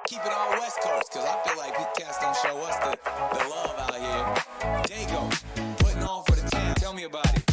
Keep it all West Coast, cause I feel like we cats don't show us the love out here. Dago, putting on for the town. Tell me about it.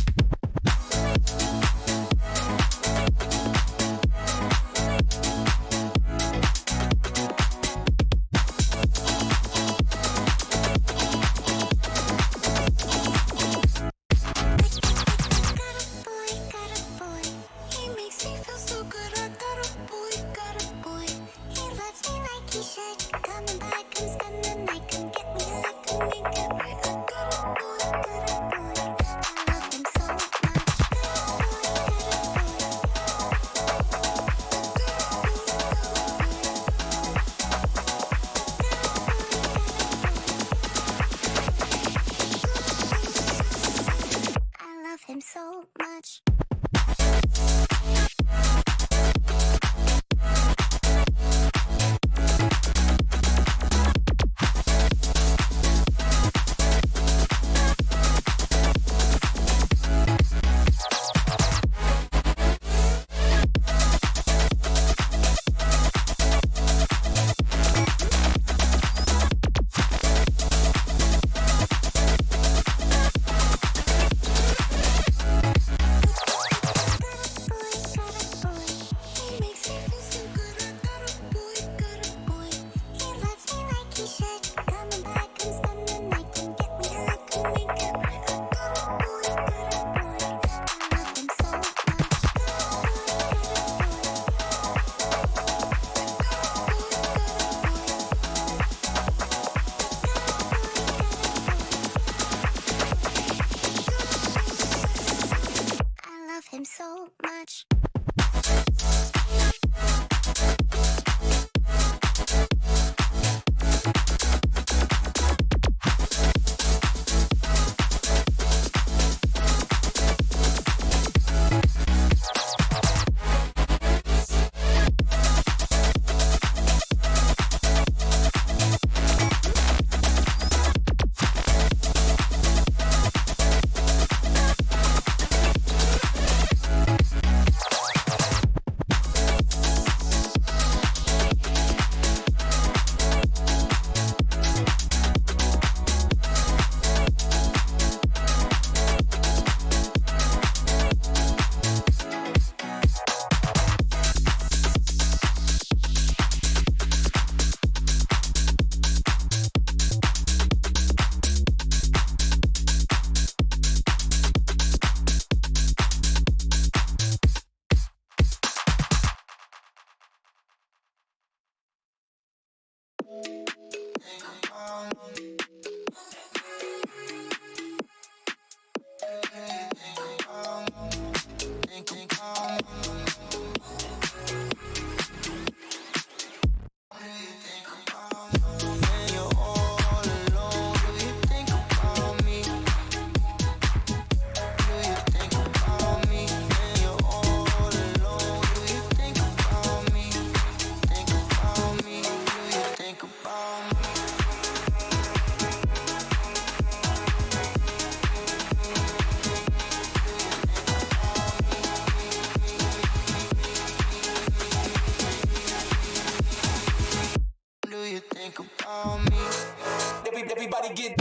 Everybody get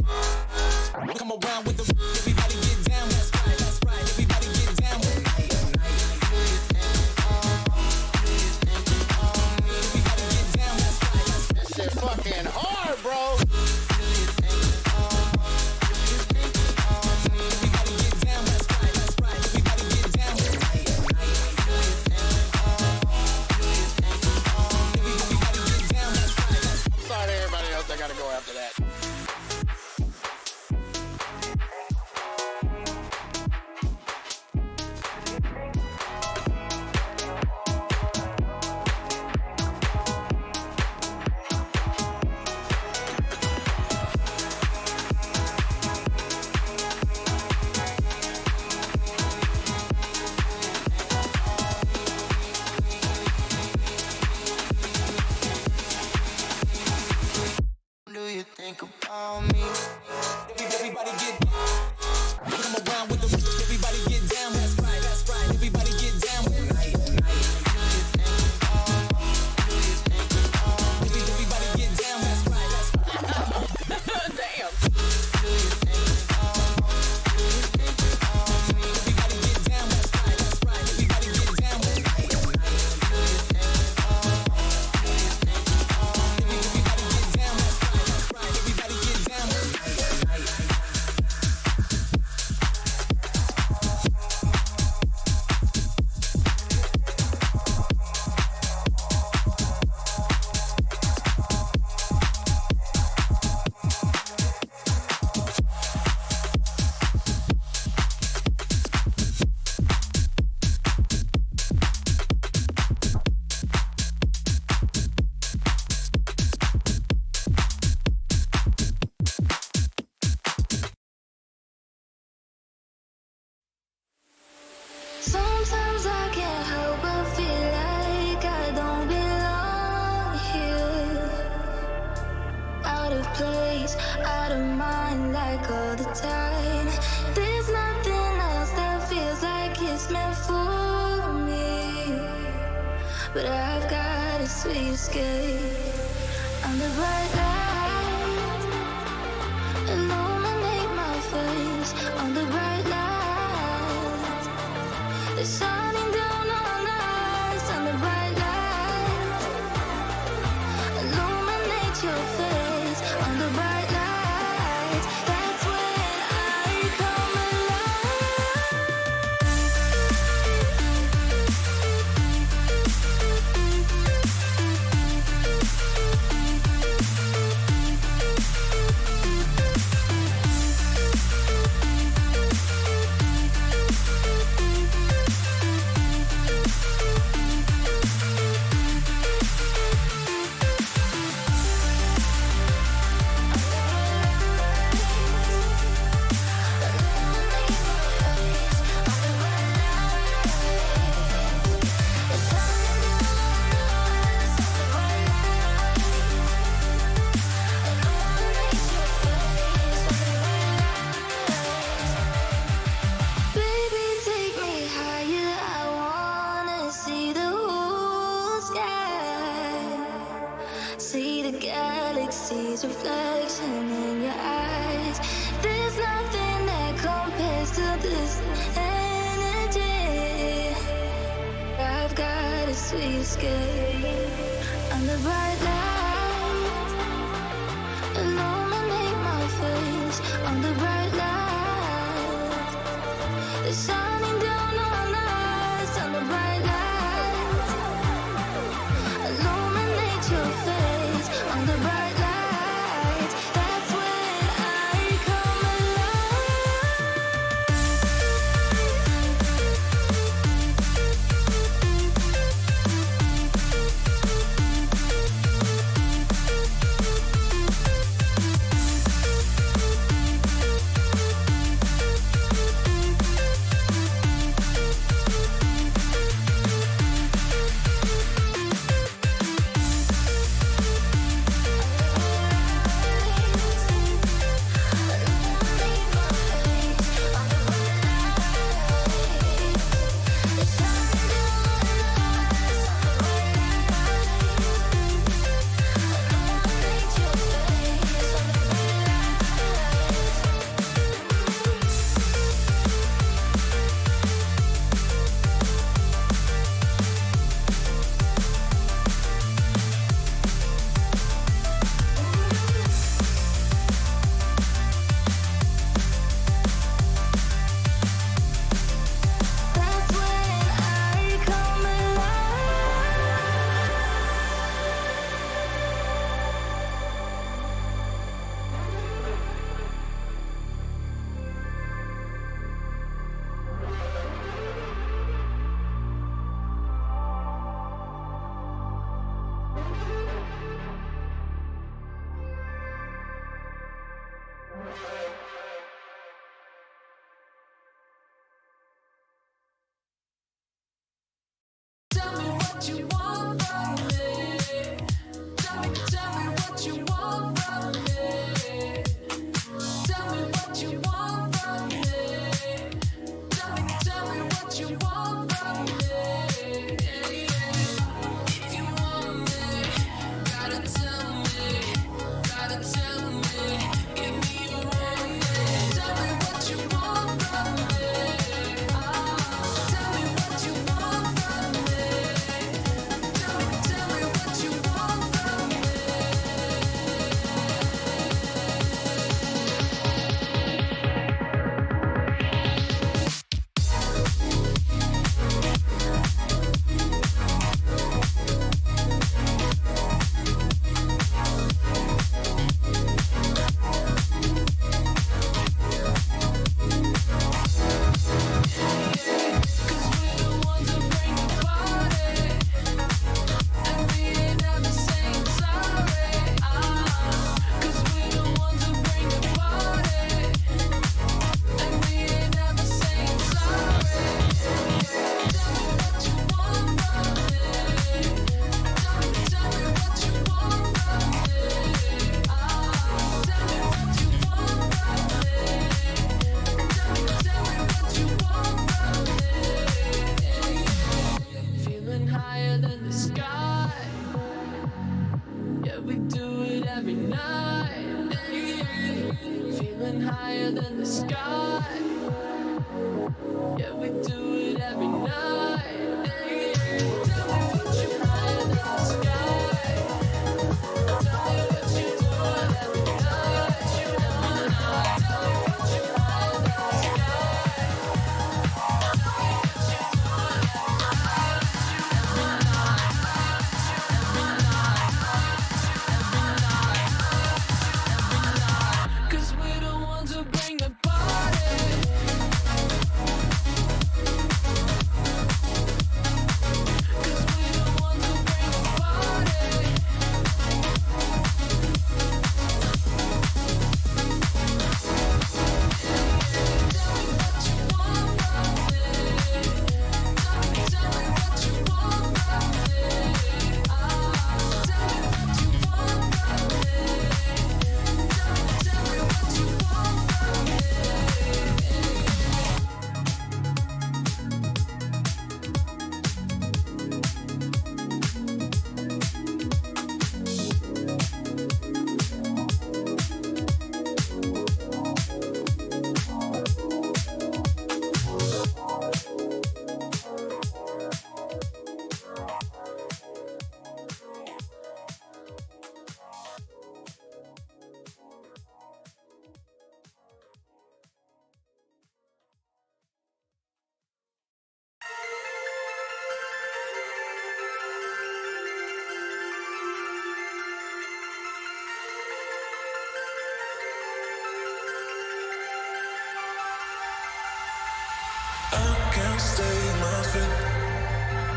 come around with the everybody get down. That's right. Everybody get down. Everybody get down. That's right. This shit fucking hard, bro. Everybody get down. That's right. Everybody get down. Everybody get down. That's right. I'm sorry to everybody else. I gotta go after that. Everybody get come around with the everybody get down. That's right. Everybody get down. Everybody place, out of mind like all the time. There's nothing else that feels like it's meant for me, but I've got a sweet escape. Under bright light, illuminate my face. Under bright light, it's shining down on us. Under bright light, illuminate your face. Under bright light, that's when I come alive. Baby, take me higher. I wanna see the whole sky. See the galaxy's reflection in your eyes. There's nothing that compares to this energy. I've got a sweet escape. Under bright light, illuminate my face. Under bright light, it's shining down on us. Under bright light, illuminate your face. Under bright light, that's when I come alive. we do it every night. Feeling higher than the sky. Yeah, we do it every night. Tell me what you higher than the sky. Tell me what you doing every night. Tell me what you higher than the sky. Tell me what you doing every night. Cause we're the ones who bring the party. Cause we're the ones who bring the party. Tell me what you want from me. Tell me what you want from me. Tell me what you want from me. Tell me what you want from me. I can't stay in my feet.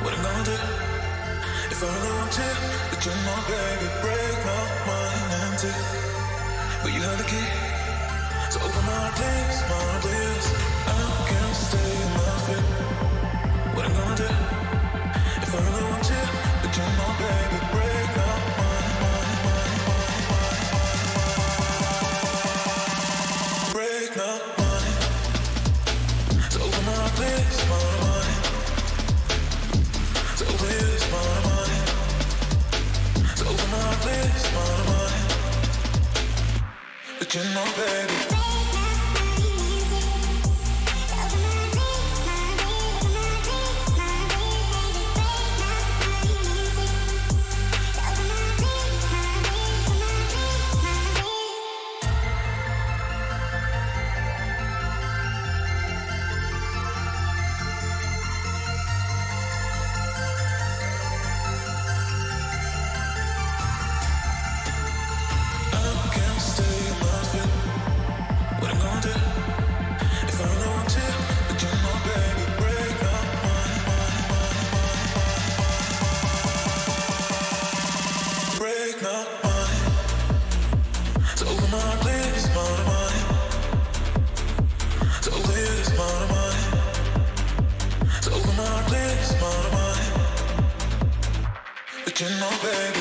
What I'm gonna do if I don't you? But you're my baby, break my mind empty. But you have the key, so open my place, my place. I can't stay in my feet. What I'm gonna do if I really want you? But you're my baby, break my mind, break my mind. So open my place, my mind. So please, my mind. So open my place, my mind. But you're my baby. You know, baby.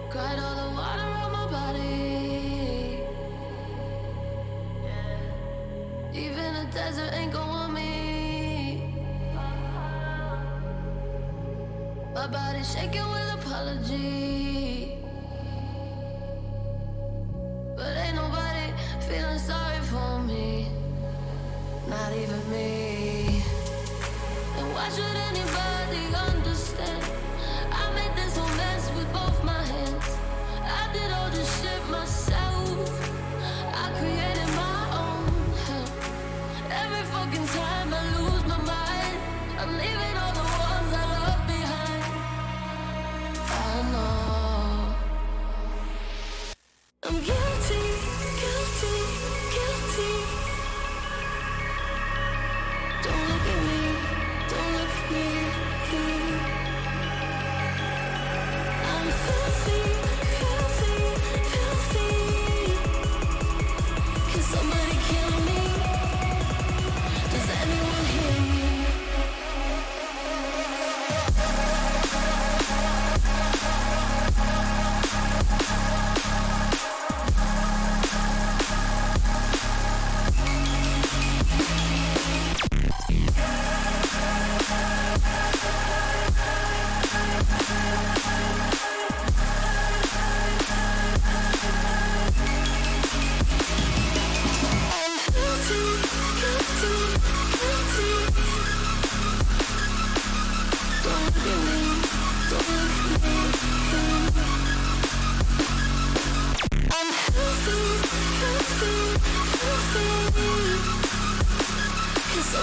Cried all the water on my body. Even the desert ain't gon' want me. My body shaking with apology. But ain't nobody feeling sorry for me. Not even me. And why should anybody understand? I made this whole mess with both my hands. I did all this shit myself. I created my own hell. Every fucking time I lose my mind, I'm leaving all the ones I love behind. I know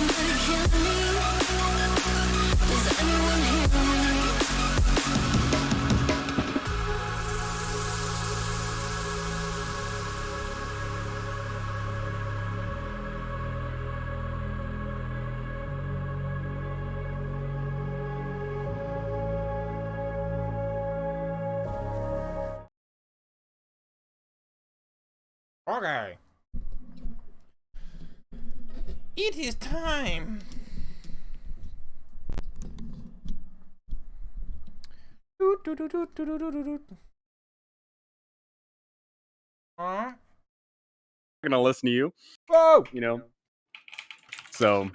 Somebody kill me. Does anyone hear me? Okay. It is time. I'm gonna listen to you. Whoa! You know, so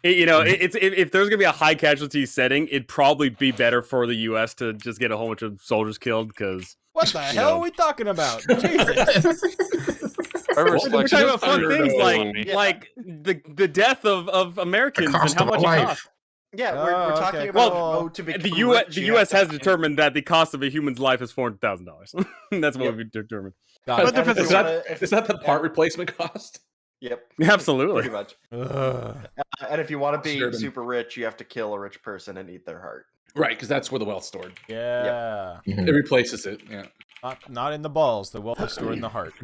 if there's gonna be a high casualty setting, it'd probably be better for the U.S. to just get a whole bunch of soldiers killed because What the hell are we talking about? Jesus! we're talking about fun things like the death of Americans and how much it costs. Yeah, Oh, we're okay, talking cool. about to become The rich, U.S. has determined that the cost of a human's life is $400,000. That's what we've determined. Is that the part replacement cost? Yep, Absolutely. pretty much. Ugh. And if you want to be Sure. super rich, you have to kill a rich person and eat their heart. Right, because that's where the wealth's stored. Yeah. It replaces it. Yeah. Not in the balls. The wealth is stored in the heart.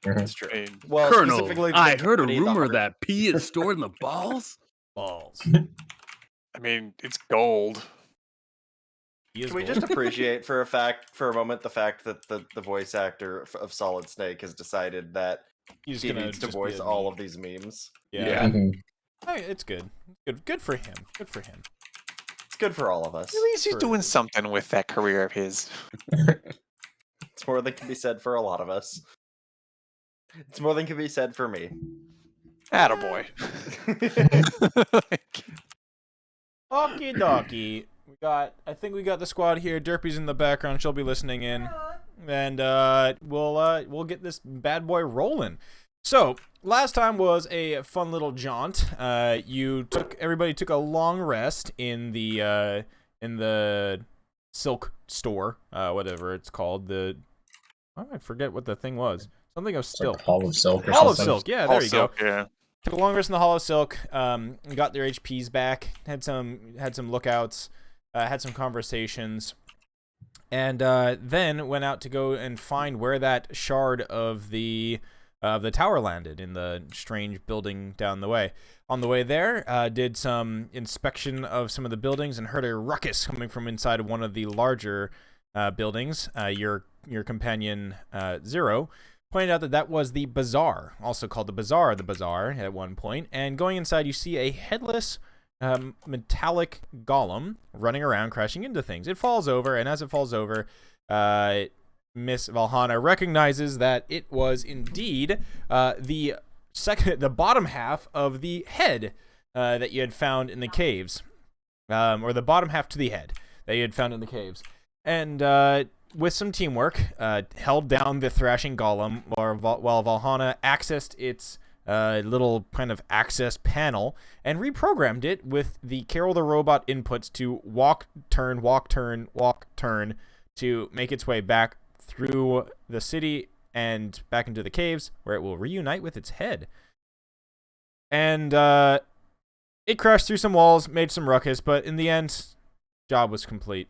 That's true. Well, Colonel, specifically, I heard a beneath the rumor heart. that pee is stored in the balls. Balls. I mean, it's gold. Can we just appreciate for a moment the fact that the voice actor of Solid Snake has decided that he needs to voice all of these memes? Yeah. I mean, it's good. Good for him. Good for him. It's good for all of us. At least he's doing something with that career of his. It's more than can be said for a lot of us. It's more than can be said for me. Attaboy. Okie dokie. I think we got the squad here. Derpy's in the background. She'll be listening in, and we'll get this bad boy rolling. So last time was a fun little jaunt. Everybody took a long rest in the silk store, whatever it's called. I forget what the thing was. Something of silk. Like Hall of Silk or Hall of something. Silk. Yeah, there you go. Yeah. Took a long rest in the Hall of Silk. Got their HPs back. Had some lookouts. Had some conversations, and then went out to go and find where that shard of the tower landed in the strange building down the way. On the way there, did some inspection of some of the buildings and heard a ruckus coming from inside of one of the larger buildings. Your companion Zero pointed out that was the bazaar, also called the bazaar at one point. And going inside, you see a headless metallic golem running around, crashing into things. It falls over, and as it falls over, Miss Valhalla recognizes that it was indeed the bottom half of the head that you had found in the caves, or the bottom half to the head that you had found in the caves. And with some teamwork, held down the thrashing golem, while Valhalla accessed its little kind of access panel and reprogrammed it with the Carol the Robot inputs to walk, turn, to make its way back through the city and back into the caves, where it will reunite with its head. And it crashed through some walls, made some ruckus, but in the end, job was complete.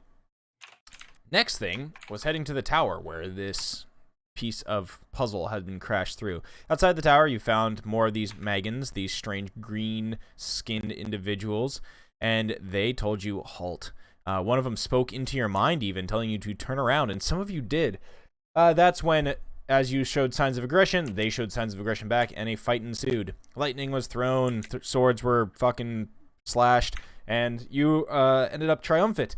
Next thing was heading to the tower, where this piece of puzzle had been crashed through. Outside the tower, you found more of these Magans, these strange green-skinned individuals, and they told you halt. One of them spoke into your mind, even telling you to turn around, and some of you did. That's when, as you showed signs of aggression, they showed signs of aggression back, and a fight ensued. Lightning was thrown, swords were fucking slashed, and you ended up triumphant.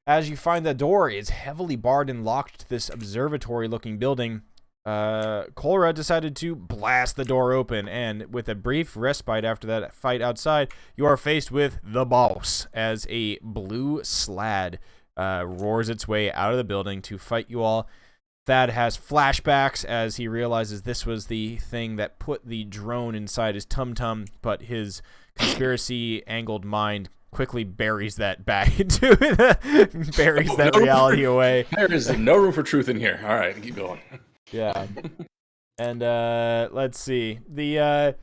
As you find the door is heavily barred and locked to this observatory-looking building, Cora decided to blast the door open, and with a brief respite after that fight outside, you are faced with the boss as a blue slad roars its way out of the building to fight you all. Thad has flashbacks as he realizes this was the thing that put the drone inside his tum-tum, but his conspiracy-angled mind quickly buries that back into buries that reality away. There is no room for truth in here. All right, keep going. Yeah. And let's see. The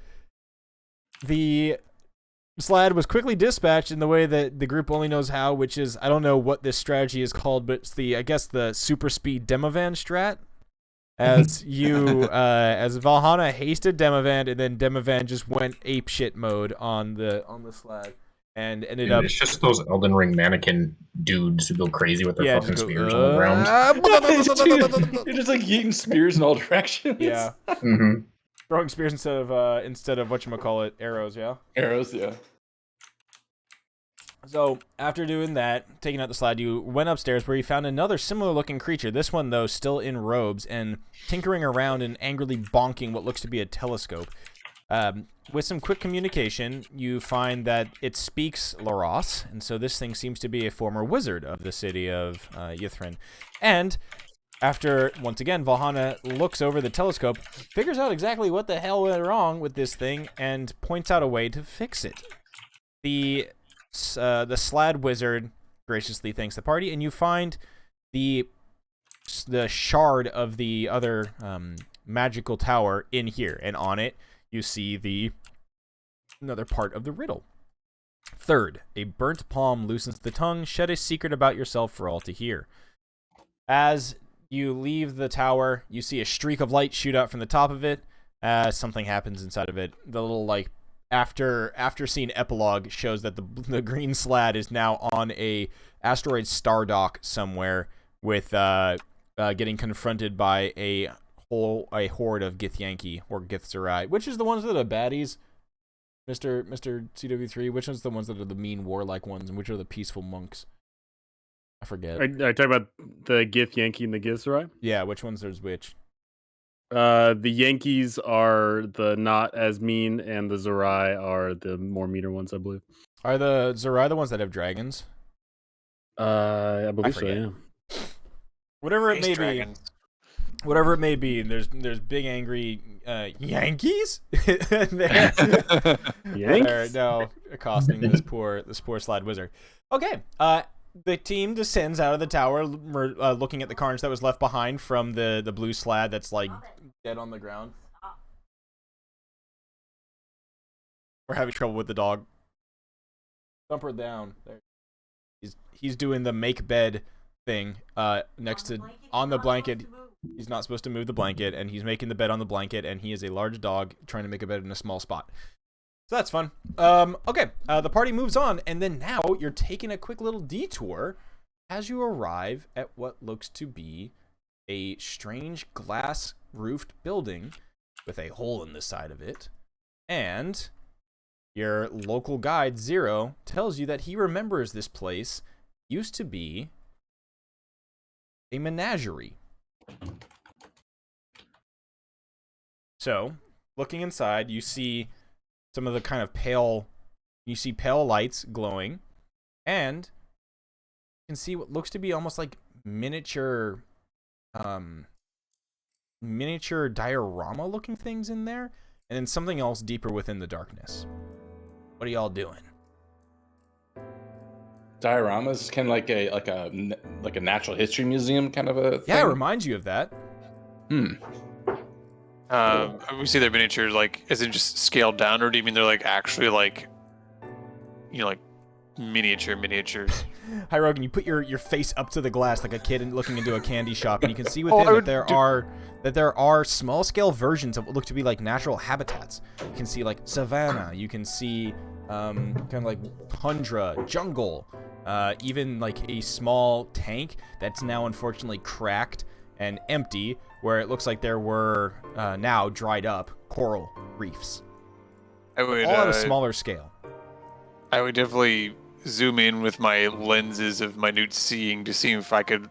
Slad was quickly dispatched in the way that the group only knows how, which is, I don't know what this strategy is called, but it's I guess the super speed Demovan strat. As as Valhalla hasted Demovan, and then Demovan just went apeshit mode on the Slad, and ended up. It's just those Elden Ring mannequin dudes who go crazy with their fucking just go, spears on the ground. You're just like yeeting spears in all directions. Yeah. Mm-hmm. Throwing spears instead of whatchamacallit, arrows, yeah? Arrows, yeah. So, after doing that, taking out the Slad, you went upstairs where you found another similar-looking creature, this one, though, still in robes, and tinkering around and angrily bonking what looks to be a telescope. With some quick communication, you find that it speaks Laros, and so this thing seems to be a former wizard of the city of Yithrin. And after, once again, Valhalla looks over the telescope, figures out exactly what the hell went wrong with this thing, and points out a way to fix it. The Slad wizard graciously thanks the party, and you find the shard of the other magical tower in here, and on it you see another part of the riddle. Third, a burnt palm loosens the tongue. Shed a secret about yourself for all to hear. As you leave the tower, you see a streak of light shoot out from the top of it. Something happens inside of it. The little, after scene epilogue shows that the green Slad is now on a asteroid star dock somewhere with getting confronted by a horde of Githyanki or Githzerai. Which is the ones that are baddies? Mr. CW3, which one's the ones that are the mean warlike ones, and which are the peaceful monks? I forget. I talk about the Githyanki and the Githzerai? Yeah, which ones there's which? The Yankees are the not as mean, and the Zerai are the more meaner ones, I believe. Are the Zerai the ones that have dragons? I believe so, yeah. Whatever it may be. Whatever it may be, there's big angry Yankees. Yankees? No, accosting this poor Slad wizard. Okay, the team descends out of the tower, looking at the carnage that was left behind from the blue Slad that's dead on the ground. We're having trouble with the dog. Thump her down. There. He's doing the make bed thing next to on the blanket. He's not supposed to move the blanket, and he's making the bed on the blanket, and he is a large dog trying to make a bed in a small spot. So that's fun. Okay, the party moves on, and then now you're taking a quick little detour as you arrive at what looks to be a strange glass-roofed building with a hole in the side of it. And your local guide, Zero, tells you that he remembers this place used to be a menagerie. So, looking inside, you see some of the kind of pale lights glowing, and you can see what looks to be almost like miniature diorama looking things in there, and then something else deeper within the darkness. What are y'all doing? Dioramas, kind of like a natural history museum kind of a thing. Yeah, it reminds you of that. We see their miniatures, as in just scaled down, or do you mean they're actually miniatures? Hi, Rogan. You put your face up to the glass like a kid and looking into a candy shop, and you can see within that there are small scale versions of what look to be like natural habitats. You can see savanna. You can see kind of tundra, jungle, even a small tank that's now unfortunately cracked and empty, where it looks like there were now dried up coral reefs. All at a smaller scale. I would definitely zoom in with my lenses of minute seeing to see if I could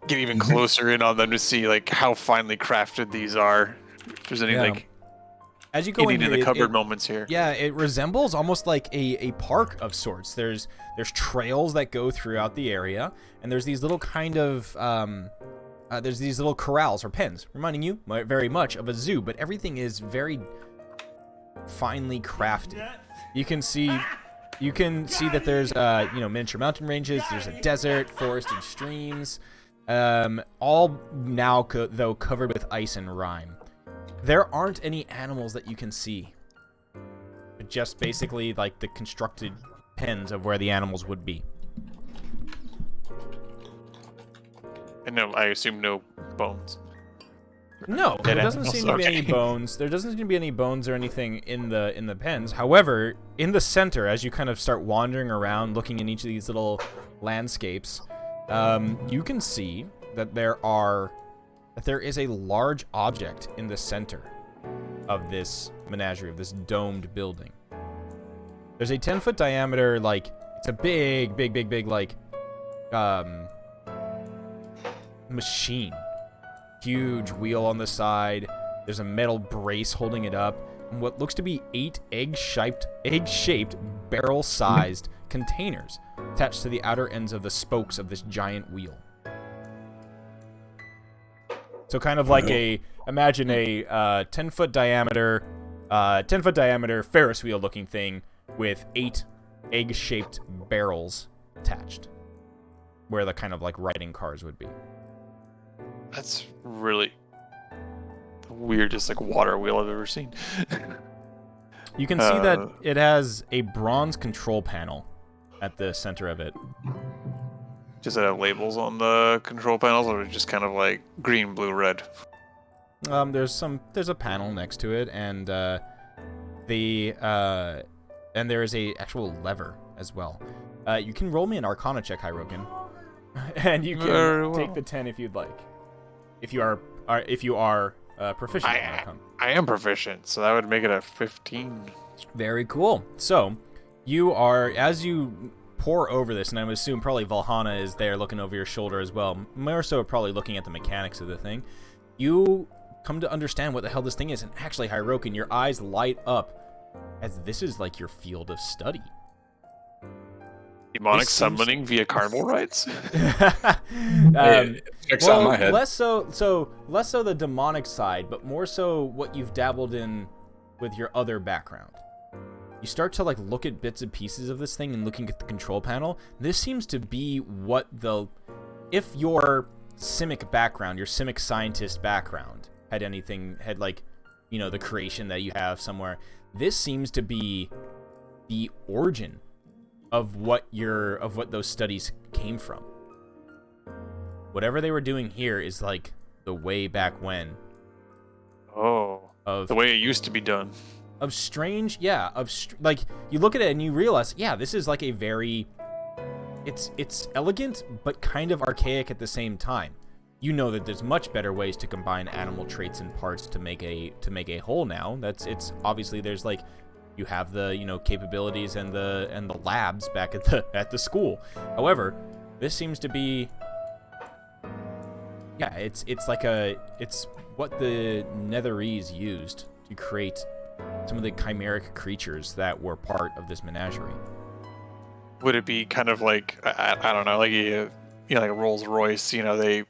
get even closer in on them to see how finely crafted these are. If there's any as you go in the cupboard moments here. Yeah, it resembles almost like a park of sorts. There's trails that go throughout the area, and there's these little kind of there's these little corrals or pens, reminding you very much of a zoo, but everything is very finely crafted. You can see that there's miniature mountain ranges. There's a desert, forested streams, all now though covered with ice and rime. There aren't any animals that you can see. just basically like the constructed pens of where the animals would be. And no, I assume no bones. No, there doesn't animals, seem to be any okay. bones. There doesn't seem to be any bones or anything in the pens. However, in the center, as you kind of start wandering around, looking in each of these little landscapes, you can see that there is a large object in the center of this menagerie, of this domed building. There's a 10-foot diameter, like, it's a big, like, machine. Huge wheel on the side. There's a metal brace holding it up. And what looks to be 8 egg-shaped, barrel-sized containers attached to the outer ends of the spokes of this giant wheel. So kind of like imagine a 10-foot diameter Ferris wheel looking thing with 8 egg-shaped barrels attached, where the kind of like riding cars would be. That's really the weirdest like water wheel I've ever seen. You can see that it has a bronze control panel at the center of it. Does it have labels on the control panels, or just kind of like green, blue, red? There's a panel next to it, and there is a actual lever as well. You can roll me an Arcana check, Hirokin, and you can take the 10 if you'd like. If you are proficient in Arcana. I am proficient, so that would make it a 15. Very cool. So, you are, as you pour over this, and I would assume probably Valhana is there looking over your shoulder as well, more so probably looking at the mechanics of the thing, you come to understand what the hell this thing is, and actually, Hirokin, your eyes light up as this is like your field of study. Demonic summoning via carnival rides? Checks out my head. Less so the demonic side, but more so what you've dabbled in with your other background. You start to like look at bits and pieces of this thing and looking at the control panel. This seems to be what if your Simic background, your Simic scientist background had like, you know, the creation that you have somewhere, this seems to be the origin of what those studies came from. Whatever they were doing here is like the way back when. Oh, the way it used to be done. Like you look at it and you realize, yeah, this is like a very, it's elegant but kind of archaic at the same time. You know that there's much better ways to combine animal traits and parts to make a whole now. It's obviously there's like, you have the, you know, capabilities and the labs back at the school. However, this seems to be, yeah, it's what the Netherese used to create some of the chimeric creatures that were part of this menagerie. Would it be kind of like, I don't know, like like a Rolls Royce? You know, they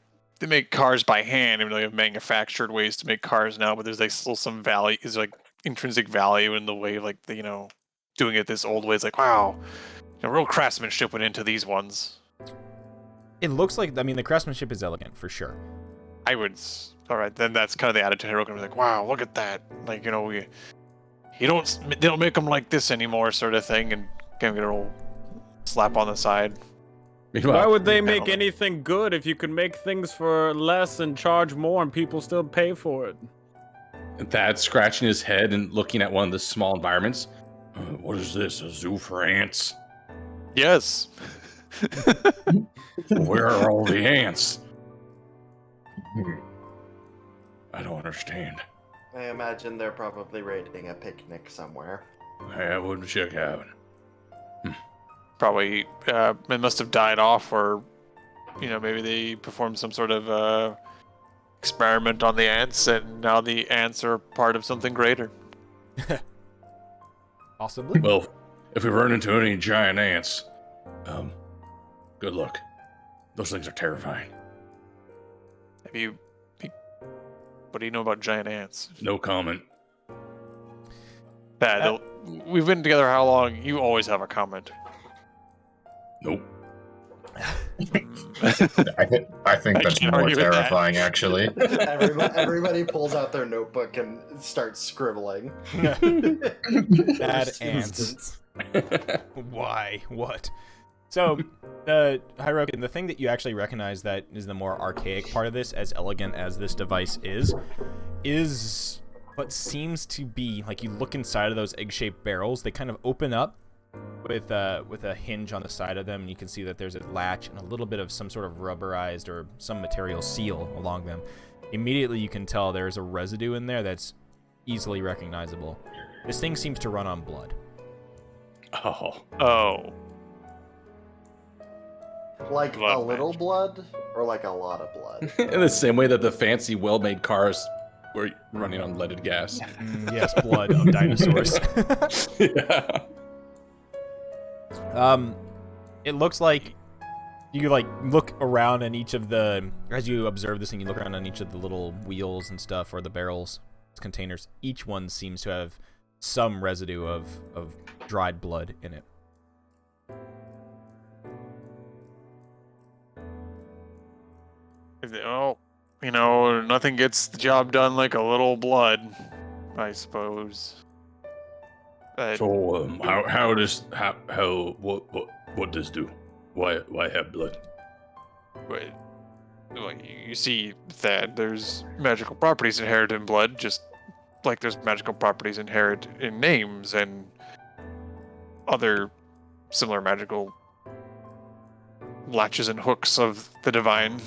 make cars by hand, even though they have manufactured ways to make cars now. But there's like still some value. Is like intrinsic value in the way, like doing it this old way. It's like, wow, real craftsmanship went into these ones. It looks like, I mean, the craftsmanship is elegant for sure. I would. All right, then that's kind of the attitude. Hirokin was like, wow, look at that. Like, they don't make them like this anymore, sort of thing, and kind of get a little slap on the side. Why would they make anything good if you could make things for less and charge more and people still pay for it? Thad's scratching his head and looking at one of the small environments. What is this, a zoo for ants? Yes. Where are all the ants? I don't understand. I imagine they're probably raiding a picnic somewhere. I wouldn't check out. Probably it must have died off, or maybe they performed some sort of experiment on the ants, and now the ants are part of something greater. Possibly. Well, if we run into any giant ants, good luck. Those things are terrifying. What do you know about giant ants? No comment. Bad. We've been together how long? You always have a comment. Nope. I think that's more terrifying, actually. Everybody pulls out their notebook and starts scribbling. Bad ants. Why? What? So, Hirokin, the thing that you actually recognize that is the more archaic part of this, as elegant as this device is what seems to be, like, you look inside of those egg-shaped barrels, they kind of open up with a hinge on the side of them, and you can see that there's a latch and a little bit of some sort of rubberized or some material seal along them. Immediately you can tell there's a residue in there that's easily recognizable. This thing seems to run on blood. Oh. Like Blood a little blood, or like a lot of blood? In the same way that the fancy, well-made cars were running on leaded gas. Yes, blood of dinosaurs. Yeah. It looks like you look around and as you observe this thing, you look around on each of the little wheels and stuff, or the barrels, containers. Each one seems to have some residue of dried blood in it. Oh, nothing gets the job done like a little blood, I suppose. So, what does do? Why have blood? Well, you see that there's magical properties inherent in blood, just like there's magical properties inherent in names and other similar magical latches and hooks of the divine.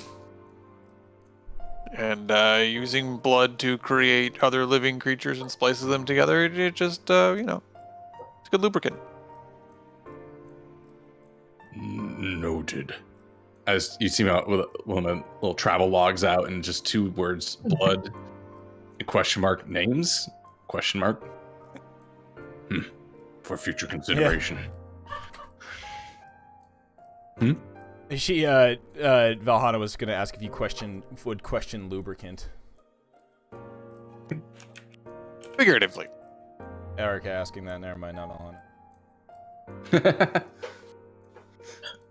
And using blood to create other living creatures and splices them together, it just, it's a good lubricant. Noted. As you see me out with one of the little travel logs out and just 2 words, blood, question mark, names, question mark. For future consideration. Yeah. Valhalla was going to ask if you would question lubricant. Figuratively. Erica asking that, never mind, not Valhalla.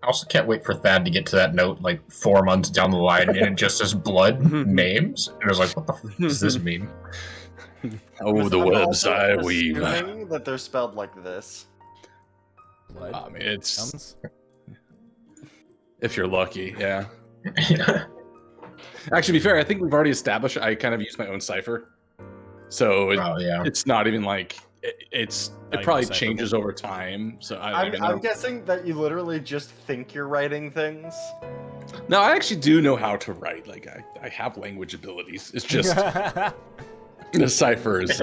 I also can't wait for Thad to get to that note like 4 months down the line and it just says blood names. And I was like, what the f does this mean? Oh, the webs I weave. Assuming that they're spelled like this. Blood? I mean, it's... If you're lucky, yeah. Actually, to be fair, I think we've already established I kind of use my own cipher. So it's not even like... It probably changes over time. So I'm guessing that you literally just think you're writing things. No, I actually do know how to write. Like I have language abilities. It's just the cipher is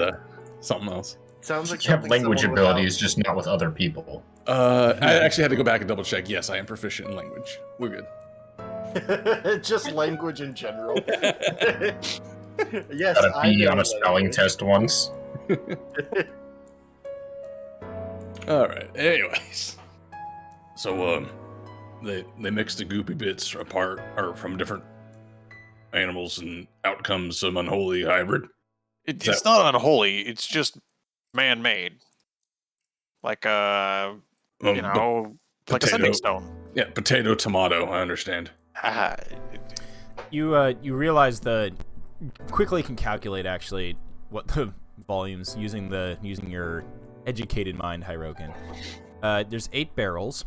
something else. Sounds like you have language abilities, just not with other people. I actually had to go back and double check. Yes, I am proficient in language. We're good. Just language in general. Yes, got a B on a spelling test once. All right. Anyways, so they mix the goopy bits apart or from different animals, and out comes some unholy hybrid. It's not unholy. It's just man-made, like like a sending stone. Yeah, potato, tomato. I understand. You realize quickly can calculate actually what the volumes using your educated mind, Hirokin. There's 8 barrels,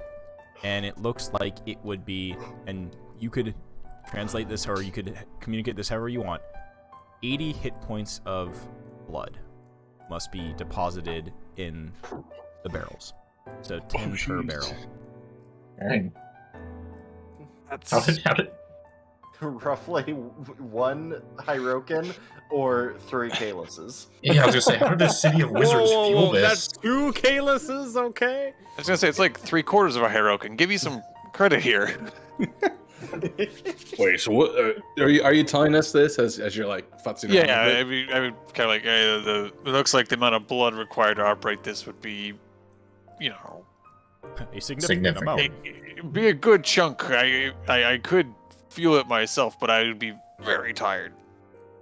and it looks like it would be, and you could translate this or you could communicate this however you want. 80 hit points of blood must be deposited in the barrels. So 10 per barrel. Dang. That's How did roughly 1 Hirokin or 3 Kaluses. Yeah, I was gonna say, how did the City of Wizards fuel this? That's 2 Kaluses, okay? I was gonna say it's like 3/4 of a Hirokin. Give you some credit here. Wait, so what are you telling us this as you're like futzing around? Yeah, I mean, kind of like it looks like the amount of blood required to operate this would be, a significant amount. It'd be a good chunk. I could fuel it myself, but I would be very tired.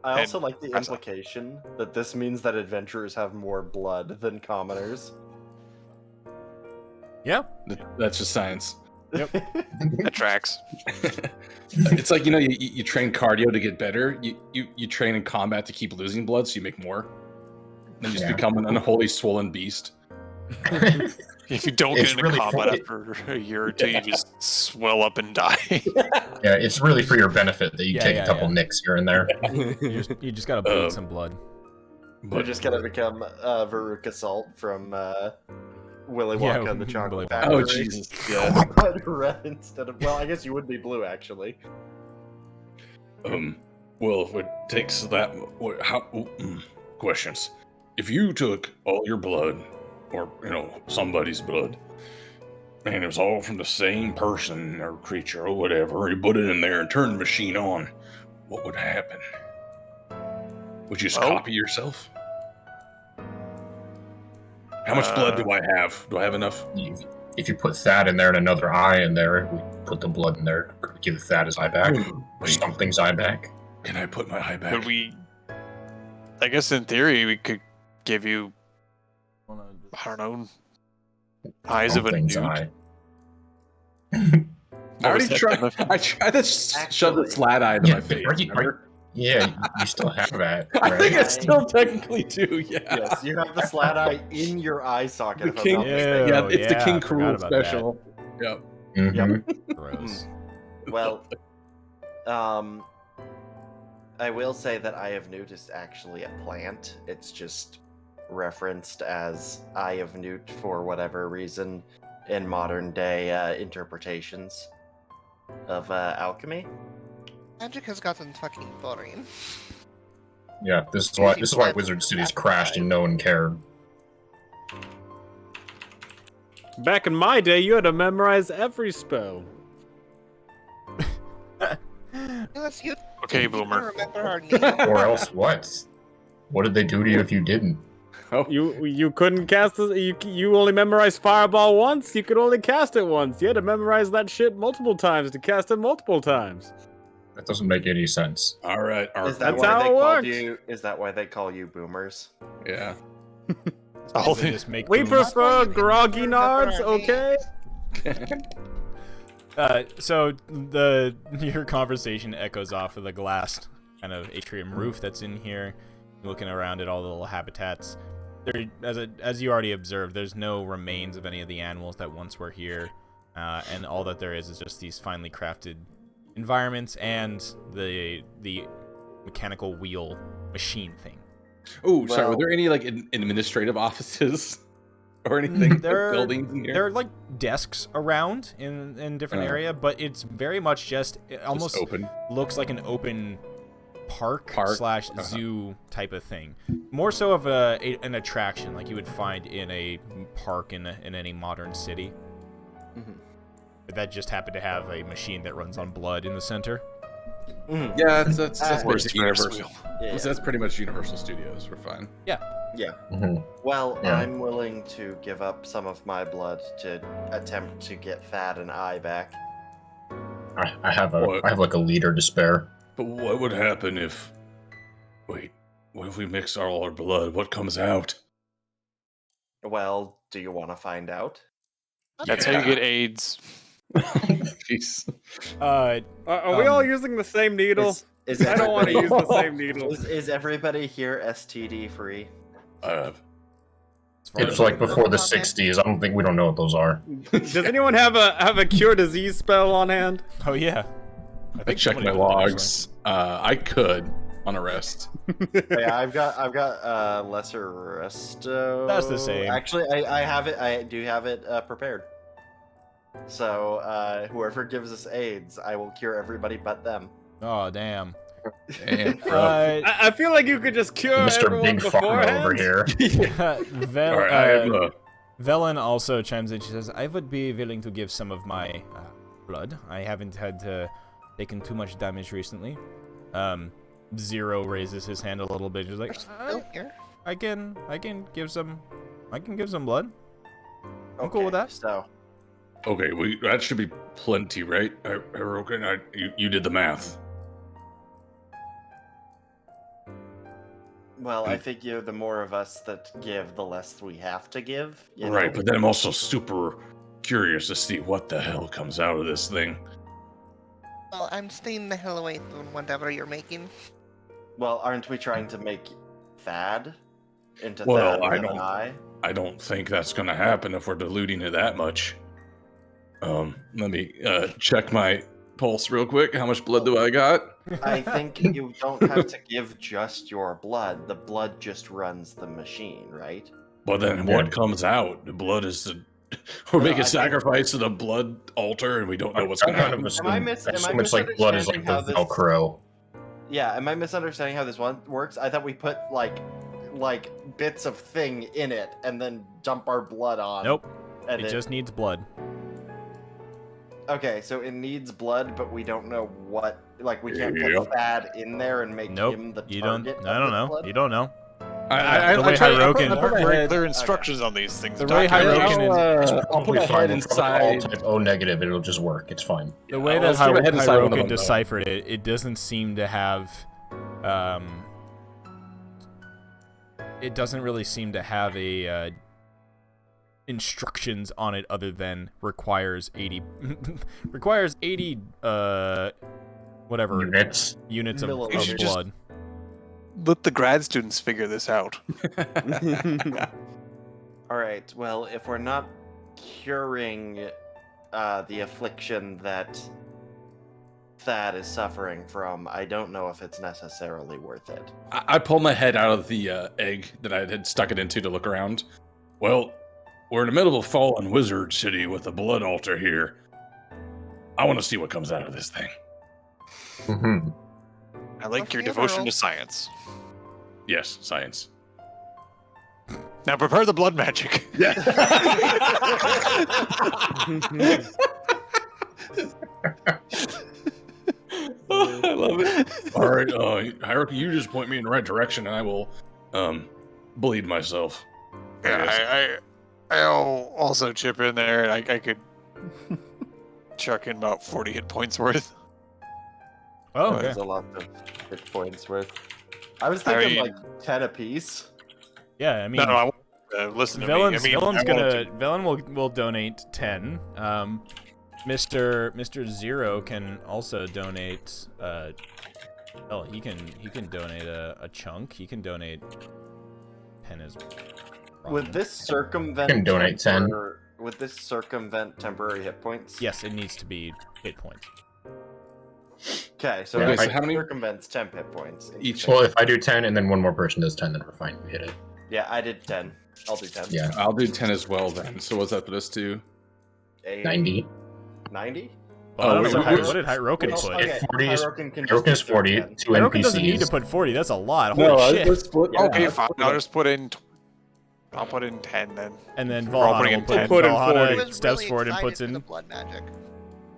I also like the implication that this means that adventurers have more blood than commoners. Yeah. That's just science. Yep. That tracks. It's like, you train cardio to get better. You train in combat to keep losing blood, so you make more. Then you just become an unholy swollen beast. If you don't get into combat after a year or two, you just swell up and die. Yeah, it's really for your benefit that you take a couple nicks here and there. You just gotta bleed some blood. We're just gonna become Veruca Salt from Willy Wonka and the Chocolate Factory. Oh, Jesus. Yeah. But red instead of... Well, I guess you would be blue, actually. Well, if it takes that... questions. If you took all your blood, or, somebody's blood, and it was all from the same person or creature or whatever, you put it in there and turn the machine on, what would happen? Would you just copy yourself? How much blood do I have? Do I have enough? If you put Thad in there and another eye in there, we put the blood in there, give Thad his eye back, or something's eye back. Can I put my eye back? Could we... I guess in theory, we could give you... I don't know... Eyes of a nude. Eye. I already tried. I tried to shove the flat eye into my face. Yeah, you still have that. Right? I think I still technically do. Yeah. Yes, you have the slat eye in your eye socket. The King, it's the King Cruel special. Yep. Mm-hmm. Gross. Well, I will say that Eye of Newt is actually a plant. It's just referenced as Eye of Newt for whatever reason in modern day interpretations of alchemy. Magic has gotten fucking boring. Yeah, this is why Wizard City's crashed and no one cared. Back in my day, you had to memorize every spell. Okay, Boomer. Or else what? What did they do to you if you didn't? Oh, you couldn't cast it. You only memorized Fireball once. You could only cast it once. You had to memorize that shit multiple times to cast it multiple times. That doesn't make any sense. All right. Is that why they called you? Is that why they call you boomers? Yeah. We prefer groggy nards, okay? So your conversation echoes off of the glass kind of atrium roof that's in here. You're looking around at all the little habitats. There, as you already observed, there's no remains of any of the animals that once were here, and all that there is just these finely crafted environments and the mechanical wheel machine thing. Oh, sorry. Were there any like administrative offices or anything? Buildings in here? There are like desks around in different area, but it's very much just almost open. Looks like an open park / zoo type of thing. More so of an attraction like you would find in a park in any modern city. Mm-hmm. That just happened to have a machine that runs on blood in the center. Mm-hmm. Yeah, that's Universal. Yeah. So that's pretty much Universal Studios. We're fine. Yeah. Yeah. Mm-hmm. Well, I'm willing to give up some of my blood to attempt to get Thad and I back. I have like a liter to spare. But what would happen if... Wait, what if we mix all our blood? What comes out? Well, do you want to find out? That's how you get AIDS. Jeez. Are we all using the same needle? I don't want to use the same needle. Is everybody here STD free? It's like before the 60s. We don't know what those are. Does anyone have a cure disease spell on hand? Oh yeah. I checked my logs. I could on a rest. Yeah, I've got lesser resto. That's the same. Actually, I have it. I do have it prepared. So whoever gives us AIDS, I will cure everybody but them. Oh damn. I feel like you could just cure Mr. everyone Big Pharma over here. Velen also chimes in. She says, "I would be willing to give some of my blood. I haven't had taken too much damage recently." Zero raises his hand a little bit. He's like, I can give some blood. I'm cool with that. So. Okay, that should be plenty, right? You did the math. Well, I figure the more of us that give, the less we have to give. Right, but then I'm also super curious to see what the hell comes out of this thing. Well, I'm staying the hell away from whatever you're making. Well, aren't we trying to make Thad into Well, Thad with an eye? I don't think that's gonna happen if we're diluting it that much. Let me check my pulse real quick. How much blood do I got? I think you don't have to give just your blood. The blood just runs the machine, right? Well, then what comes out? The blood is the. We're making sacrifice to the blood altar, and we don't know what's going to happen. Am I It's like blood is like the Velcro. Yeah, am I misunderstanding how this one works? I thought we put like bits of thing in it and then dump our blood on. Nope. And It just needs blood. Okay, so it needs blood, but we don't know what. Like, we can't Yep. put Thad in there and make Nope. him the target. You don't. I don't of the know. blood? You don't know. I The way tried- I put- Hirokin- I put my head- There are instructions on these things. The way documented. Hirokin is. I'll put my head All inside. type O negative, it'll just work. It's fine. The way Yeah, that let's put my head inside one of Hirokin them, though. deciphered it, it doesn't seem to have, it doesn't really seem to have a instructions on it other than requires 80, requires 80, whatever Units. units of Milliliters. You should just- blood. Let the grad students figure this out. All right. Well, if we're not curing the affliction that Thad is suffering from, I don't know if it's necessarily worth it. I pulled my head out of the egg that I had stuck it into to look around. Well, we're in the middle of a fallen wizard city with a blood altar here. I want to see what comes out of this thing. Mm-hmm. I like your Okay, devotion Earl. to science. Yes, science. Now prepare the blood magic. I love it. All right, Hierarchy, you just point me in the right direction, and I will bleed myself. Yeah, I'll also chip in there, and I could chuck in about 40 hit points worth. Oh, That okay. is a lot of hit points worth. I was thinking like 10 apiece. Yeah, I mean, No, I want listen to Villain's, me. I mean, Villain's I wanted gonna Villain will donate 10. Mr. Zero can also donate. Oh, he can donate a chunk. He can donate 10 as well. Would this circumvent? Can donate 10. Would this circumvent temporary hit points? Yes, it needs to be hit points. Okay, so Okay, this so how many- circumvents 10 hit points. Each. Well, if I do 10 and then one more person does 10, then we're fine. We hit it. Yeah, I did 10. I'll do 10. Yeah. I'll do 10 as well then. So what's that for this too? 90. 90? Well, I don't wait, know wait, what did Hirokin Well, put? okay, 40 is- Hirokin can Hirokin is just do 40. 10. 2 Hirokin doesn't need to NPCs. put 40. That's a lot. Holy shit. let's split. Okay, Yeah, fine. I'll just put in. I'll put in 10 then. And then We're all putting Valhalla will in put 10. I Valhalla was steps really forward and excited puts for in. the blood magic.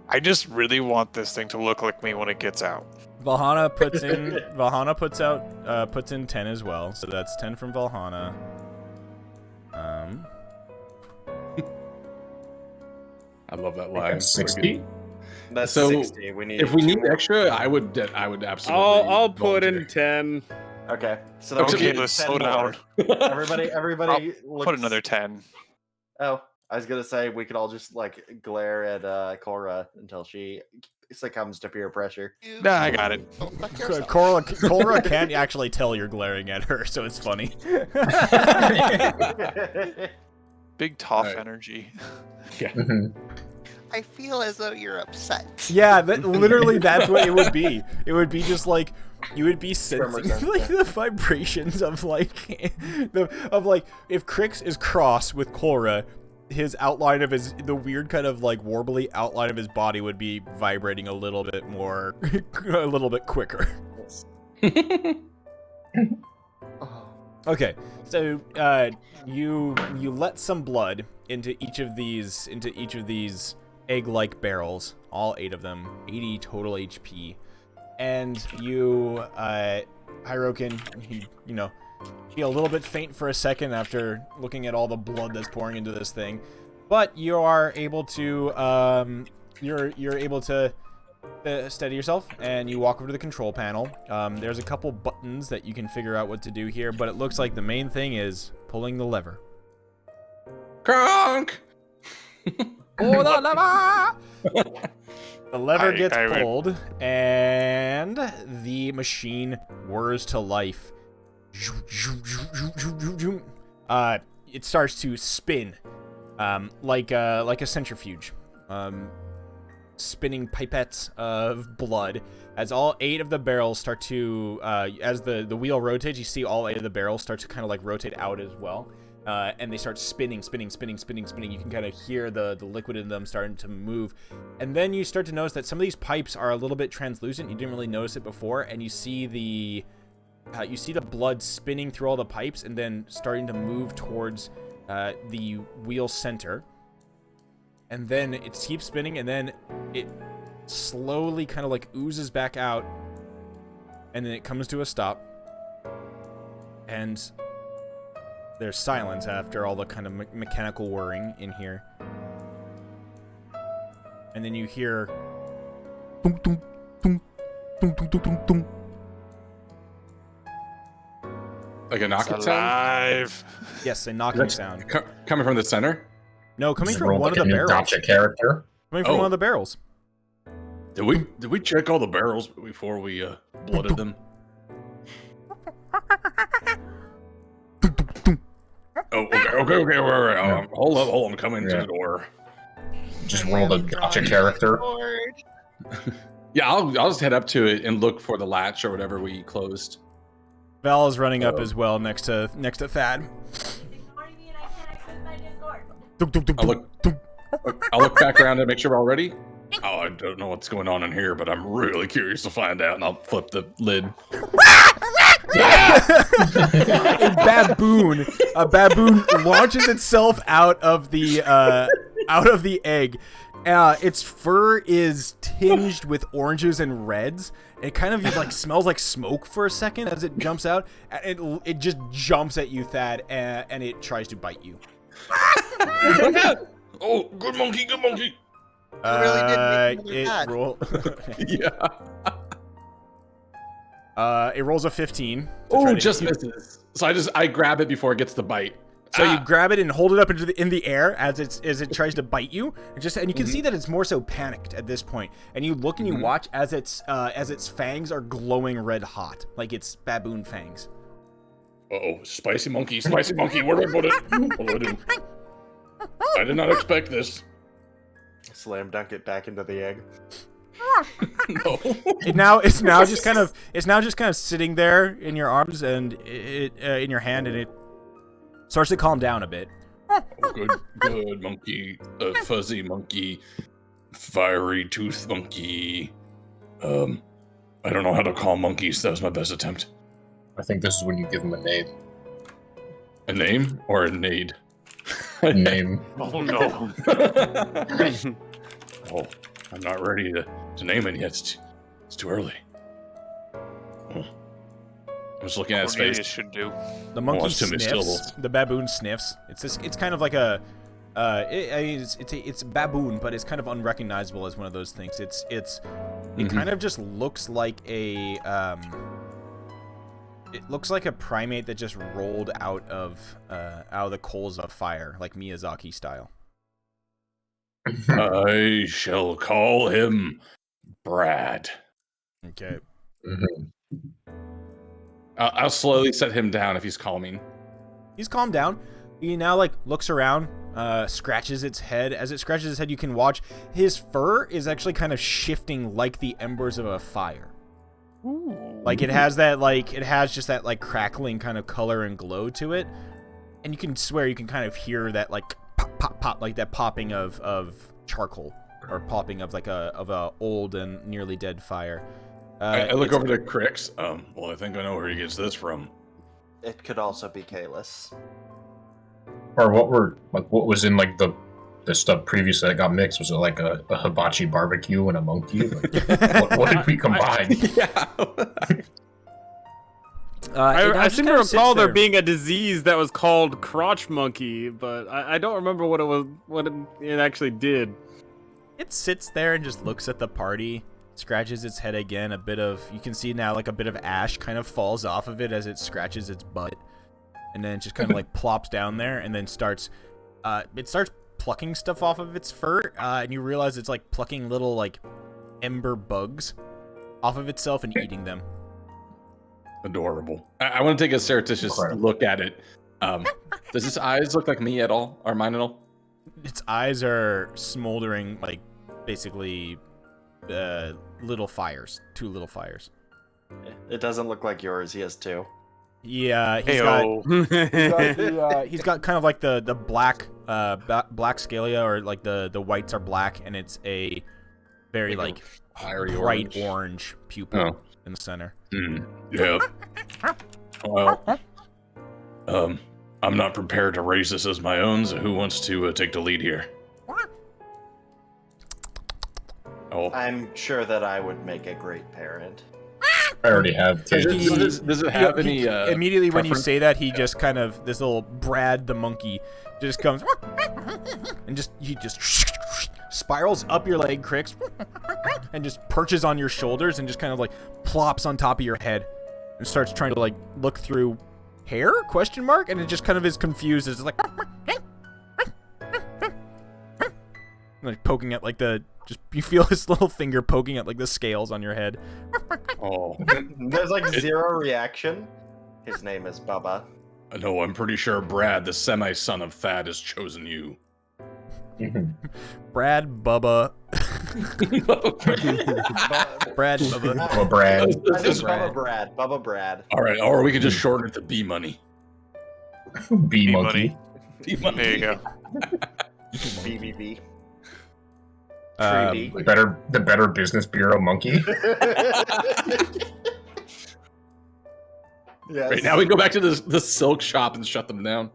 I just really want this thing to look like me when it gets out. Valhalla puts in. Valhalla puts in 10 as well. So that's 10 from Valhalla. I love that line. That's 60. That's So, 60. We need If we two need more. extra, I would absolutely. I'll put in volunteer. 10. Okay, so that Okay, would be let's 10 slow more. down. Everybody looks... Put another 10. Oh, I was gonna say we could all just like glare at Cora until she succumbs to peer pressure. Nah, I got it. Oh, fuck yourself. Cora can't actually tell you're glaring at her, so it's funny. Big tough Alright. energy. Mhm. I feel as though you're upset. Yeah, literally that's what it would be. It would be just like you would be sensing Tremors, like the vibrations of like if Crix is cross with Cora, his outline of the weird kind of like warbly outline of his body would be vibrating a little bit more, a little bit quicker. Okay, so you let some blood into each of these egg-like barrels, all 8 of them, 80 total HP, and you, Hirokin, you know, feel a little bit faint for a second after looking at all the blood that's pouring into this thing, but you are able to, you're able to steady yourself, and you walk over to the control panel. There's a couple buttons that you can figure out what to do here, but it looks like the main thing is pulling the lever. Kronk! Oh, the lever! The lever gets I would- pulled, and the machine whirs to life. It starts to spin, like a centrifuge, spinning pipettes of blood. As all 8 of the barrels start to, as the wheel rotates, you see all 8 of the barrels start to kind of like rotate out as well. And they start spinning. You can kind of hear the liquid in them starting to move. And then you start to notice that some of these pipes are a little bit translucent. You didn't really notice it before. And you see the blood spinning through all the pipes and then starting to move towards the wheel center. And then it keeps spinning, and then it slowly kind of like oozes back out. And then it comes to a stop. And there's silence after all the kind of mechanical whirring in here. And then you hear... Dum, dum, dum, dum, dum, dum, dum, dum. Like a knocking sound? Alive. Yes, a knocking sound. Coming from the center? No, coming Just from roll one like of a the new barrels. gotcha character. Coming from one of the barrels. Did we check all the barrels before we blooded them? Oh, okay. All right. Hold on. I'm coming to the door. Just roll the gotcha character. Yeah, I'll just head up to it and look for the latch or whatever we closed. Val is running up as well next to Thad. I'll look back around and make sure we're all ready. Oh, I don't know what's going on in here, but I'm really curious to find out, and I'll flip the lid. A baboon launches itself out of the egg. Its fur is tinged with oranges and reds. It kind of like smells like smoke for a second as it jumps out. It just jumps at you, Thad, and it tries to bite you. Oh, good monkey. It rolls a 15. Oh, just misses. So I grab it before it gets the bite. So you grab it and hold it up in the air as it tries to bite you, and you can see that it's more so panicked at this point. And you look and you watch as its fangs are glowing red hot, like its baboon fangs. Uh-oh, spicy monkey. Where do I put it? What do I do? I did not expect this. Slam dunk it back into the egg. No. It's now just kind of sitting there in your arms and in your hand, and it starts to calm down a bit. Oh, good monkey, fuzzy monkey, fiery tooth monkey. I don't know how to call monkeys. That was my best attempt. I think this is when you give him a name. A name or a nade? A name. Oh no. Oh, I'm not ready to name it yet. It's too early. Oh. I was looking at his Cornelius face. should do. The monkey it's too many sniffs. syllables. The baboon sniffs. It's kind of like a it's baboon, but it's kind of unrecognizable as one of those things. It kind of just looks like a it looks like a primate that just rolled out of the coals of fire, like Miyazaki style. I shall call him Brad. Okay. I'll slowly set him down if he's calming. He's calmed down. He now looks around, scratches its head. As it scratches its head, you can watch his fur is actually kind of shifting like the embers of a fire. Ooh. Like it has just that crackling kind of color and glow to it, and you can swear you can kind of hear that pop pop pop, like that popping of charcoal or popping of a old and nearly dead fire. I look over to Crix. Well, I think I know where he gets this from. It could also be Kalis. Or what was in the stuff previously that got mixed? Was it like a hibachi barbecue and a monkey? What did we combine? I seem to recall there being a disease that was called crotch monkey, but I don't remember what it actually did. It sits there and just looks at the party, scratches its head again. You can see now a bit of ash kind of falls off of it as it scratches its butt, and then it just kind of plops down there, and then starts plucking stuff off of its fur, and you realize it's like plucking little like ember bugs off of itself and eating them. Adorable. I want to take a surreptitious look at it. Does its eyes look like me at all? Or mine at all? Its eyes are smoldering, like basically little fires. 2 little fires. It doesn't look like yours. He has 2. Yeah, he's got kind of like the black black scalia, or like the whites are black, and it's a very like bright orange pupil in the center. Yeah. Well, I'm not prepared to raise this as my own, so who wants to take the lead here? Oh, I'm sure that I would make a great parent. I already have kids. Does it have any? Immediately when you say that, he just kind of, this little Brad the monkey just comes and he just spirals up your leg, Crix, and just perches on your shoulders and just kind of like plops on top of your head and starts trying to like look through hair ? And it just kind of is confused. It's like poking at like you feel his little finger poking at like the scales on your head. Oh. There's like 0 reaction. His name is Bubba. No, I'm pretty sure Brad, the semi-son of Thad, has chosen you. Brad, Bubba. Brad, Bubba. Bubba Brad. I think Bubba Brad. Bubba Brad. All right, or we could just shorten it to B Money. B Monkey. B Money. There you go. BBB. The Better Business Bureau Monkey. Yes. Right, now we go back to the silk shop and shut them down.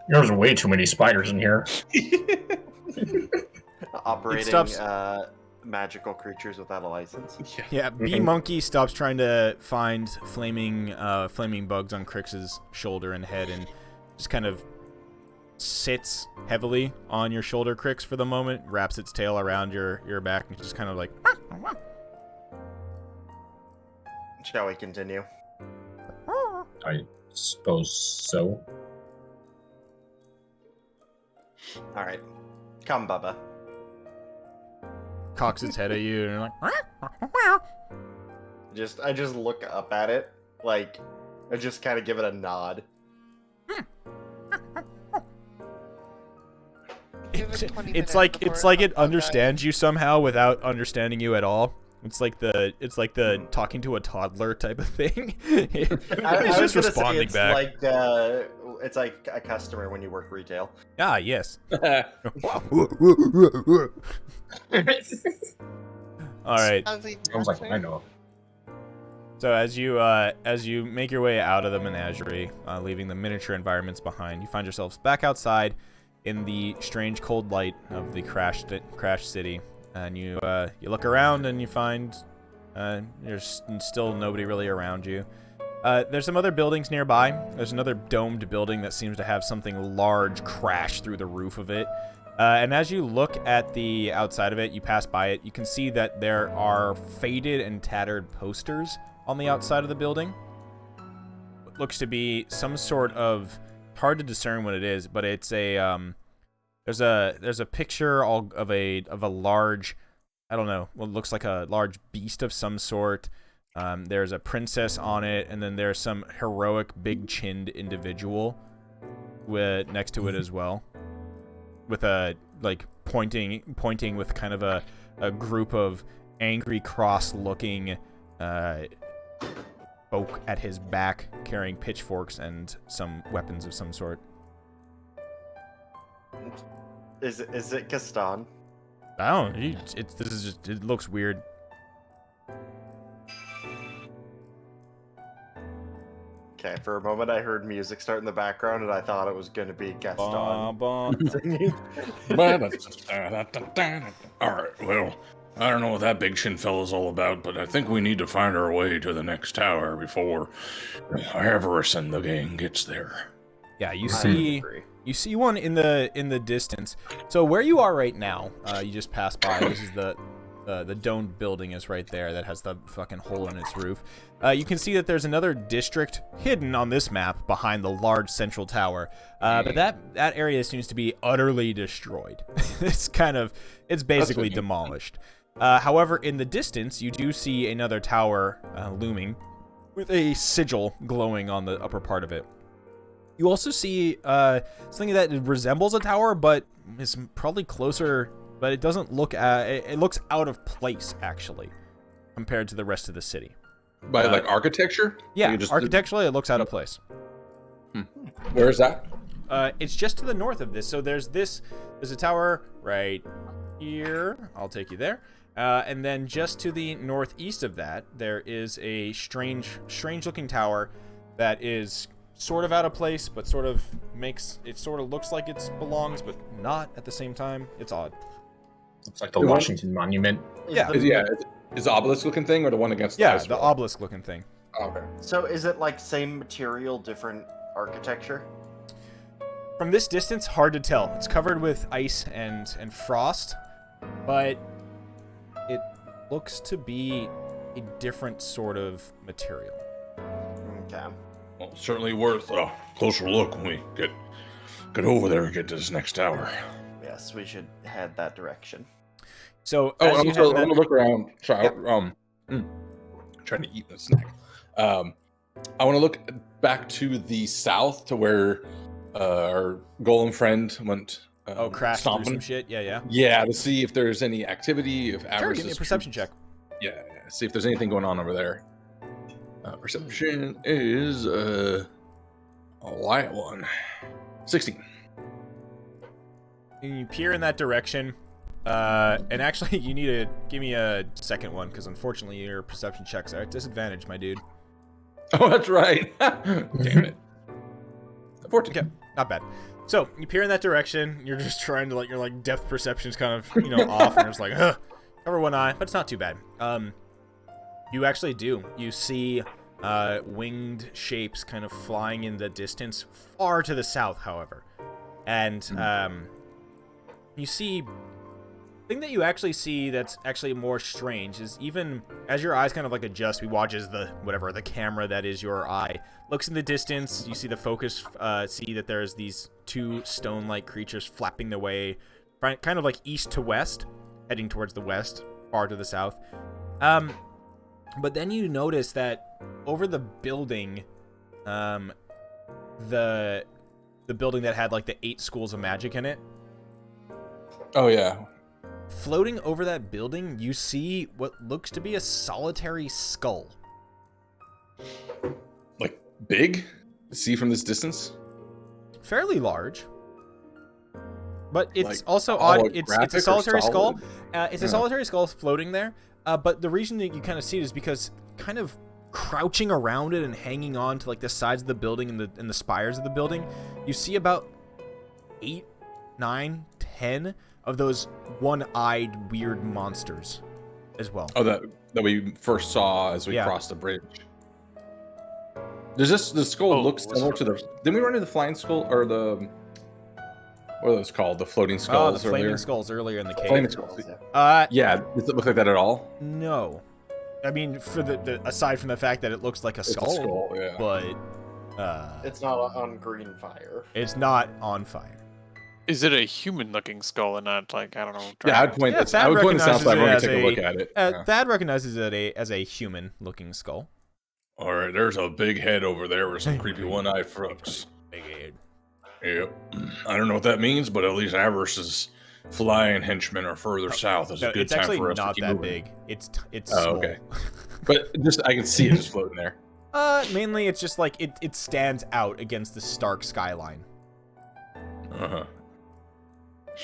There's way too many spiders in here. Operating magical creatures without a license. Yeah, B Monkey stops trying to find flaming bugs on Crix's shoulder and head, and just kind of sits heavily on your shoulder, Crix, for the moment, wraps its tail around your back, and just kind of like... Shall we continue? I suppose so. Alright. Come, Bubba. Cocks its head at you, and you're like... I just look up at it, like, I just kind of give it a nod. It's like it understands you somehow without understanding you at all. It's like the talking to a toddler type of thing. It's just responding back. It's like a customer when you work retail. Ah, yes. All right. Sounds like I know. So as you make your way out of the menagerie, leaving the miniature environments behind, you find yourselves back outside in the strange cold light of the crashed city, and you look around and you find there's still nobody really around you. There's some other buildings nearby. There's another domed building that seems to have something large crash through the roof of it. And as you look at the outside of it, you pass by it, you can see that there are faded and tattered posters on the outside of the building. It looks to be some sort of, hard to discern what it is, but it's a there's a picture of a large, I don't know, what looks like a large beast of some sort. There's a princess on it, and then there's some heroic big-chinned individual next to it as well, with a pointing with kind of a group of angry, cross-looking folk at his back, carrying pitchforks and some weapons of some sort. Is it Gaston? I don't know. It looks weird. Okay, for a moment I heard music start in the background and I thought it was going to be Gaston singing. Alright, well, I don't know what that big chin fella's all about, but I think we need to find our way to the next tower before Everest and the gang gets there. Yeah, you see one in the distance. So where you are right now, you just passed by. This is the the domed building is right there that has the fucking hole in its roof. You can see that there's another district hidden on this map behind the large central tower. But that area seems to be utterly destroyed. It's basically demolished. However, in the distance, you do see another tower looming with a sigil glowing on the upper part of it. You also see something that resembles a tower, but is probably closer, but it doesn't look it looks out of place, actually, compared to the rest of the city. By like architecture? Yeah, architecturally it looks out of place. Where is that? It's just to the north of this. So there's a tower right here. I'll take you there. And then just to the northeast of that, there is a strange looking tower that is sort of out of place, but sort of looks like it belongs, but not at the same time. It's odd. It's like the Washington Monument. Yeah. Is the obelisk looking thing or the one against the ice the wall? obelisk looking thing. Oh, okay. So is it like same material, different architecture? From this distance, hard to tell. It's covered with ice and frost, but it looks to be a different sort of material. Okay. Well, certainly worth a closer look when we get over there and get to this next tower. Yes, we should head that direction. So, I'm gonna look around. Sorry, trying to eat a snack. I want to look back to the south to where our golem friend went. Crashed through stomping some shit. Yeah. Yeah, to see if there's any activity. If Sure, Avarice give me a is perception check. Yeah, see if there's anything going on over there. Perception is a light one. 16. And you peer in that direction, and actually you need to give me a second one, because unfortunately your perception checks are at disadvantage, my dude. Oh, that's right. Damn it. 14. Okay, not bad. So you peer in that direction. You're just trying to your depth perception's kind of off, and you're just like, huh, cover one eye, but it's not too bad. You actually do. You see winged shapes kind of flying in the distance, far to the south, however, and you see. Thing that you actually see that's actually more strange is even as your eyes kind of adjust, we watch as the camera that is your eye looks in the distance. You see the focus, see that there's these two stone-like creatures flapping their way, kind of east to west, heading towards the west, far to the south. But then you notice that over the building, the building that had the 8 schools of magic in it. Oh yeah. Floating over that building, you see what looks to be a solitary skull. Big? See from this distance? Fairly large. But it's also odd. It's a solitary skull. It's a solitary skull floating there. But the reason that you kind of see it is because kind of crouching around it and hanging on to the sides of the building and the spires of the building, you see about 8, 9, 10 of those one-eyed weird monsters as well. Oh, that we first saw as we crossed the bridge. Does the skull look similar to the... Didn't we run into the flying skull or the... What are those called? The floating skulls the earlier? flaming skulls earlier in the cave. Flaming skulls. Yeah, does it look like that at all? No. I mean, for the aside from the fact that it looks like a skull, yeah. But it's not on green fire. It's not on fire. Is it a human-looking skull and not I don't know? Yeah, I'd point this. I would point this out so everyone can take a look at it. Thad recognizes it as a human-looking skull. All right, there's a big head over there with some creepy one-eyed frooks. Big head. Yep. I don't know what that means, but at least Avarice's flying henchmen are further south. It's a good time for us to keep moving. It's actually not that big. It's small. Okay. But just I can see it just floating there. Mainly it's just it stands out against the stark skyline. Uh-huh.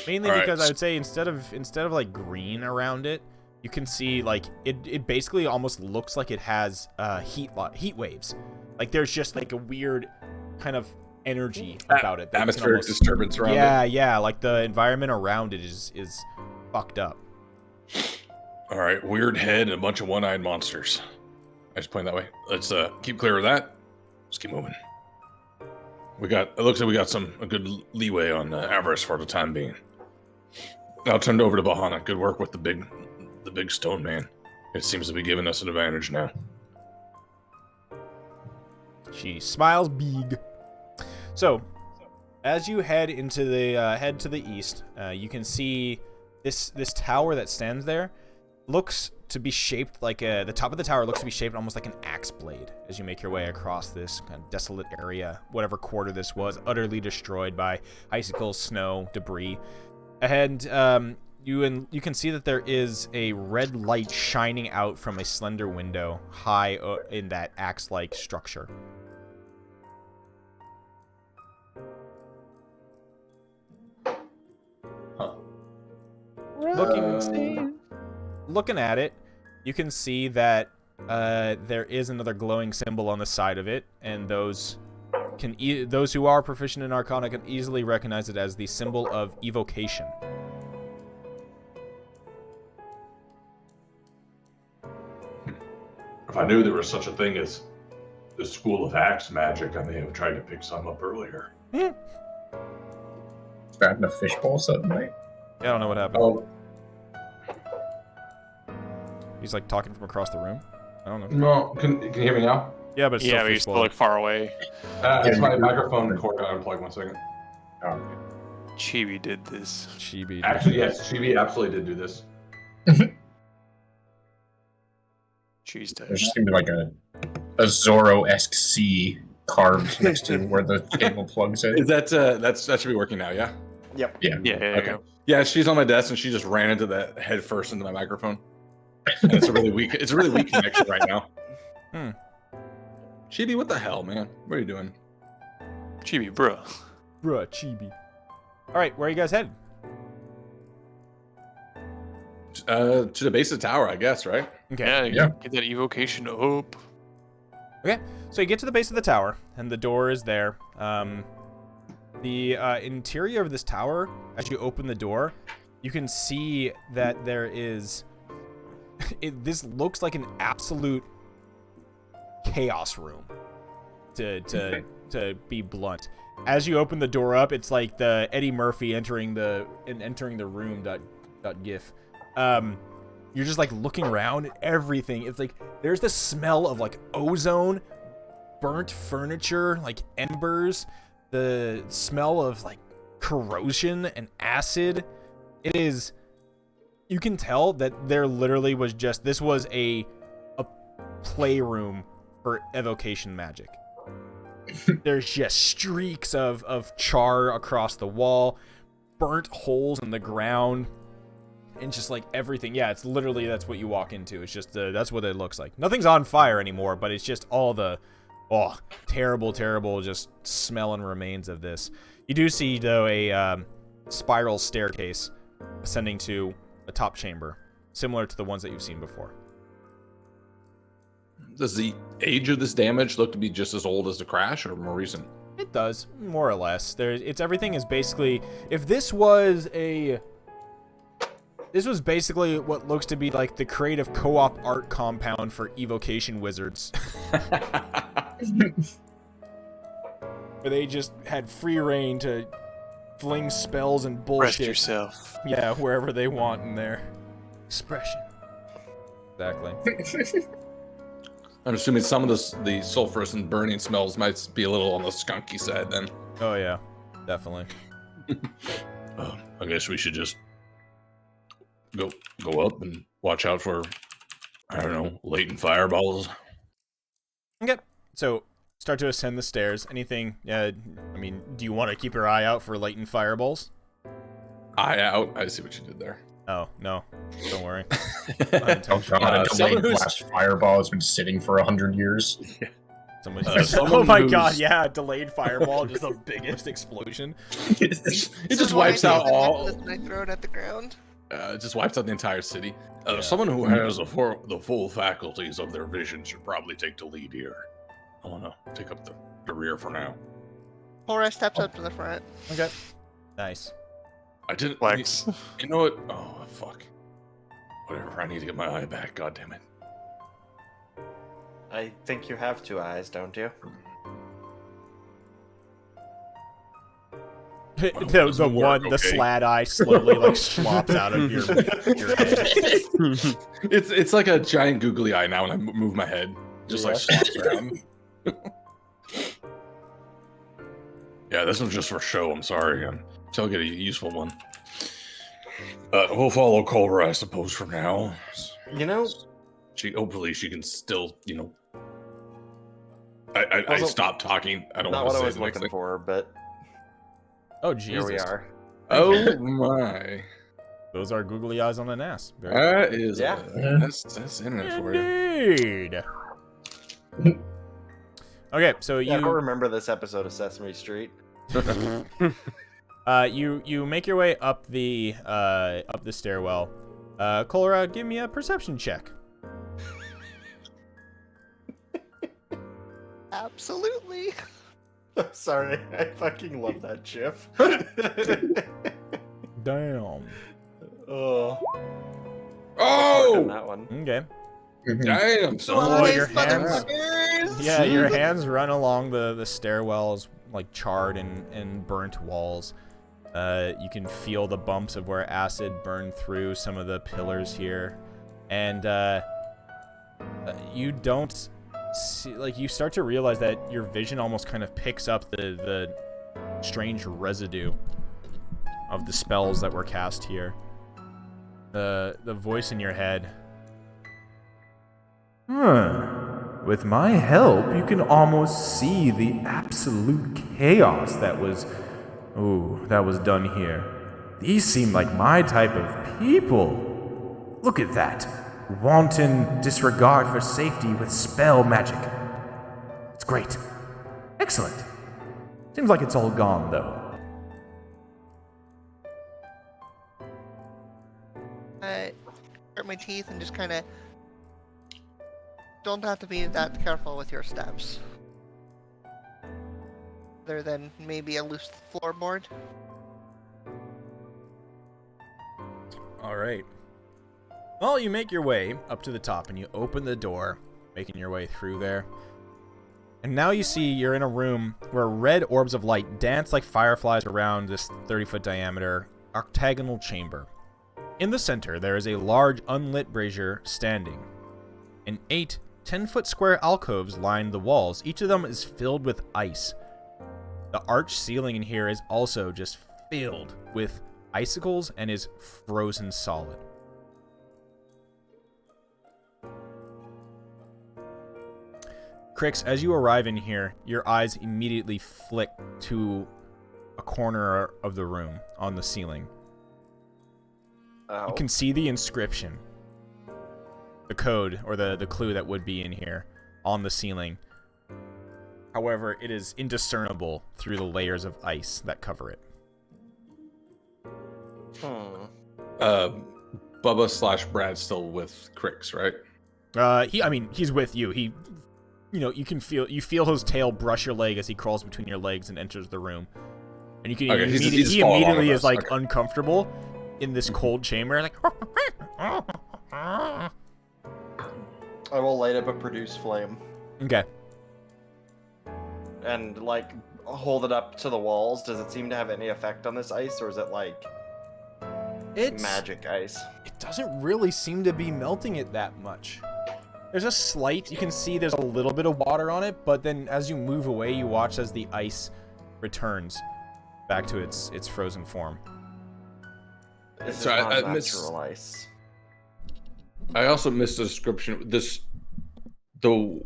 Mainly because I would say instead of green around it, you can see it basically almost looks like it has heat waves. There's just a weird kind of energy about it. Atmospheric disturbance around it. Yeah, the environment around it is fucked up. All right, weird head and a bunch of one-eyed monsters. I just point that way. Let's keep clear of that. Let's keep moving. It looks like we got a good leeway on Avarice for the time being. I'll turn it over to Bahana. Good work with the big stone man. It seems to be giving us an advantage now. She smiles big. So, as you head into the head to the east, you can see this tower that stands there looks to be shaped like the top of the tower looks to be shaped almost like an axe blade as you make your way across this kind of desolate area, whatever quarter this was, utterly destroyed by icicles, snow, debris. Ahead, you can see that there is a red light shining out from a slender window high in that axe-like structure. Looking at it, you can see that there is another glowing symbol on the side of it, and those who are proficient in Arcana can easily recognize it as the symbol of evocation. If I knew there was such a thing as the School of Axe Magic, I may have tried to pick some up earlier. Is that in a fishbowl suddenly? Yeah, I don't know what happened. Oh, He's like talking from across the room. I don't know. no. Can you hear me now? Yeah, but it's still Yeah, but you're still fishbowl. like far away. It's my microphone cord got unplugged. 1 second. Oh, Chibi did this. Chibi. Actually, yes, Chibi absolutely did do this. Cheese there's touch. just gonna be like a Zorro-esque C carved next to where the cable plugs in. Is that that should be working now? Yeah. Yep. Yeah. Yeah, Okay. Yeah, she's on my desk and she just ran into that head first into my microphone. And it's a really weak connection right now. Chibi, what the hell, man? What are you doing? Chibi, bro. Bruh, Chibi. All right, where are you guys headed? To the base of the tower, I guess, right? Okay. Yeah, Yeah. get that evocation up. Okay, so you get to the base of the tower, and the door is there. The interior of this tower, as you open the door, you can see that there is... this looks like an absolute chaos room, to be blunt. As you open the door up, it's like the Eddie Murphy entering the room .gif. You're just like looking around at everything. It's like there's the smell of like ozone, burnt furniture, like embers, the smell of like corrosion and acid. It is, you can tell that there literally was just, this was a playroom for evocation magic. There's just streaks of char across the wall, burnt holes in the ground, and just like everything. Yeah, it's literally, that's what you walk into. It's just that's what it looks like. Nothing's on fire anymore, but it's just all the terrible just smell and remains of this. You do see though a spiral staircase ascending to a top chamber, similar to the ones that you've seen before. Does the age of this damage look to be just as old as the crash or more recent? It does, more or less. Everything is basically, if this was basically what looks to be like the creative co-op art compound for evocation wizards. Where they just had free reign to fling spells and Rest bullshit. yourself. Yeah, wherever they want in their expression. Exactly. I'm assuming some of the sulfurous and burning smells might be a little on the skunky side then. Oh yeah, definitely. I guess we should just go up and watch out for, I don't know, latent fireballs. Okay, so start to ascend the stairs. Anything? I mean, do you want to keep your eye out for latent fireballs? Eye out. I see what you did there. Oh no, don't worry. Oh god, a delayed blast fireball has been sitting for 100 years. Oh my god, yeah, delayed fireball, just the biggest explosion. It just wipes out all. I throw it at the ground. It just wipes out the entire city. Someone who has the full faculties of their vision should probably take the lead here. I want to take up the rear for now. Horace steps up to the front. Okay, nice. I didn't. Flex. You know what? Oh fuck. Whatever. I need to get my eye back. God damn it. I think you have 2 eyes, don't you? the slat eye slowly like slops out of your head. It's like a giant googly eye now when I move my head, just like slops around. Yeah, this one's just for show. I'm sorry. I'll get a useful one. We'll follow Culver, I suppose, for now. You know, hopefully she can still, I stopped talking. I don't not want what to I say was the next looking thing. for, but Oh Jesus! here we are. Oh my! Those are googly eyes on an ass. That is, Yeah. that's internet for you. Indeed. Okay, so Yeah, I don't you remember this episode of Sesame Street. you make your way up the stairwell. Kolra, give me a perception check. Absolutely. Sorry, I fucking love that GIF. Damn. Oh. Oh! That one. Okay. Damn, Oh, your Nice, hands. motherfuckers! Yeah, your hands run along the stairwells, like charred and burnt walls. You can feel the bumps of where acid burned through some of the pillars here, and you don't see, like, you start to realize that your vision almost kind of picks up the strange residue of the spells that were cast here. The voice in your head. With my help, you can almost see the absolute chaos that was done here. These seem like my type of people. Look at that. Wanton disregard for safety with spell magic. It's great. Excellent. Seems like it's all gone, though. I hurt my teeth and just kind of don't have to be that careful with your steps. Other than maybe a loose floorboard. All right. Well, you make your way up to the top and you open the door, making your way through there. And now you see you're in a room where red orbs of light dance like fireflies around this 30-foot diameter octagonal chamber. In the center, there is a large unlit brazier standing. And 8 10-foot square alcoves line the walls. Each of them is filled with ice. The arched ceiling in here is also just filled with icicles and is frozen solid. Crix, as you arrive in here, your eyes immediately flick to a corner of the room on the ceiling. Oh. You can see the inscription, the code, or the clue that would be in here on the ceiling. However, it is indiscernible through the layers of ice that cover it. Bubba / Brad's still with Crix, right? He's with you. You feel his tail brush your leg as he crawls between your legs and enters the room. And you can Okay, he he's following immediately us. is like Okay. uncomfortable in this cold chamber, like I will light up a produce flame okay. and like hold it up to the walls. Does it seem to have any effect on this ice, or is it like It's magic ice? It doesn't really seem to be melting it that much. There's a slight, you can see there's a little bit of water on it, but then as you move away, you watch as the ice returns back to its frozen form. This So is I not missed- natural ice. I also missed the description. The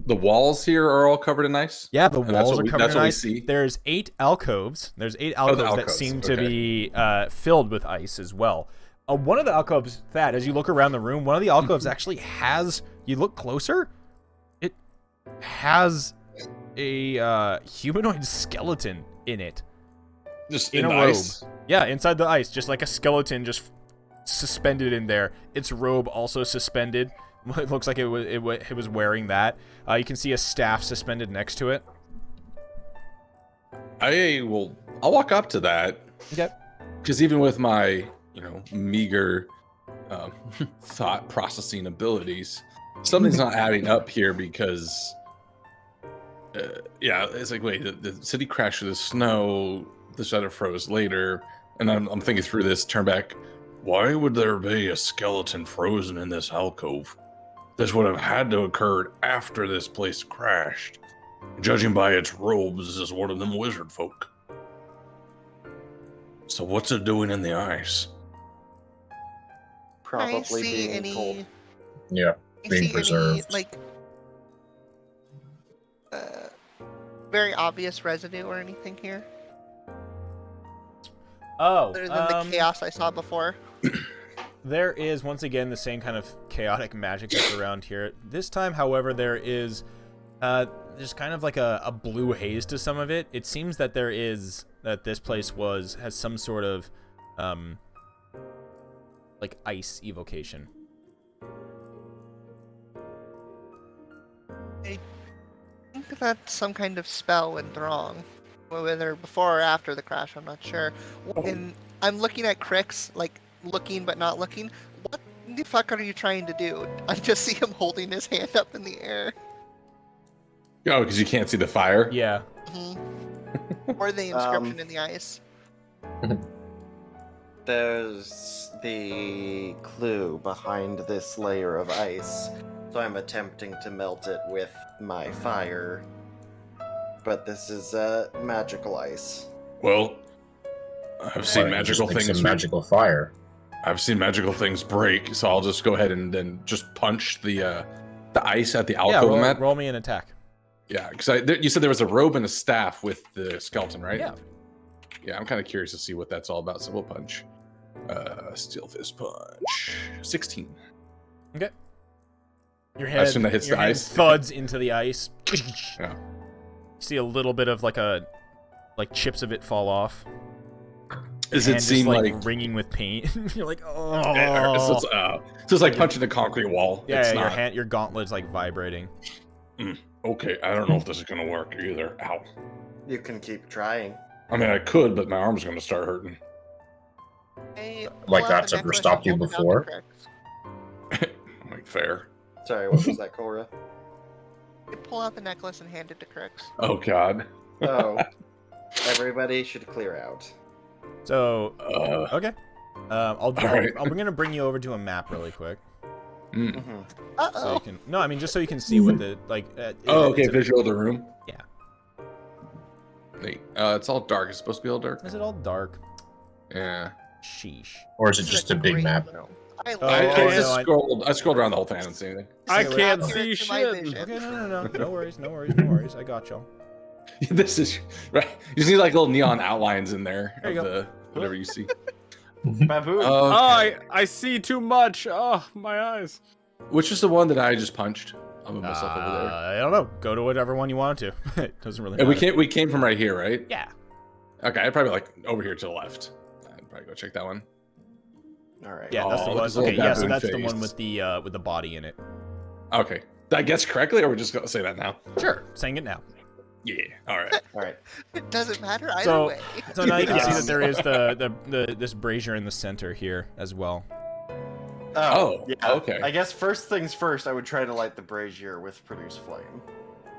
walls here are all covered in ice. Yeah, the And that's walls what are we- covered that's in what we ice. see? There's 8 alcoves. There's 8 Oh, the alcoves that alcoves, seem to okay. be filled with ice as well. One of the alcoves, Thad, as you look around the room, one of the alcoves actually has, you look closer, it has a humanoid skeleton in it. Just In in a the robe. ice. Yeah, inside the ice, just like a skeleton just suspended in there. Its robe also suspended. It looks like it was wearing that. You can see a staff suspended next to it. I'll walk up to that. Okay. Because even with my, meager thought processing abilities, something's not adding up here because, it's like, wait, the city crashed through the snow. the shadow froze later, and I'm thinking through this, turn back. Why would there be a skeleton frozen in this alcove? This would have had to occur after this place crashed. Judging by its robes, this is one of them wizard folk. So what's it doing in the ice? Probably being any... cold. Yeah, You being see preserved. any, like, very obvious residue or anything here? Oh, Other than the chaos I saw before. there is once again the same kind of chaotic magic that's around here. This time, however, there is there's kind of like a blue haze to some of it. It seems that this place has some sort of like ice evocation. I think that's some kind of spell went wrong. Whether before or after the crash, I'm not sure. And I'm looking at Crix, like, looking but not looking. What the fuck are you trying to do? I just see him holding his hand up in the air. Oh, because you can't see the fire? Yeah. Or the inscription in the ice. There's the clue behind this layer of ice, so I'm attempting to melt it with my fire. But this is magical ice. Well, I've seen magical things. Magical fire. I've seen magical things break, so I'll just go ahead and then just punch the ice at the alcove. Yeah, roll me an attack. Yeah, because you said there was a robe and a staff with the skeleton, right? Yeah. Yeah, I'm kind of curious to see what that's all about, so we'll punch. Steel fist punch. 16. Okay. Your I head, assume that hits your the hand ice. thuds into the ice. Yeah. You see a little bit of like chips of it fall off. Does Your it hand seem just, like ringing with pain? You're like, oh. Yeah, so it's like punching the concrete wall. Yeah, It's your not. your gauntlet's like vibrating. Okay, I don't know if this is gonna work either. Ow. You can keep trying. I mean, I could, but my arm's gonna start hurting. Hey, Like pull out that's the ever necklace stopped and you hold it down before? to Crix. Like, fair. Sorry, what was that, Cora? You pull out the necklace and hand it to Crix. Oh, God. Oh, everybody should clear out. So, okay. I'm right. gonna bring you over to a map really quick. Uh-oh. So you can just so you can see what the like. Okay, it's visual of the room. Yeah. Neat. It's all dark. It's supposed to be all dark. Is it all dark? Yeah. Sheesh. Or is it just a big great map? room. I Oh, love okay, it. no, I scrolled around the whole thing. I didn't see anything. I This is can't accurate see to my shit. vision. Okay, no. No worries. I got y'all. This is right. You just need like little neon outlines in there There you of go. the whatever you see. Baboon. Oh, Okay. I see too much. Oh, my eyes. Which is the one that I just punched? I'll move myself over there. I don't know. Go to whatever one you want to. It doesn't really And matter. we came from right here, right? Yeah. Okay, I'd probably like over here to the left. I'd probably go check that one. All right. Yeah, that's the Oh, one. this little Okay, yeah, so baboon that's the one face. with the body in it. Okay. Did I guess correctly, or we just gonna say that now? Sure, saying it now. Yeah. All right. All right. It doesn't matter either So, way. so now you can see Yes. that there is the this brazier in the center here as well. Oh, yeah. okay. I guess first things first, I would try to light the brazier with produce flame.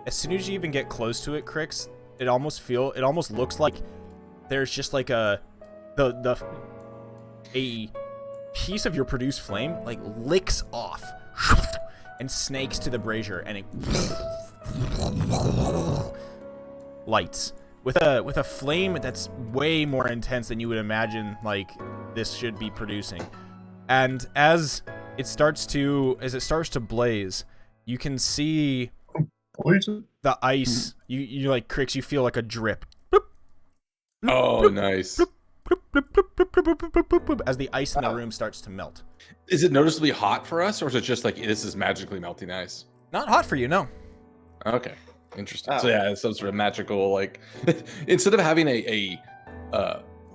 As soon as you even get close to it, Crix, it almost looks like there's just like a piece of your produced flame like licks off and snakes to the brazier, and it lights with a flame that's way more intense than you would imagine like this should be producing. And as it starts to blaze, you can see the ice. You like, Crix, you feel like a drip. Oh, nice. As the ice in the room starts to melt. Is it noticeably hot for us, or is it just like this is magically melting ice? Not hot for you, no. Okay, interesting. Oh. So yeah, it's some sort of magical like instead of having a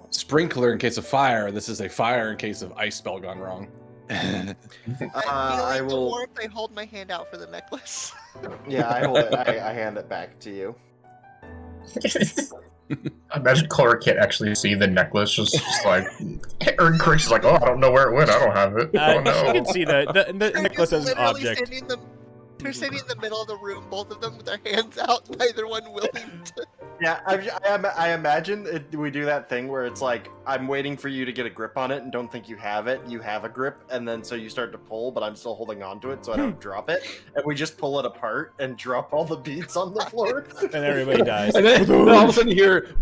sprinkler in case of fire, this is a fire in case of ice spell gone wrong. I I feel the will. warmth. I hold my hand out for the necklace. Yeah, I hold it. I hand it back to you. Imagine Cora can't actually see the necklace, just like, or Crix is like, oh, I don't know where it went. I don't have it. Oh You no. can see the necklace as an Literally object. standing in the They're sitting in the middle of the room, both of them with their hands out, neither one willing to. Yeah, I imagine we do that thing where it's like, I'm waiting for you to get a grip on it and don't think you have it. You have a grip, and then so you start to pull, but I'm still holding on to it so I don't drop it. And we just pull it apart and drop all the beads on the floor. And everybody dies. And then all of a sudden you hear,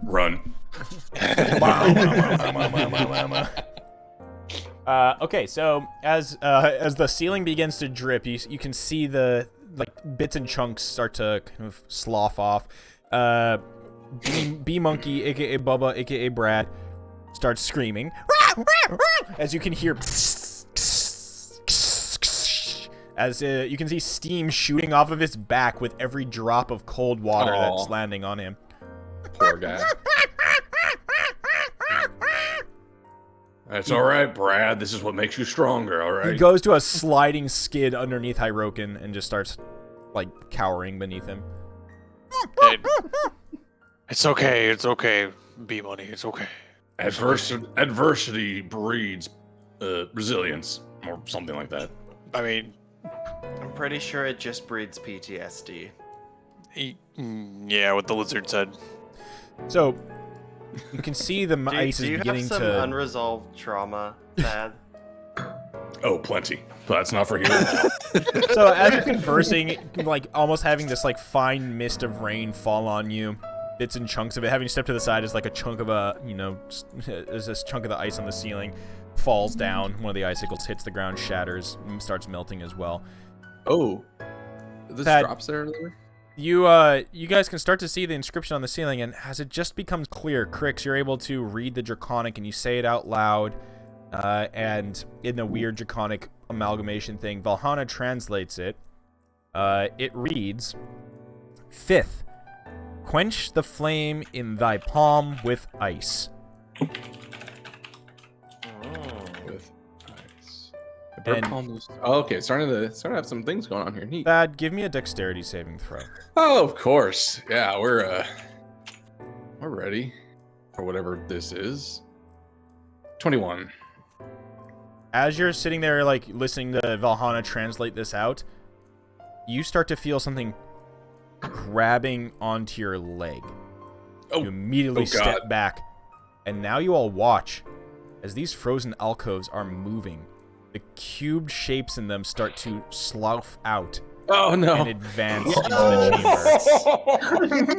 run. Okay, so as the ceiling begins to drip, you can see the bits and chunks start to kind of slough off. Bee Monkey, aka Bubba, aka Brad, starts screaming as you can hear as you can see steam shooting off of his back with every drop of cold water that's landing on him. Poor guy. That's all right, Brad. This is what makes you stronger, all right? He goes to a sliding skid underneath Hirokin and just starts, cowering beneath him. It's okay. B-Money, it's okay. Adversity breeds resilience, or something like that. I mean, I'm pretty sure it just breeds PTSD. Yeah, what the lizard said. So, you can see the ice is beginning do you have some to... unresolved trauma, Thad? Oh, plenty. But that's not for here. So as you're conversing, almost having this fine mist of rain fall on you, bits and chunks of it, having to step to the side is a chunk of is this chunk of the ice on the ceiling falls down. One of the icicles hits the ground, shatters, and starts melting as well. Oh, this Thad, drops there. You guys can start to see the inscription on the ceiling, and as it just becomes clear, Crix, you're able to read the Draconic, and you say it out loud, and in a weird Draconic amalgamation thing, Valhalla translates it. It reads, "Fifth, quench the flame in thy palm with ice." Okay, starting to have some things going on here. Neat. Thad, give me a dexterity saving throw. Oh, of course. Yeah, we're ready for whatever this is. 21. As you're sitting there, listening to Valhalla translate this out, you start to feel something grabbing onto your leg. You immediately step back, and now you all watch as these frozen alcoves are moving. The cubed shapes in them start to slough out. Oh no! And advance into the chamber.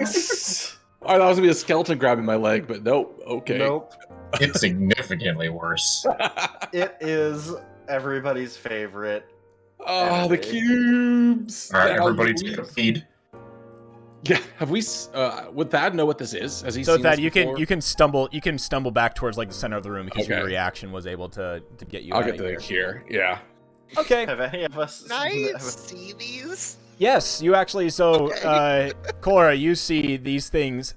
I thought it was gonna be a skeleton grabbing my leg, but nope. Okay. Nope. It's significantly worse. It is everybody's favorite. Oh, the cubes! All right, everybody take a feed. Yeah, have we? Would Thad know what this is? Has he So seen Thad, this you before? can stumble back towards the center of the room because your reaction was able to get you. I'll out get of to here. Here. Yeah. Okay. Have any of us? Can I see these? Yes, you actually. So, Cora, you see these things,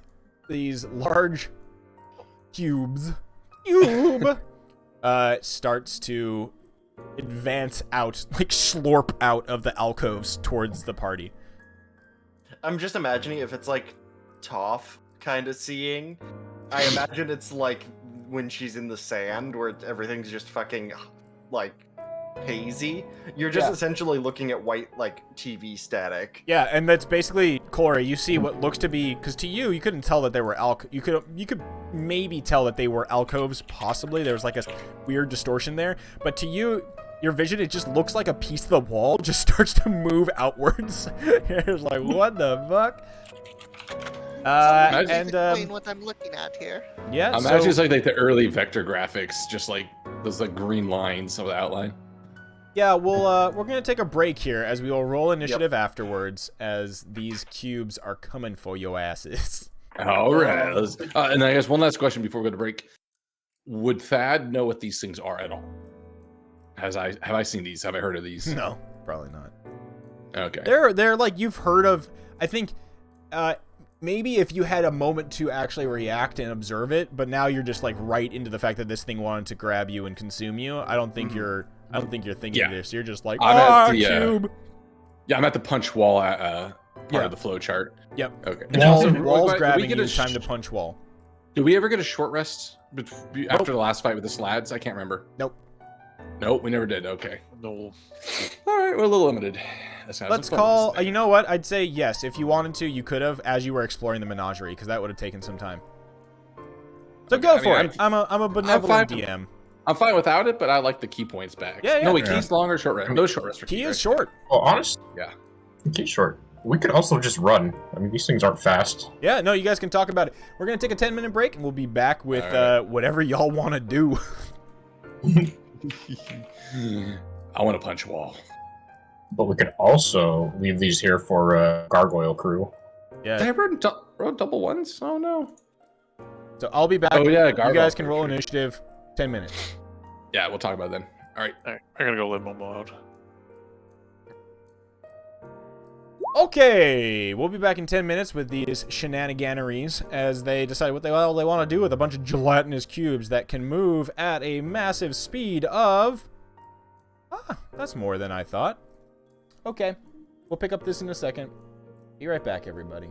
these large cubes. Starts to advance out, slurp out of the alcoves towards the party. I'm just imagining if it's Toph kind of seeing. I imagine it's when she's in the sand where everything's just fucking hazy. You're just essentially looking at white TV static. Yeah, and that's basically Cora. You see what looks to be, because to you couldn't tell that they were you could maybe tell that they were alcoves. Possibly there was a weird distortion there, but to you. Your vision, it just looks like a piece of the wall just starts to move outwards. It's what the fuck? Explain what I'm looking at here. Yeah, I imagine it's the early vector graphics, just those green lines of the outline. Yeah, we're gonna take a break here as we will roll initiative afterwards as these cubes are coming for your asses. All right. And I guess one last question before we go to break: would Thad know what these things are at all? Have I seen these? Have I heard of these? No, probably not. Okay. They're you've heard of. I think maybe if you had a moment to actually react and observe it, but now you're just right into the fact that this thing wanted to grab you and consume you. I don't think you're thinking this. You're just I'm at the, cube. Yeah, I'm at the punch wall part of the flow chart. Yep. Okay. Walls grabbing you. Time to punch wall. Did we ever get a short rest after the last fight with the slads? I can't remember. Nope. Nope, we never did. Okay. No. All right, we're a little limited. Let's call. You know what? I'd say yes. If you wanted to, you could have as you were exploring the menagerie, because that would have taken some time. So go for it. I'm a benevolent DM. I'm fine without it, but I like the key points back. Yeah, yeah. No, wait, key's long or short rest? No short rest for Key key, is right? short. Well, honest. Yeah. Key's short. We could also just run. I mean, these things aren't fast. Yeah, no, you guys can talk about it. We're going to take a 10-minute break, and we'll be back with whatever y'all want to do. I want to punch a wall. But we could also leave these here for Gargoyle crew. Yeah. Did I rode double ones? Oh, no. So I'll be back. Oh, yeah, you Gargoyle guys can crew, roll sure. initiative. 10 minutes. Yeah, we'll talk about it then. All right. All right, I gotta go limbo mode. Okay, we'll be back in 10 minutes with these shenaniganeries as they decide what they want to do with a bunch of gelatinous cubes that can move at a massive speed of... Ah, that's more than I thought. Okay, we'll pick up this in a second. Be right back, everybody.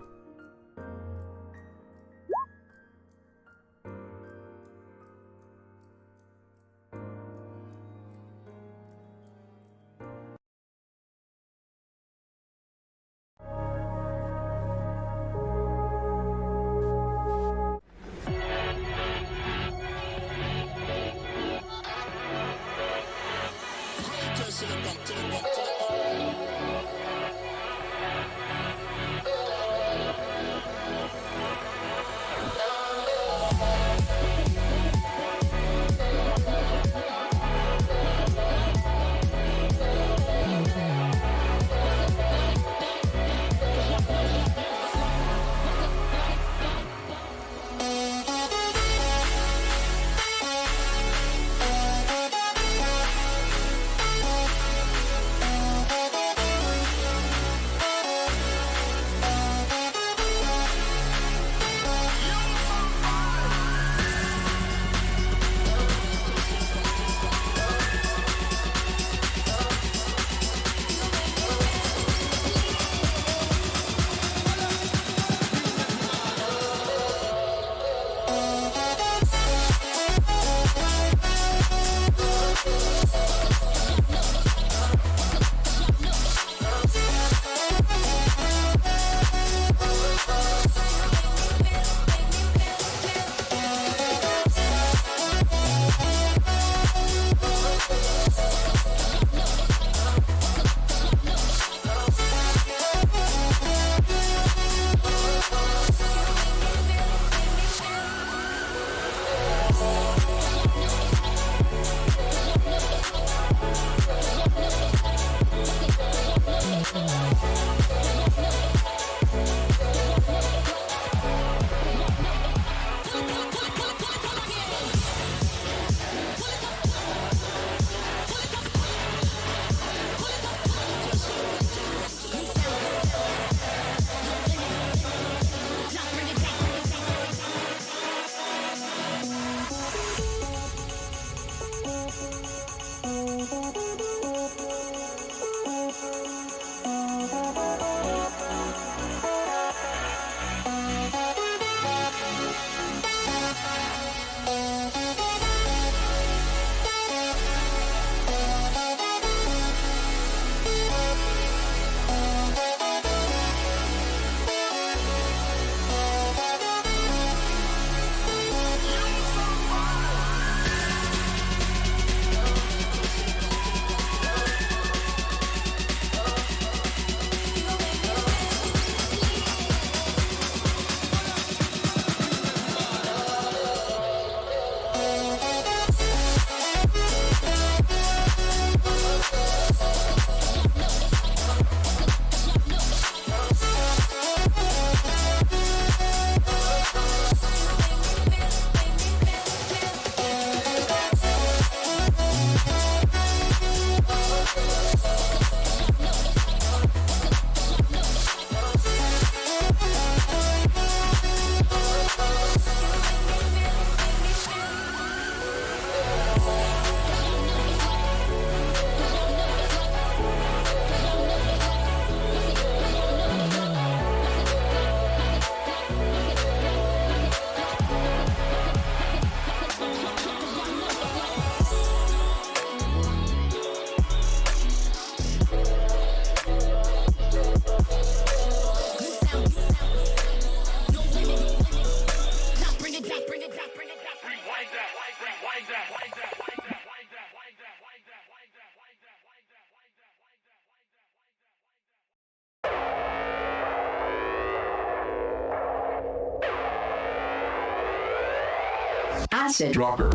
Acid Dropper.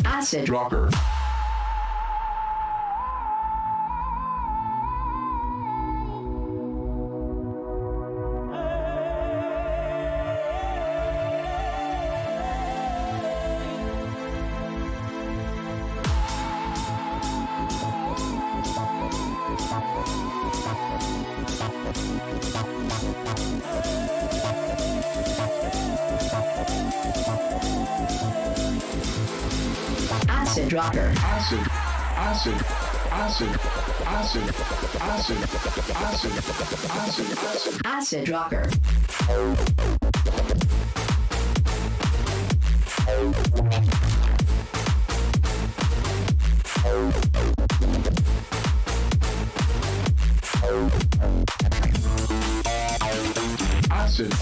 Acid Dropper. Acid Dropper. Acid. Acid. Acid. Acid. Acid. Acid. Acid. Acid. Acid Dropper. Acid. Acid. Acid.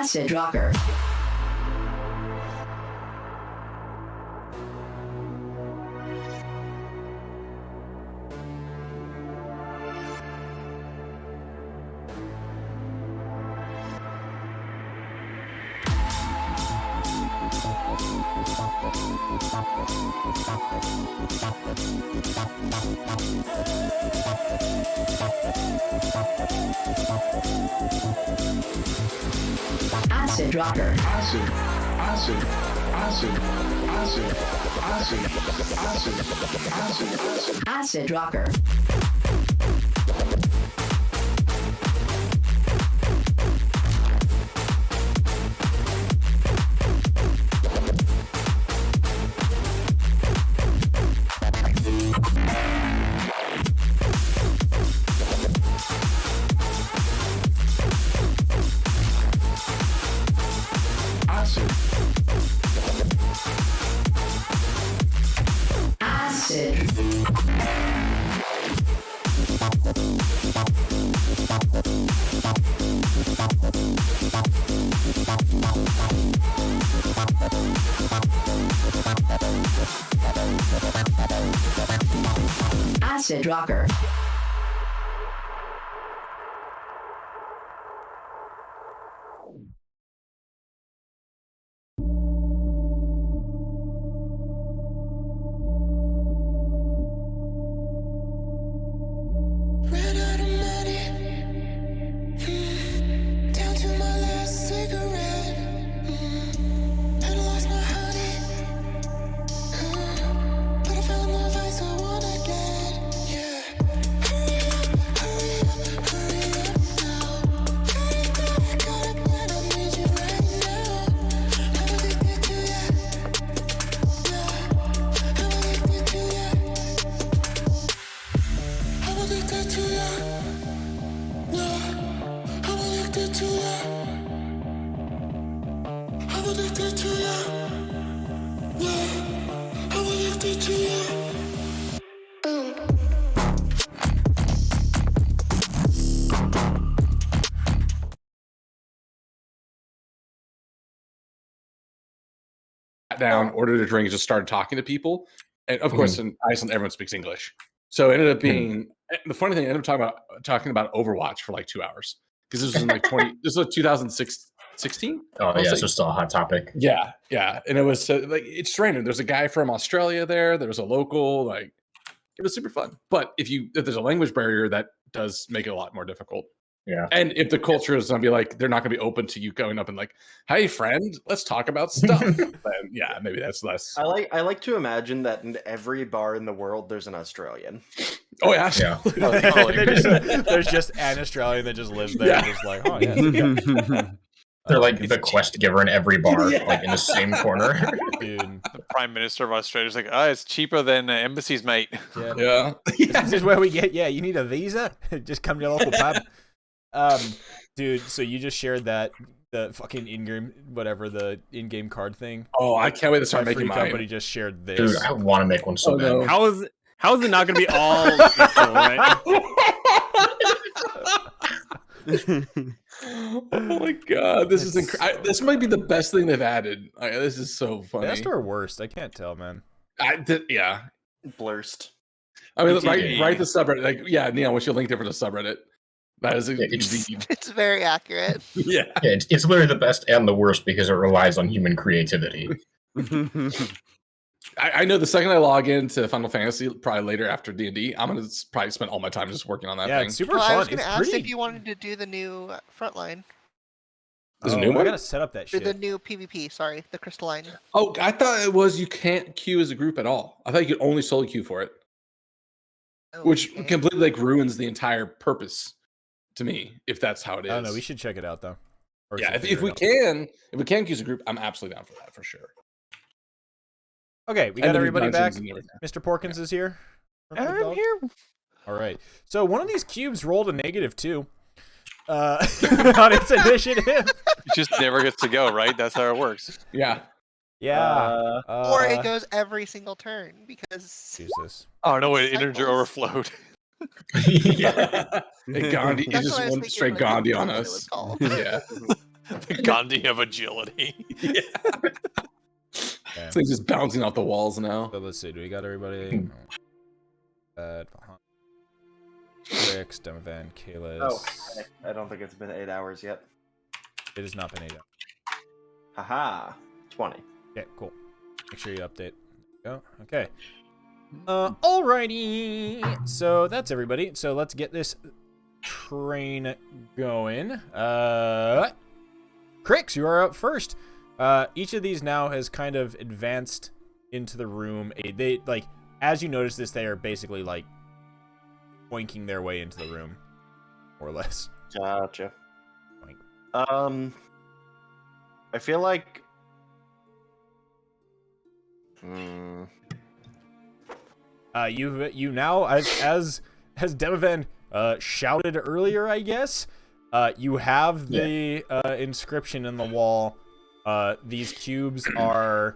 Acid Rocker. Acid Rocker. Acid. Acid. Acid. Acid. Acid. Acid. Acid. Acid. Acid Rocker. Acid Rocker. Ran out of money, down to my last cigarette, and lost my honey, but I found the vice I wanna get, yeah. Hurry up, now. Got a plan, I need you right now. I'm addicted to you, yeah. I'm addicted to you. I'm addicted to you. Yeah, I'm addicted to you. I'm addicted to you. Yeah, I'm addicted to you. Boom. Sat down, ordered a drink, and just started talking to people. And of course, in Iceland, everyone speaks English. So it ended up being the funny thing. I ended up talking about Overwatch for like 2 hours because this was in like 2016. Oh yeah, so still a hot topic. Yeah, and it was like it's random. There's a guy from Australia there. There was a local. Like it was super fun. But if there's a language barrier, that does make it a lot more difficult. Yeah. And if the culture is gonna be like, they're not gonna be open to you going up and like, "Hey, friend, let's talk about stuff." Then yeah, maybe that's less. I like to imagine that in every bar in the world there's an Australian. Oh yeah, There's just an Australian that just lives there, and just like, oh yeah. They're like the quest giver in every bar, like in the same corner. Dude. The Prime Minister of Australia's like, it's cheaper than embassies, mate. Yeah. This is where we get. Yeah, you need a visa. Just come to your local pub. Dude. So you just shared the fucking in-game whatever the in-game card thing. Oh, I can't wait to start making mine. mine. Somebody just shared this. Dude, I want to make one so bad. No. How is it not going to be all sexual, right? Oh my god, this is incredible. This might be the best thing they've added. This is so funny. Best or worst? I can't tell, man. Yeah, blurst. I mean, write the subreddit. Like, yeah, Neon, what's your link there for the subreddit? That is it's very accurate. Yeah, it's literally the best and the worst because it relies on human creativity. I know the second I log into Final Fantasy, probably later after D&D, I'm gonna probably spend all my time just working on that thing. It's super well, fun. I was gonna ask pretty... if you wanted to do the new Frontline. There's a new one? I gotta set up that shit. The new PvP, sorry, the crystalline. Oh, I thought it was you can't queue as a group at all. I thought you could only solo queue for it, which completely like ruins the entire purpose to me. If that's how it is, I don't know. We should check it out though. Or yeah, if we can queue as a group, I'm absolutely down for that for sure. Okay, we got everybody back. Mr. Porkins is here. I'm here. All right. So one of these cubes rolled a -2 on its initiative. It just never gets to go, right? That's how it works. Yeah. Yeah. Or it goes every single turn because. Jesus. Oh no! It integer overflowed. Yeah. Gandhi, That's just what I was went thinking, straight like, Gandhi on what it us. was called. Yeah. The Gandhi of agility. Yeah. Okay. This thing's just bouncing off the walls now. So let's see. Do we got everybody? Rick, Demovan, Kalis. Oh, I don't think it's been 8 hours yet. It has not been 8 hours. Haha, 20. Okay, cool. Make sure you update. There you go. Okay. Alrighty. So that's everybody. So let's get this train going. Crix, you are up first. Each of these now has kind of advanced into the room. They like, as you notice this, they are basically like boinking their way into the room, more or less. Gotcha. Boink. I feel like. You now as Demovan shouted earlier, I guess. You have the inscription in the wall. These cubes are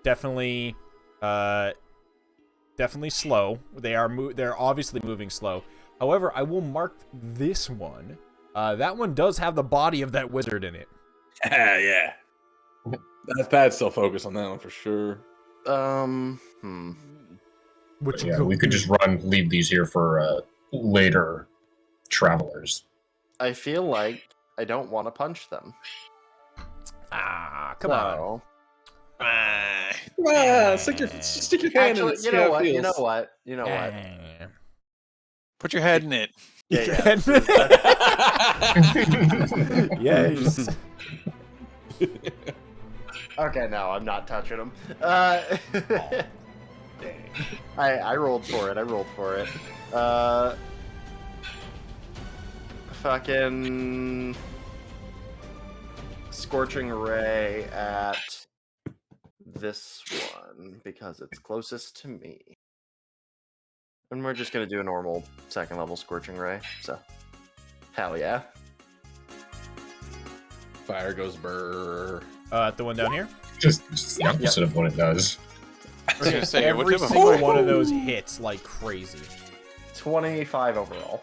definitely slow. They're obviously moving slow. However, I will mark this one. That one does have the body of that wizard in it. Yeah. That's still focused on that one for sure. We could just leave these here for later travelers. I feel like I don't want to punch them. Come on. Stick your hand in it. You know what? Put your head in it. Yeah. Yes. Okay, no, I'm not touching them. I rolled for it. Fucking Scorching Ray at this one because it's closest to me. And we're just gonna do a normal second level Scorching Ray, so hell yeah. Fire goes burr. The one down here? Just the opposite of what it does. I was gonna say, every single one of those hits like crazy. 25 overall.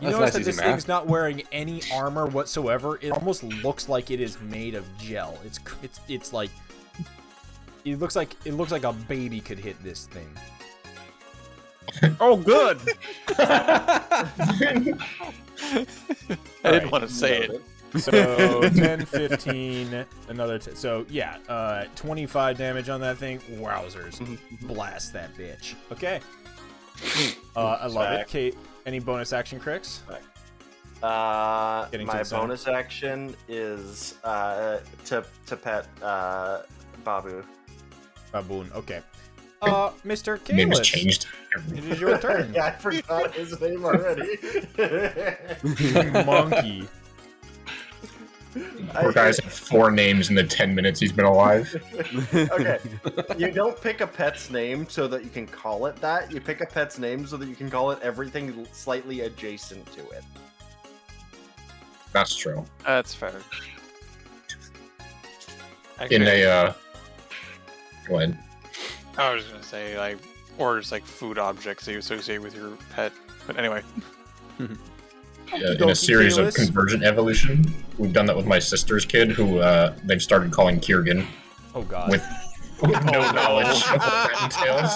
You notice that this thing's not wearing any armor whatsoever. It almost looks like it is made of gel. It's like it looks like a baby could hit this thing. Oh, good. I didn't want to say it. So 10, 15, another 10. So yeah, 25 damage on that thing. Wowzers. Blast that bitch. Okay. I love it. Kate, any bonus action cricks? My bonus action is to pet Babu. Baboon, okay. Mr. Kalis. Name has changed. It is your turn. Yeah, I forgot his name already. Monkey. Poor guy's had 4 names in the 10 minutes he's been alive. Okay, you don't pick a pet's name so that you can call it that. You pick a pet's name so that you can call it everything slightly adjacent to it. That's true. That's fair. In a, go ahead. I was gonna say, like, or just like food objects that you associate with your pet. But anyway. In a series of convergent evolution, we've done that with my sister's kid, who they've started calling Kiergan. Oh god. With no knowledge of what that entails.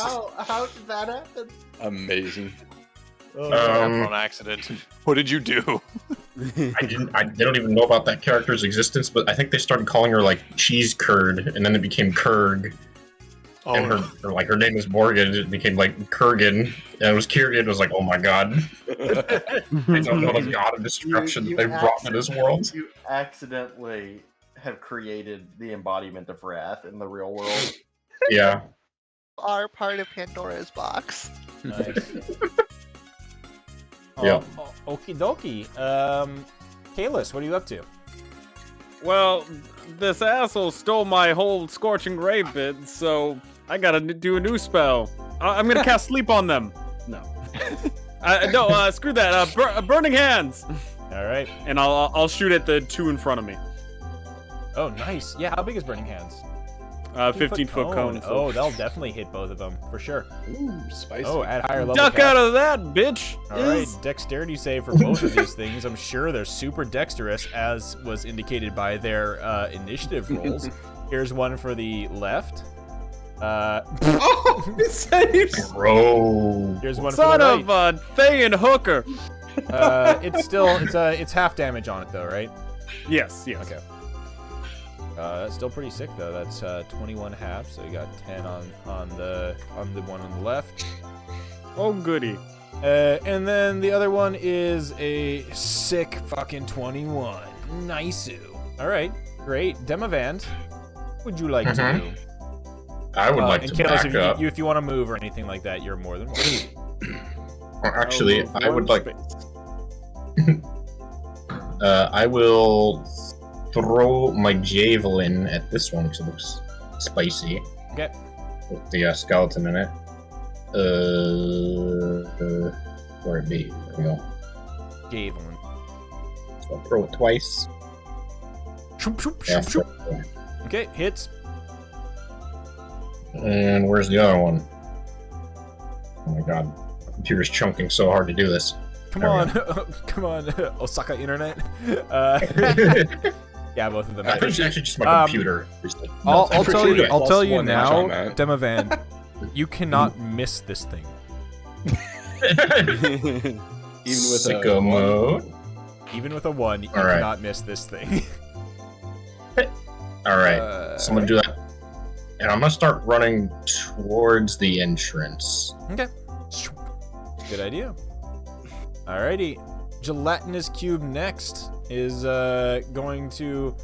How did that happen? Amazing. On accident. What did you do? They don't even know about that character's existence, but I think they started calling her like Cheese Curd, and then it became Kurg. Oh, and her name is Morgan. It became like Kurgan, and it was Kiergan. It was like, oh my god, I don't know the god of destruction that they brought to this world. You accidentally have created the embodiment of wrath in the real world. Yeah. Are part of Pandora's box. Nice. Yeah. Okie dokie. Kalis, what are you up to? Well, this asshole stole my whole Scorching Ray bit, so I gotta do a new spell. I'm gonna cast Sleep on them. No. No, screw that. Burning Hands. All right. And I'll shoot at the 2 in front of me. Oh, nice. Yeah, how big is Burning Hands? 15-foot cone. So. Oh, that'll definitely hit both of them, for sure. Ooh, spicy. Oh, at higher level Duck cast. out of that, bitch! Alright, dexterity save for both of these things. I'm sure they're super dexterous, as was indicated by their initiative rolls. Here's one for the left. Oh, it saves! Bro. Here's one Son for the right. of a Thayan hooker! It's half damage on it, though, right? Yes. Okay. That's still pretty sick though. That's 21 half, so you got 10 on the one on the left. Oh goody. And then the other one is a sick fucking 21. Nice. All right, great. Demavand, what would you like to do? I would like to Kalis, back up. if you want to move or anything like that, you're more than welcome. Actually, I would like. I will throw my javelin at this one because it looks spicy. Okay. With the skeleton in it. Where it be? There we go. Javelin. So I'll throw it twice. Shoop, shoop, Yeah, shoop, shoop. Okay, hits. And where's the other one? Oh my god. My computer's chunking so hard to do this. Come on, come on, Osaka internet. Yeah, both of them. I think it's actually just my computer. I'll tell you. I'll tell you one match now, on that. Demavan, you cannot miss this thing. Even with Sicko mode. Even with a 1, you Alright. cannot miss this thing. Alright, so I'm gonna do that. And I'm gonna start running towards the entrance. Okay. Good idea. Alrighty. Gelatinous Cube next is going to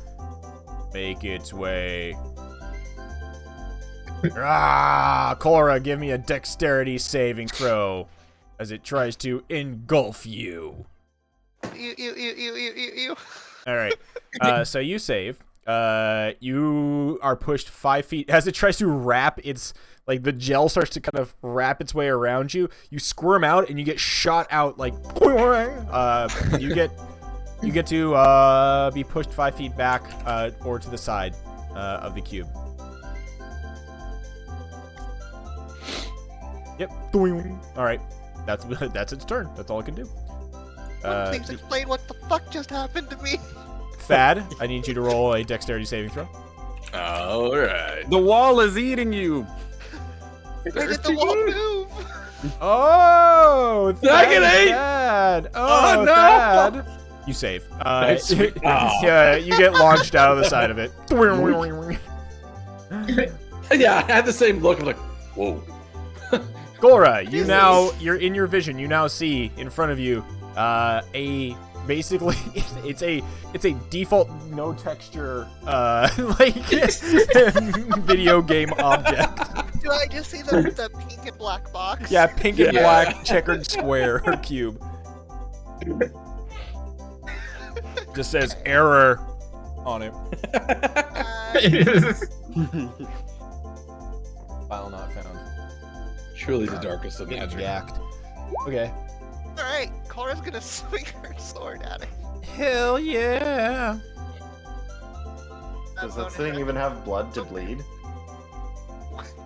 make its way. Cora, give me a dexterity saving throw as it tries to engulf you. You. Alright. So you save. You are pushed 5 feet as it tries to wrap its, like, the gel starts to kind of wrap its way around you. You squirm out and you get shot out, like, you get to be pushed 5 feet back or to the side of the cube. Yep. All right. That's its turn. That's all it can do. Please explain what the fuck just happened to me. Thad, I need you to roll a dexterity saving throw. All right. The wall is eating you. Why did the wall move? Oh, Second eight. Thad. Oh, no. Thad. You save. Yeah, you get launched out of the side of it. Yeah, I had the same look. I'm like, whoa. Gora, you're in your vision. You now see in front of you basically it's a default no texture like video game object. Do I just see the pink and black box? Yeah, pink and black checkered square or cube. Just says error. On it. File not found. Truly the darkest of magic. Yacked. Okay. Alright, Cora's gonna swing her sword at it. Hell yeah. Does that thing even have blood to bleed?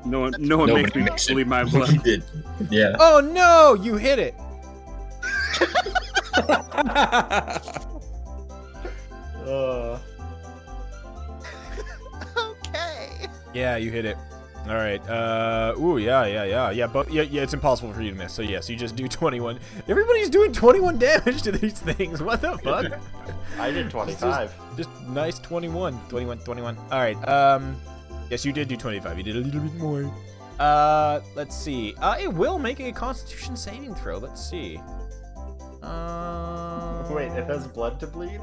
No one Nobody makes me makes it. bleed my He blood. did. Yeah. Oh no, you hit it. Okay. Yeah, you hit it. All right. Ooh, yeah. But yeah, it's impossible for you to miss. So yes, you just do 21. Everybody's doing 21 damage to these things. What the fuck? I did 25. Just nice 21. 21. All right. Yes, you did do 25. You did a little bit more. Let's see. It will make a Constitution saving throw. Let's see. Wait, it has blood to bleed?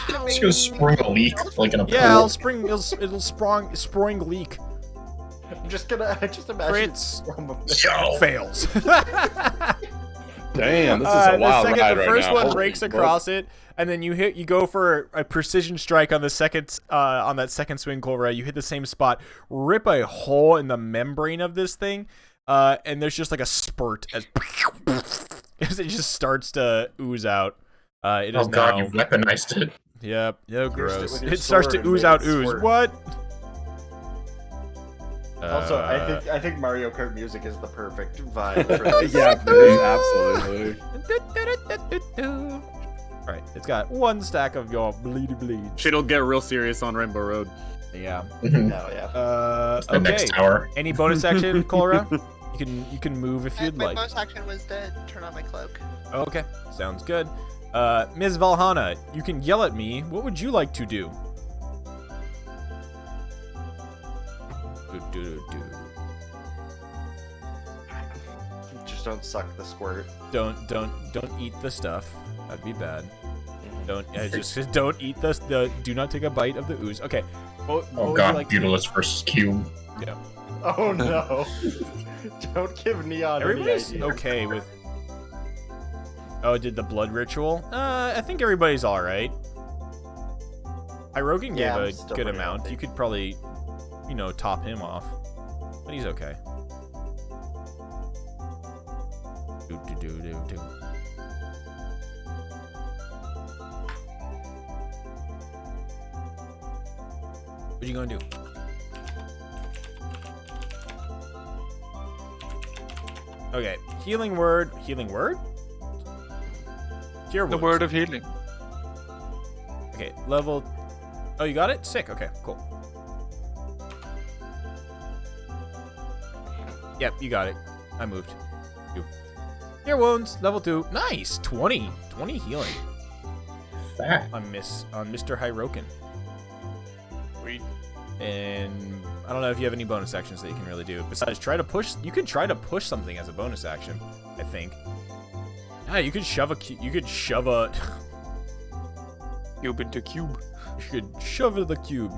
It's gonna spring a leak like in a pool. Yeah, it'll spring leak. I just imagine Crits. Yo. Fails. Damn, this is a wild ride right The first now. one Holy rakes fuck. across it, and then you go for a precision strike on the second on that second swing, Cobra. You hit the same spot, rip a hole in the membrane of this thing, and there's just like a spurt as it just starts to ooze out. It is Oh god, now. you weaponized it. Yep. Yeah, gross. with your It starts to sword and ooze made out it ooze. squirt. What? Also, I think Mario Kart music is the perfect vibe for this. Yeah, absolutely. Alright, it's got one stack of your bleedy bleed. Shit'll get real serious on Rainbow Road. Yeah. No, yeah. The next tower. Any bonus action, Cora? You can move if you'd My like. bonus action was to turn on my cloak. Okay, sounds good. Ms. Valhalla, you can yell at me. What would you like to do? Just don't suck the squirt. Don't eat the stuff. That'd be bad. Don't just don't eat the. Do not take a bite of the ooze. Okay. What Oh would god, you like to do? Beautilus versus Cube. Yeah. Oh no. Don't give Neon Everybody's any idea. okay with. Oh, did the blood ritual? I think everybody's all right. Hirogen Yeah, I'm gave a still good pretty amount. healthy. You could probably, top him off, but he's okay. Do. What you gonna do? Okay, healing word. Healing word? Cure The wounds. word of healing. Okay, level. Oh, you got it? Sick. Okay, cool. Yep, you got it. I moved. Cure wounds, level 2. Nice! 20. 20 healing. Fat. On Mr. Hiroken. Sweet. And I don't know if you have any bonus actions that you can really do. Besides, try to push. You could try to push something as a bonus action, I think. Yeah, you could shove a. You could shove a. Cube into cube. You could shove the cube.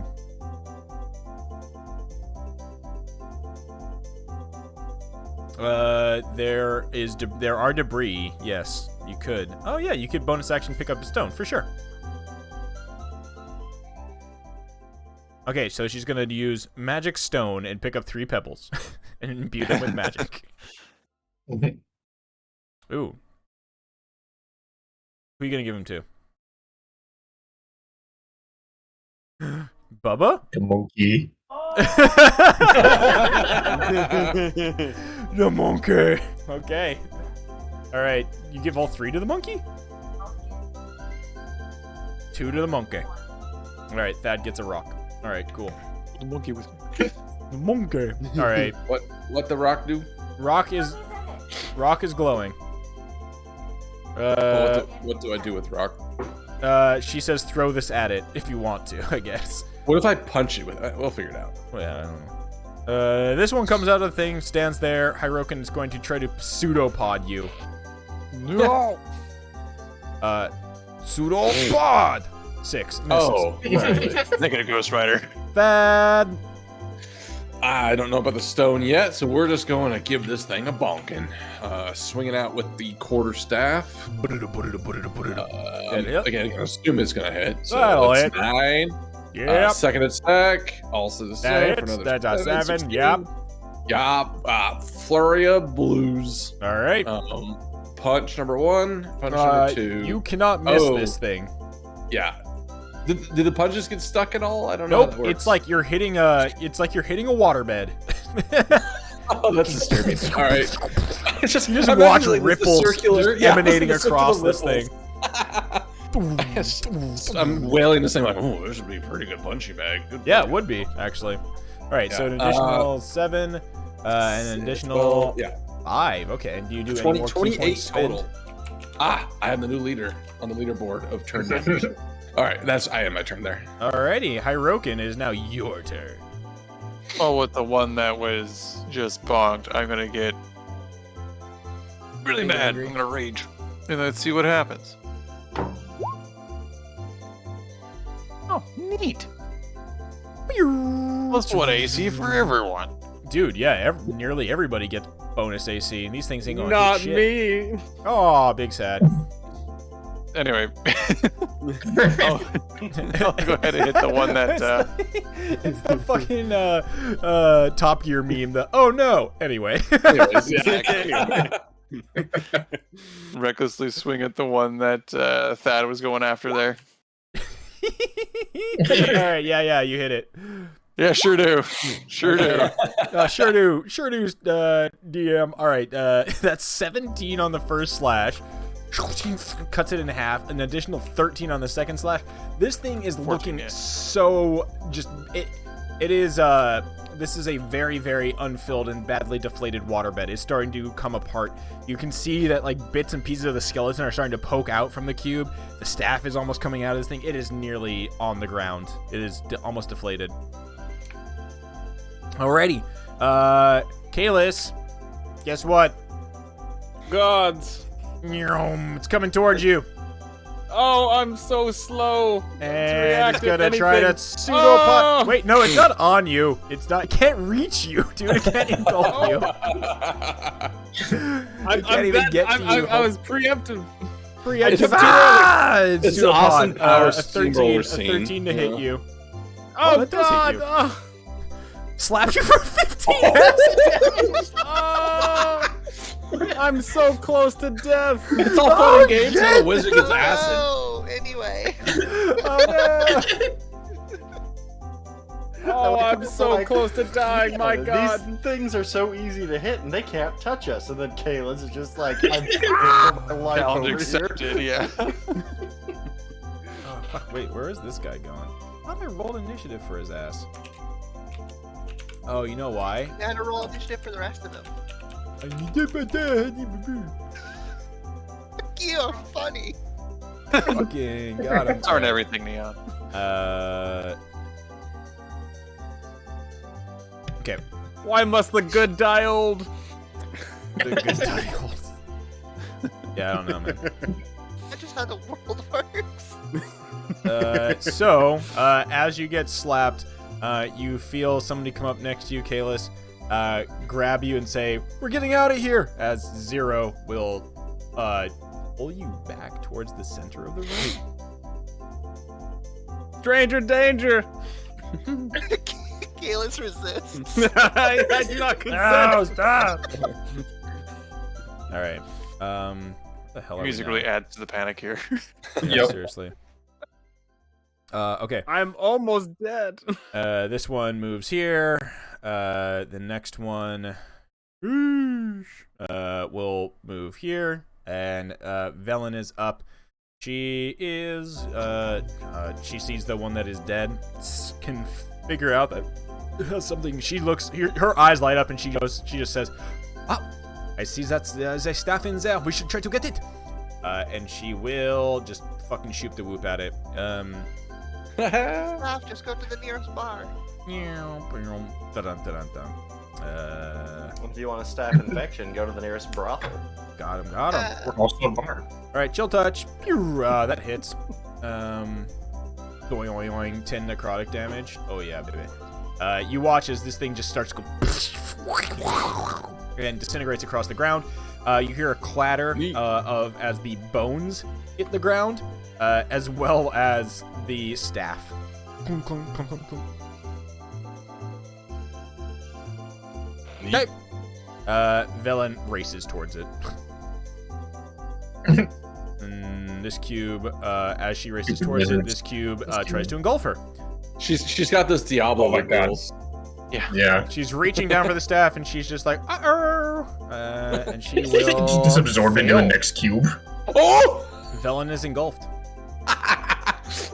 There are debris. Yes, you could. Oh yeah, you could bonus action pick up a stone for sure. Okay, so she's gonna use magic stone and pick up 3 pebbles and imbue them with magic. Ooh. Who are you gonna give him to? Bubba? The monkey. The monkey. Okay. All right. You give all 3 to the monkey? 2 to the monkey. All right. Thad gets a rock. All right. Cool. The monkey was. The monkey. All right. What the rock do? Rock is glowing. What do I do with rock? She says throw this at it if you want to, I guess. What if I punch it with? We'll figure it out. Well, yeah, I don't know. This one comes out of the thing, stands there. Hiroken is going to try to pseudopod you. No. Pseudopod. 6. Misses. Oh, Negative Ghost Rider. Bad. I don't know about the stone yet, so we're just going to give this thing a bonking. Swinging out with the quarterstaff. Again, I assume it's going to hit. So That'll that's hit. 9. Yep. Second attack, also the same. That For hits. another That's a 7. 16. Yep. Yup. Flurry of blues. All right. Punch number 1. Punch number 2. You cannot miss this thing. Yeah. Did the punches get stuck at all? I don't know. Nope. How that works. It's like you're hitting a waterbed. Oh, that's disturbing. All right. It's just You just I'm watch imagining, like, the ripples circular, just emanating the circular across this ripples. thing. I'm wailing this thing like, oh, this would be a pretty good punching bag. Good Yeah, punch. it would be actually. All right, so an Yeah. additional 7, and an additional 12, 5. Okay, and do you do 20, any more 28 key points spent? total. I am the new leader on the leaderboard of turn damage. All right, I am my turn there. Alrighty, Hyrokin, it is now your turn. Oh, with the one that was just bonked, I'm gonna get really Are you mad. angry? I'm gonna rage. And let's see what happens. Oh, neat. +1 AC for everyone. Dude, yeah, nearly everybody gets bonus AC, and these things ain't gonna do Not shit. me. Oh, big sad. Anyway, I'll go ahead and hit the one that. It's the fucking Top Gear meme. Oh no. Anyway. Recklessly swing at the one that Thad was going after there. All right. Yeah. You hit it. Yeah, sure do. Sure do. Sure do. DM. All right. That's 17 on the first slash. Cuts it in half. An additional 13 on the second slash. This thing is looking so just. It is. This is a very, very unfilled and badly deflated waterbed. It's starting to come apart. You can see that like bits and pieces of the skeleton are starting to poke out from the cube. The staff is almost coming out of this thing. It is nearly on the ground. It is almost deflated. Alrighty. Kalis, guess what? Gods. It's coming towards you. Oh, I'm so slow. And it's gonna try to pseudopod. Wait, no, it's not on you. It's not. It can't reach you, dude. It can't engulf you. It can't even get to you. I was preemptive. It's an awesome power a 13 to hit you. Oh, that does hit God. you. Slaps you for 15. I'm so close to death. It's all fun and games until the wizard gets acid. Oh, anyway. Oh, I'm so close to dying. My God. These things are so easy to hit, and they can't touch us. And then Kayla's is just like, I'm for my life Challenge over accepted, here. yeah. Oh, fuck. Wait, where is this guy going? I thought I rolled initiative for his ass. Oh, you know why? You gotta roll initiative for the rest of them. Fuck you, I'm funny. Fucking got him. Aren't everything, Neon. Okay. Why must the good die old? The good die old. Yeah, I don't know, man. That's just how the world works. So, as you get slapped, you feel somebody come up next to you, Kalis, grab you and say, "We're getting out of here," as Zero will pull you back towards the center of the room. Stranger danger. Kalis resists. I do not consent. No, stop. All right. What the hell are Music we really now? adds to the panic here. Yeah, seriously. Okay. I'm almost dead. This one moves here. The next one will move here. And Velen is up. She is she sees the one that is dead. Can figure out that something. She looks. Her eyes light up, and she just says, "Ah, I see that there's a staff in there. We should try to get it." And she will just fucking shoot the whoop at it. Stop, just go to the nearest bar. If you want a staph infection, go to the nearest brothel. Got him. We're also a bar. All right, chill touch. Pew, that hits. Oing, oing, oing, 10 necrotic damage. Oh yeah, baby. You watch as this thing just starts to go and disintegrates across the ground. You hear a clatter as the bones hit the ground, as well as the staff. Clunk, clunk, clunk, clunk, clunk. Okay. Velen races towards it. And this cube, as she races towards it, this cube tries to engulf her. She's got this Diablo like goals. Yeah. She's reaching down for the staff, and she's just like, and she will Just absorbed into the next cube. Oh! Velen is engulfed.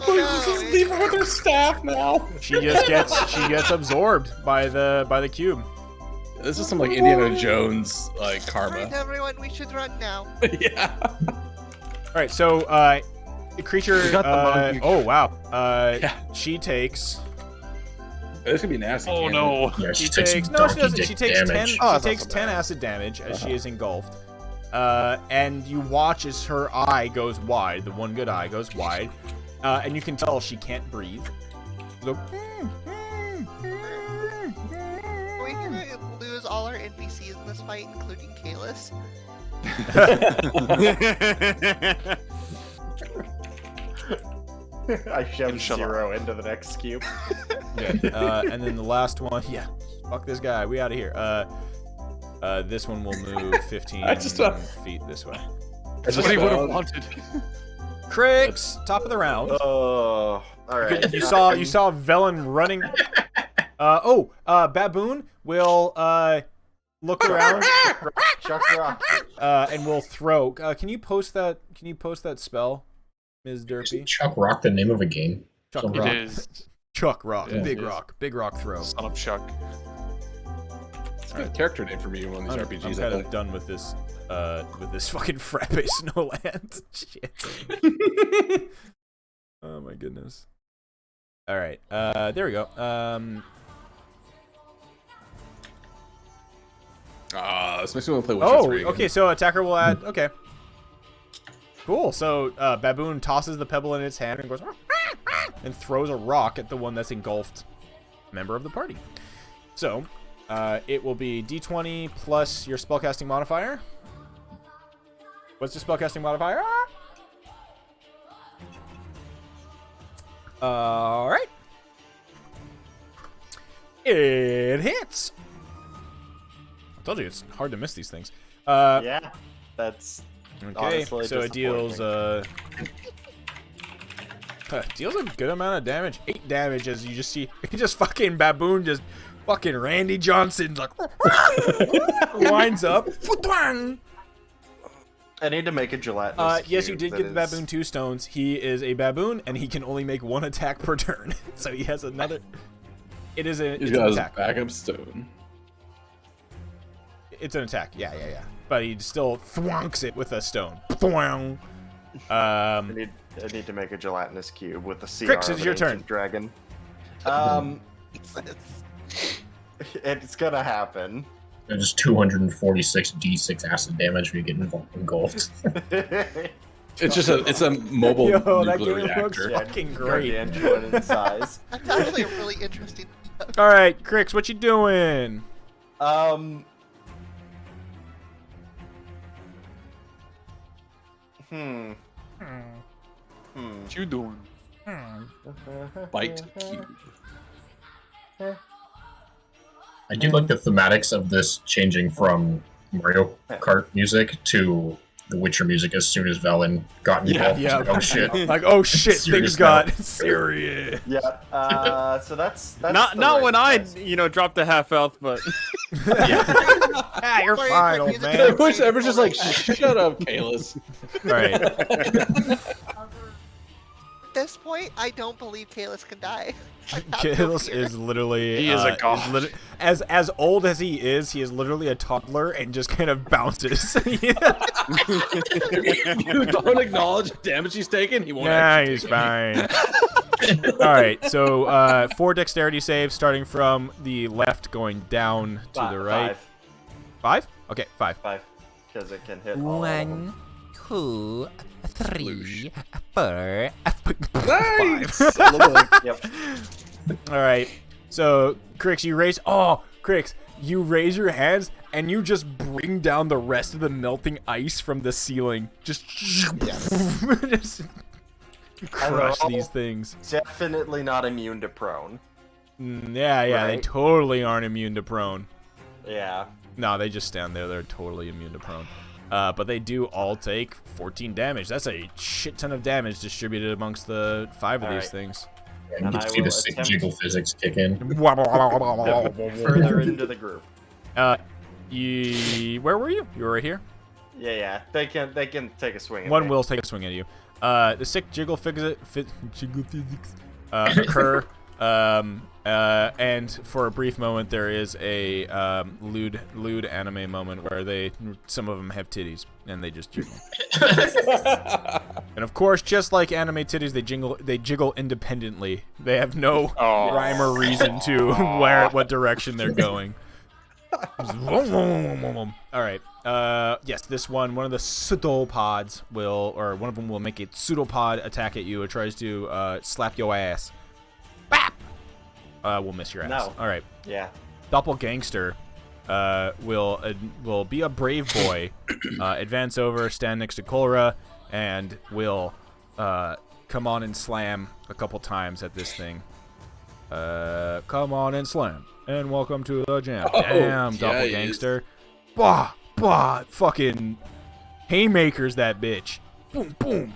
Please just leave her with her staff now. She gets absorbed by the cube. This is some like Indiana Jones like karma. Alright, everyone, we should run now. Yeah. All right, so the creature. Oh wow. She takes. This could be nasty. Oh no. Yeah, She takes takes some no, she donkey doesn't. dick She takes damage. 10. She takes 10 acid damage as she is engulfed. And you watch as her eye goes wide. The one good eye goes wide, and you can tell she can't breathe. So, Are we gonna lose all our NPCs in this fight, including Kalis? I shoved 0 into the next cube. yeah. And then the last one. Yeah. Fuck this guy. We out of here. This one will move 15 feet this way. That's what he would have wanted. Crix, top of the round. Oh, all right. You saw Velen running. Baboon will look around. Chuck rock. And will throw. Can you post that? Can you post that spell, Ms. Derpy? Chuck Rock the name of a game? Chuck Some Rock. It is. Chuck Rock. Yeah, Big Rock. Big Rock throw. Son of Chuck. It's a good character name for me in one of these RPGs. I'm kind of done with this fucking frappe Snowland shit. Oh my goodness. All right. There we go. This makes me want to play Witcher 3 again. Okay. So attacker will add. Okay. Cool. So Baboon tosses the pebble in its hand and goes and throws a rock at the one that's engulfed member of the party. So it will be D20 plus your spellcasting modifier. What's the spellcasting modifier? All right. It hits. I told you it's hard to miss these things. Yeah, that's Okay, honestly so it deals deals a good amount of damage. 8 damage as you just see fucking Baboon just fucking Randy Johnson's like winds up. I need to make a gelatinous Yes, you cube did get the Baboon 2 stones. He is a baboon and he can only make 1 attack per turn. So he has another. It's He's an got his attack. backup stone. It's an attack. Yeah. But he still thwonks it with a stone. Thwong. I need to make a gelatinous cube with the CR Crix, of it's an your turn. ancient dragon. It's gonna happen. There's 246 d6 acid damage when you get engulfed. It's just it's a mobile Yo, that nuclear game looks reactor. fucking great. Gargantuan in size. That's actually a really interesting. All right, Crix, what you doing? What you doing? Bite cube. I do like the thematics of this changing from Mario Kart music to The Witcher music as soon as Velen got involved. Yeah. Like, oh shit. Like, oh shit, Serious things got now. serious. Yeah. So that's Not the right when I size. dropped a half health, but Ah, you're Sorry, fine, but old music man. is- Of course, everyone's just like, shut up, Kalis. All right. At this point, I don't believe Kalis can die. I have no Kalis fear. is literally He is a god. as old as he is literally a toddler and just kind of bounces. You don't acknowledge the damage he's taken, he won't Nah, actually he's take fine. All right, so 4 dexterity saves starting from the left going down to the right. 5? Okay, 5. 5. Because it can hit all of them. 1, 2, 3, 4, 5. Nice! A little bit. Yep. All right. So, Crix, you raise. Oh, Crix, you raise your hands and you just bring down the rest of the melting ice from the ceiling. Just. crush all these things. Definitely not immune to prone. Yeah, they Right? totally aren't immune to prone. Yeah. No, they just stand there. They're totally immune to prone. But they do all take 14 damage. That's a shit ton of damage distributed amongst the 5 of All these right. things. You And can I see the will sick attempt- jiggle physics kick in. Further into the group. Where were you? You were right here. Yeah. They can take a swing at One me. will take a swing at you. The sick jiggle physics occur. And for a brief moment, there is a lewd anime moment where some of them have titties and they just jiggle. And of course, just like anime titties, they jiggle independently. They have no rhyme or reason to what direction they're going. All right. Yes, this one of the pseudopods one of them will make a pseudopod attack at you. It tries to slap your ass. Bap! We'll miss your ass. No. All right. Yeah. Doppelgangster will be a brave boy, advance over, stand next to Kolra, and will come on and slam a couple times at this thing. Come on and slam. And welcome to the jam. Damn, Doppelgangster. Bah! Fucking haymakers that bitch. Boom, boom.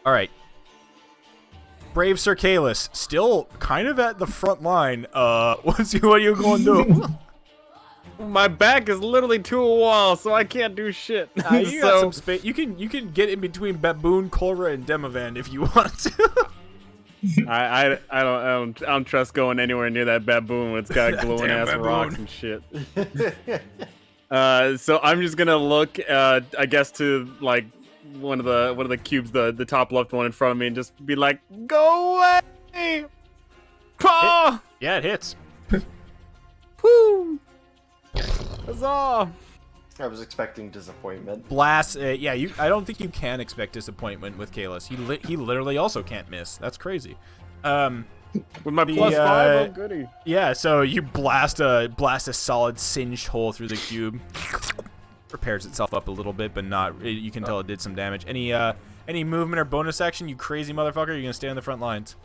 All right. Brave Sir Kalis, still kind of at the front line. What are you going to do? My back is literally to a wall, so I can't do shit. You got some space. You can get in between Baboon, Kolra, and Demavan if you want to. I don't trust going anywhere near that baboon. It's got glowing ass rocks and shit. So I'm just gonna look, I guess, to like one of the cubes, the top left one in front of me, and just be like, "Go away!" Paw! Yeah, it hits. Woo! Huzzah! I was expecting disappointment. Blast. I don't think you can expect disappointment with Kalis. He literally also can't miss. That's crazy. With my +5, oh goody. Yeah, so you blast a solid singed hole through the cube. Repairs itself up a little bit, but not. You can tell it did some damage. Any movement or bonus action, you crazy motherfucker? You're gonna stay in the front lines.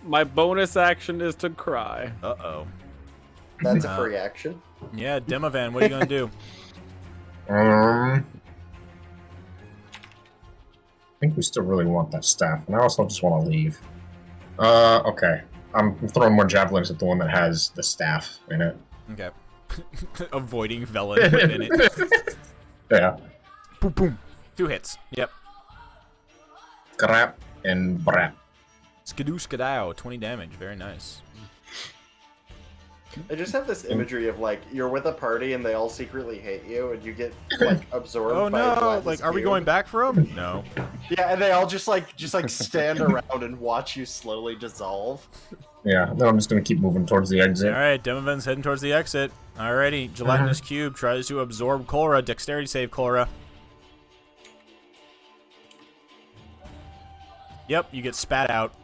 My bonus action is to cry. Uh-oh. That's a free action. Yeah, Demavan, what are you gonna do? I think we still really want that staff, and I also just want to leave. Okay. I'm throwing more javelins at the one that has the staff in it. Okay. Avoiding Velen within it. Yeah. Boom, boom. 2 hits. Yep. Crap and brap. Skidoo skadow, 20 damage. Very nice. I just have this imagery of like you're with a party and they all secretly hate you and you get like absorbed. Oh by no! Gladys Like, are we cube. going back for him? No. Yeah, and they all just stand around and watch you slowly dissolve. Yeah, then I'm just gonna keep moving towards the exit. All right, Demavan's heading towards the exit. Alrighty, gelatinous cube tries to absorb Kolra. Dexterity save, Kolra. Yep, you get spat out.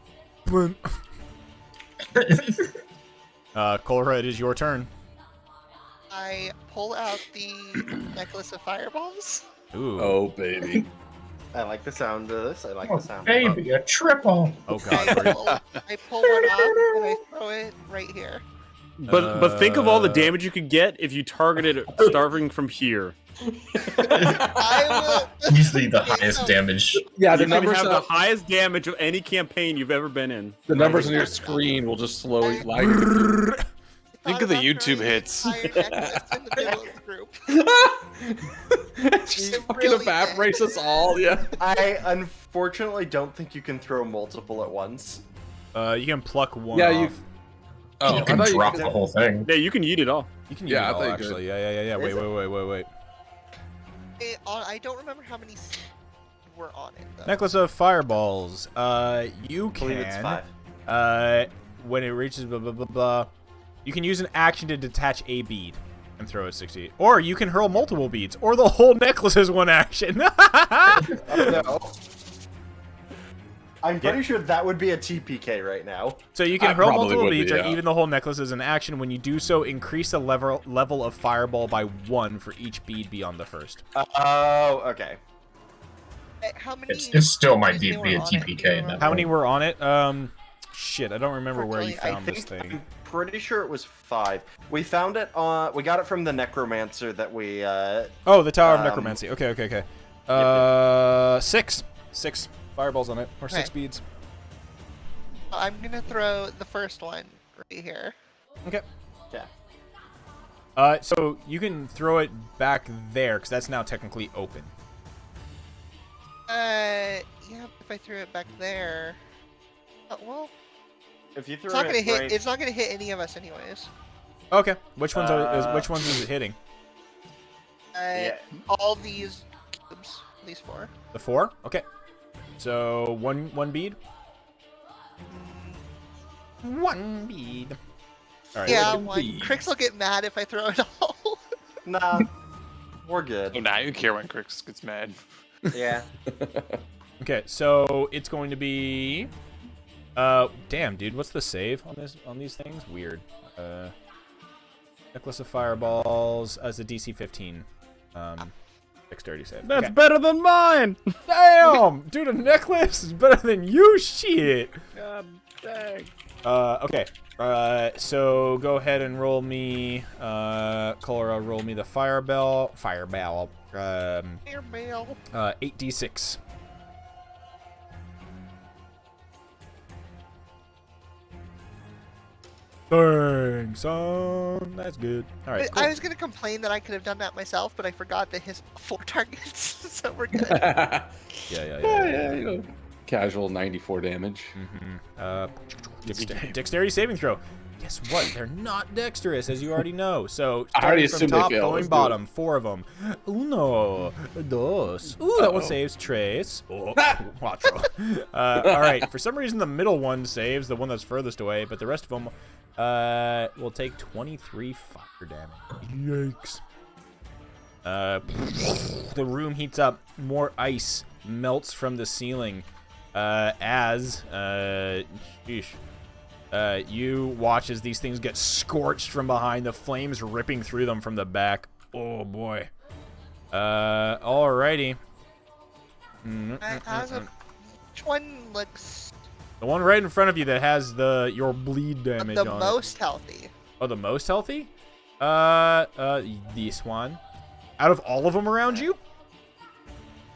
Kolra, it is your turn. I pull out the necklace of fireballs. Ooh. Oh, baby. I like the sound of this. I like the sound. Baby, a triple. Oh I god. pull one off and I throw it right here. But think of all the damage you could get if you targeted starving from here. I will. Easily the highest damage. Yeah, You can have the highest damage of any campaign you've ever been in. The numbers on your screen will just slowly lag. Think of the YouTube hits. Iron necklace in the middle of the group. Just It fucking really evaporates us all, yeah. I unfortunately don't think you can throw multiple at once. You can pluck one Yeah, off. you. Oh, You can I thought drop could- the whole thing. Yeah, you can eat it all. You can use Yeah, I it all, thought you could. actually. Yeah. Wait. I don't remember how many were on it though. Necklace of fireballs. You I believe it's can. 5. When it reaches blah blah blah blah, you can use an action to detach a bead and throw it 60. Or you can hurl multiple beads, or the whole necklace is one action. Oh, no. I'm pretty sure that would be a TPK right now. So you can I hurl probably multiple would be, beads, or yeah. even the whole necklace as an action. When you do so, increase the level of fireball by 1 for each bead beyond the first. Oh, okay. How many? It still might they be were a on it? TPK in that How many point. were on it? Shit, I don't remember where you Probably, found this thing. I'm pretty sure it was 5. We found it on. We got it from the necromancer that we. Oh, the Tower of Necromancy. Okay. 6. 6 fireballs on it, or 6 Okay. beads. I'm gonna throw the first one right here. Okay. Yeah. So you can throw it back there, because that's now technically open. Yeah, if I threw it back there. Well, If you threw it's not gonna it hit. right- It's not gonna hit any of us, anyways. Okay. Which ones is it hitting? Yeah. All these cubes, these 4. The 4? Okay. So one bead? 1 bead. Alright. Yeah, one. Crix will get mad if I throw it all. Nah, we're good. Oh, now you care when Crix gets mad. Yeah. Okay, so it's going to be damn dude, what's the save on these things? Weird. Necklace of Fireballs as a DC 15. Dexterity save. That's Okay. better than mine. Damn! Dude, a necklace is better than you, shit! God dang. Okay. So go ahead and roll me, Cholera, roll me the Fireball. 8d6. Dang, son. That's good. Alright, cool. I was gonna complain that I could have done that myself, but I forgot that his 4 targets, so we're good. Yeah. You know, casual 94 damage. Dexterity saving throw. Guess what? They're not dexterous, as you already know. So I already starting from assumed they top, failed. going Let's do bottom, 4 of them. Uno, dos. Ooh, that one saves. Tres. Oh, cuatro. All right. For some reason, the middle one saves, the one that's furthest away, but the rest of them will take 23 fire damage. Yikes. The room heats up. More ice melts from the ceiling as you watch as these things get scorched from behind, the flames ripping through them from the back. Oh boy. Alrighty. Which one looks The one right in front of you that has your bleed damage the on most healthy? Oh, the most healthy? This one. Out of all of them around you?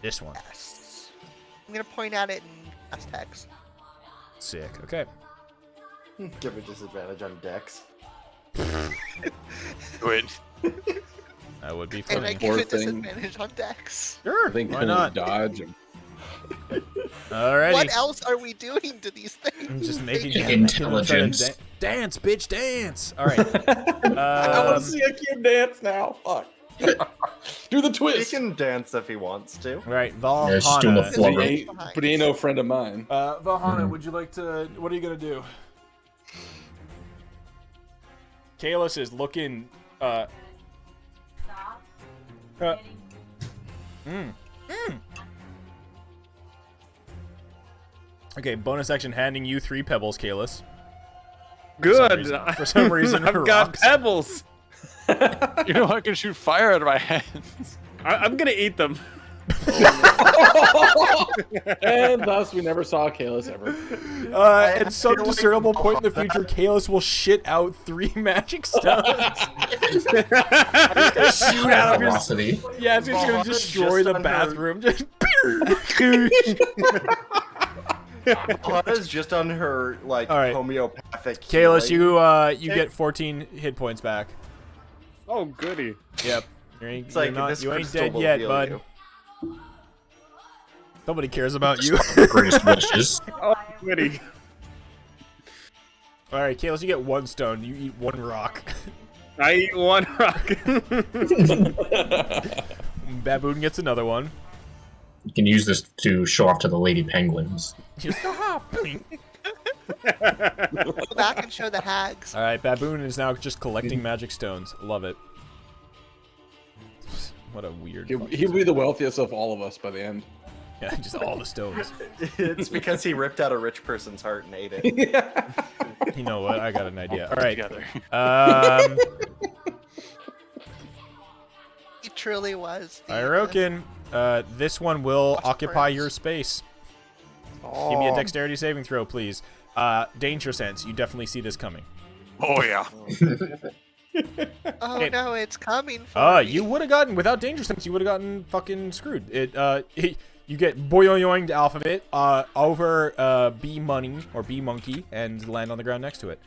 This one. Yes. I'm gonna point at it in Aztecs. Sick. Okay. Give me disadvantage on dex. Wait. That would be And I funny. give it thing. disadvantage on Dex. Sure. I think Why not? dodge and Alrighty. What else are we doing to these things? I'm just making Intelligence. Dance, bitch, dance. All right. I want to see a cute dance now. Fuck. Do the He twist. can dance if he wants to. All right, Yeah, she's doing the Valhana. flubber. But he ain't no friend of mine. Valhana, would you like to? What are you gonna do? Kalis is looking. Okay, bonus action handing you 3 pebbles, Kalis. Good. For some reason, I've got rocks. pebbles. You know I can shoot fire out of my hands. I'm gonna eat them. And thus, we never saw Kalis ever. At some discernible point in the future, Kalis will shit out 3 magic stones. Shoot out of his. Velocity. Yeah, it's just gonna destroy the bathroom. Just. Valhana's just on her like All right. homeopathic. Kalis, healing. you get 14 hit points back. Oh, goody. Yep. You ain't, It's like this you ain't crystal dead will yet, heal bud. you. Nobody cares about you. Greatest wishes. Oh, goody. All right, Kalis, you get 1 stone. You eat 1 rock. I eat 1 rock. Baboon gets another one. You can use this to show off to the lady penguins. Go back and show the hags. All right, Baboon is now just collecting magic stones. Love it. What a weird. He'll be the wealthiest of all of us by the end. Yeah, just all the stones. It's because he ripped out a rich person's heart and ate it. You know what? I got an idea. All right. Together. He truly was. The, Iroken, This one will Watch occupy birds. your space. Oh, Give me a dexterity saving throw, please. Danger sense. You definitely see this coming. Oh yeah. Oh no, it's coming for me. You would have gotten, without danger sense, you would have gotten fucking screwed. You get boyoyoinged off of it, over bee money or bee monkey, and land on the ground next to it.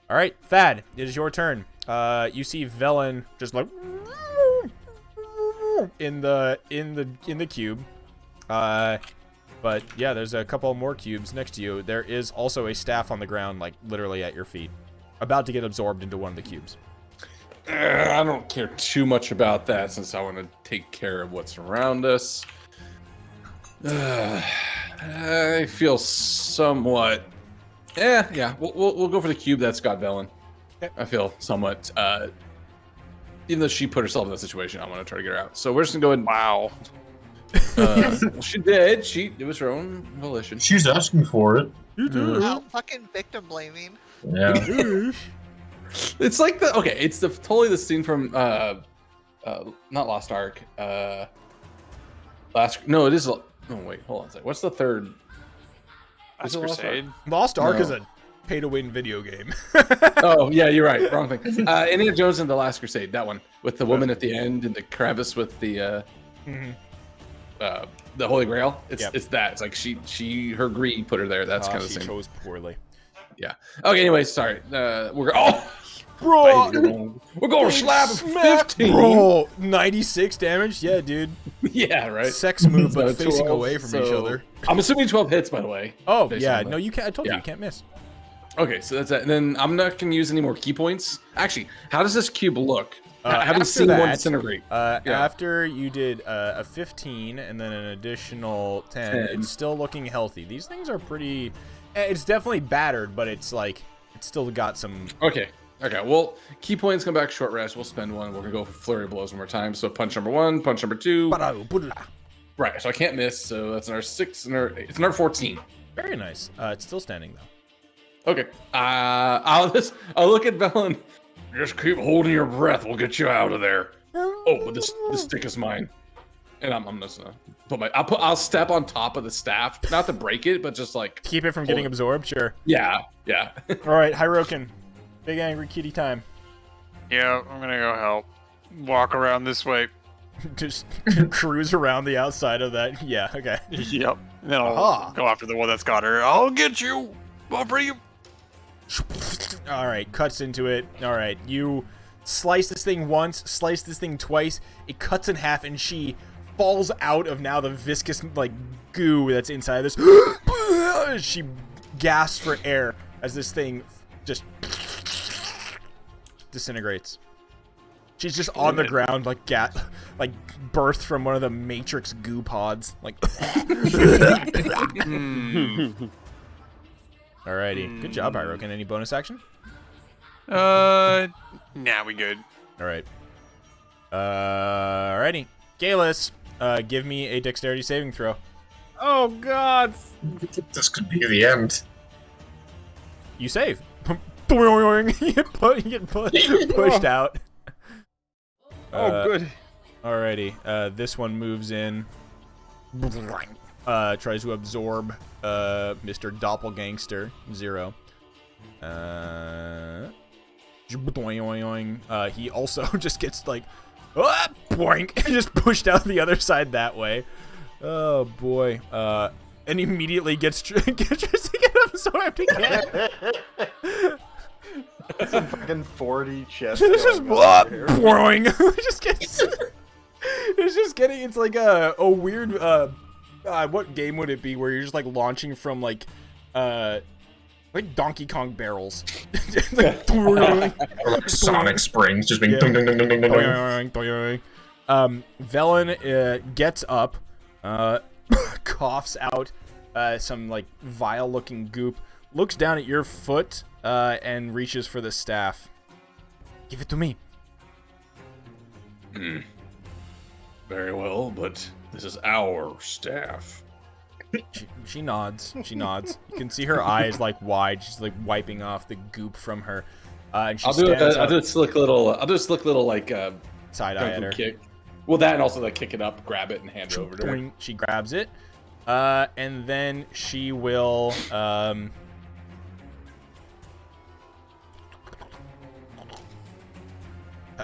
All right, Thad, it is your turn. You see Velen just like in the cube. But yeah, there's a couple more cubes next to you. There is also a staff on the ground, like literally at your feet, about to get absorbed into one of the cubes. I don't care too much about that since I want to take care of what's around us. I feel somewhat. Yeah. We'll go for the cube that's got Velen. I feel somewhat. Even though she put herself in that situation, I want to try to get her out. So we're just gonna go ahead. Wow. She did. It was her own volition. She's asking for it. Wow, fucking victim blaming. Yeah. It's like it's totally the scene from not Lost Ark. It is. Oh wait, hold on a second. What's the third? Last Crusade. Lost Ark No. is a pay-to-win video game. Oh yeah, you're right. Wrong thing. Indiana Jones and the Last Crusade. That one with the woman at the end and the crevice with the Holy Grail. It's that. It's like her greed put her there. That's kind of the she same. chose poorly. Yeah. Okay. Anyway, sorry. We're Bro, we're going to slap 15. Bro, 96 damage. Yeah, dude. Yeah, right. Sex move, but So facing 12, away from each so- other. I'm assuming 12 hits, by the way. Oh based yeah, on no, that. you can't. I told you Yeah. you can't miss. Okay, so that's it. And then I'm not going to use any more key points. Actually, how does this cube look? I haven't after seen one that, disintegrate. After you did a 15 and then an additional 10, 10. it's still looking healthy. These things are pretty. It's definitely battered, but it's like it's still got some. Okay. Well, key points come back. Short rest. We'll spend one. We're gonna go for flurry of blows one more time. So punch number 1, punch number 2. Right. So I can't miss. So that's another 6. It's another 14. Very nice. It's still standing though. Okay. I'll look at Velen. Just keep holding your breath. We'll get you out of there. Oh, but this stick is mine. And I'm just gonna put I'll step on top of the staff, not to break it, but just like Keep it from getting absorbed. Sure. Yeah. All right, Hirokin. Big angry kitty time. Yeah, I'm gonna go help. Walk around this way. Just cruise around the outside of that. Yeah. Okay. Yep. And then I'll go after the one that's got her. I'll get you. I'll bring you. All right, cuts into it. All right, you slice this thing once, slice this thing twice. It cuts in half, and she falls out of now the viscous like goo that's inside of this. She gasps for air as this thing just disintegrates. She's just on the ground, like birthed from one of the Matrix goo pods. Like. Alrighty, good job, Hirokin. Any bonus action? Nah, we good. All right. Alrighty, Galus, give me a dexterity saving throw. Oh God! This could be the end. You save. You get pushed out. Oh, good. Alrighty. This one moves in. Tries to absorb Mr. Doppelgangster 0. He also just gets like boink, just pushed out the other side that way. Oh boy. And immediately gets tries to get absorbed again. That's a fucking 40 chest. This is boing. It's like a weird what game would it be where you're just like launching from like Donkey Kong barrels. Like Sonic springs just being ding ding ding ding ding ding. Velen gets up, coughs out some like vile looking goop, looks down at your foot, and reaches for the staff. Give it to me. Very well, but this is our staff. She nods. She nods. You can see her eyes like wide. She's like wiping off the goop from her. And she I'll do stands I'll up. do a slick little like Side eye at her. kick. Well, that and also like kick it up, grab it, and hand it over to her. Doing- She grabs it, and then she will.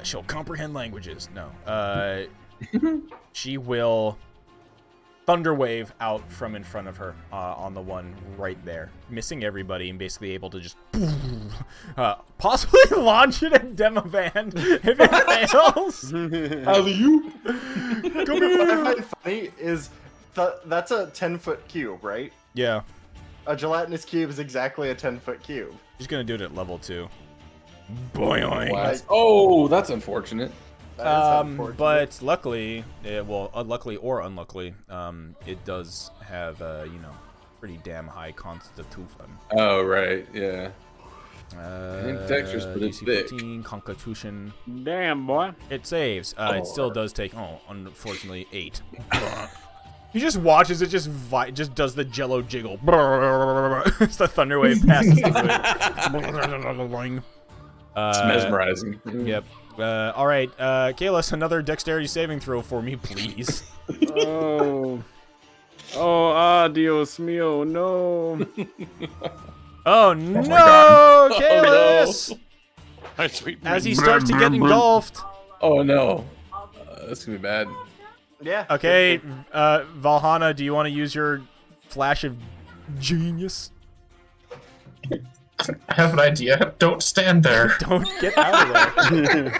She'll comprehend languages. No. She will thunderwave out from in front of her on the one right there, missing everybody and basically able to just possibly launch it at Demovan if it fails. Alley-oop. Come What I here. find funny is that's a 10-foot cube, right? Yeah. A gelatinous cube is exactly a 10-foot cube. She's gonna do it at level 2. Boing. Wow. Oh, that's unfortunate. But luckily, luckily or unluckily, it does have pretty damn high constitution. Oh right, yeah. Textures, but it's DC thick. 15, constitution. Damn, boy. It saves. It still does take. Oh, unfortunately, 8. He just watches it. Just does the Jello jiggle. It's the thunder wave passes through it. It's mesmerizing. Yep. All right, Kalis, another dexterity saving throw for me, please. Oh, adios mio, no. Oh no, Kalis! Hi, sweet. As he starts to get engulfed. Oh no, that's gonna be bad. Yeah. Okay, Valhalla, do you want to use your flash of genius? I have an idea. Don't stand there. Don't get out of there.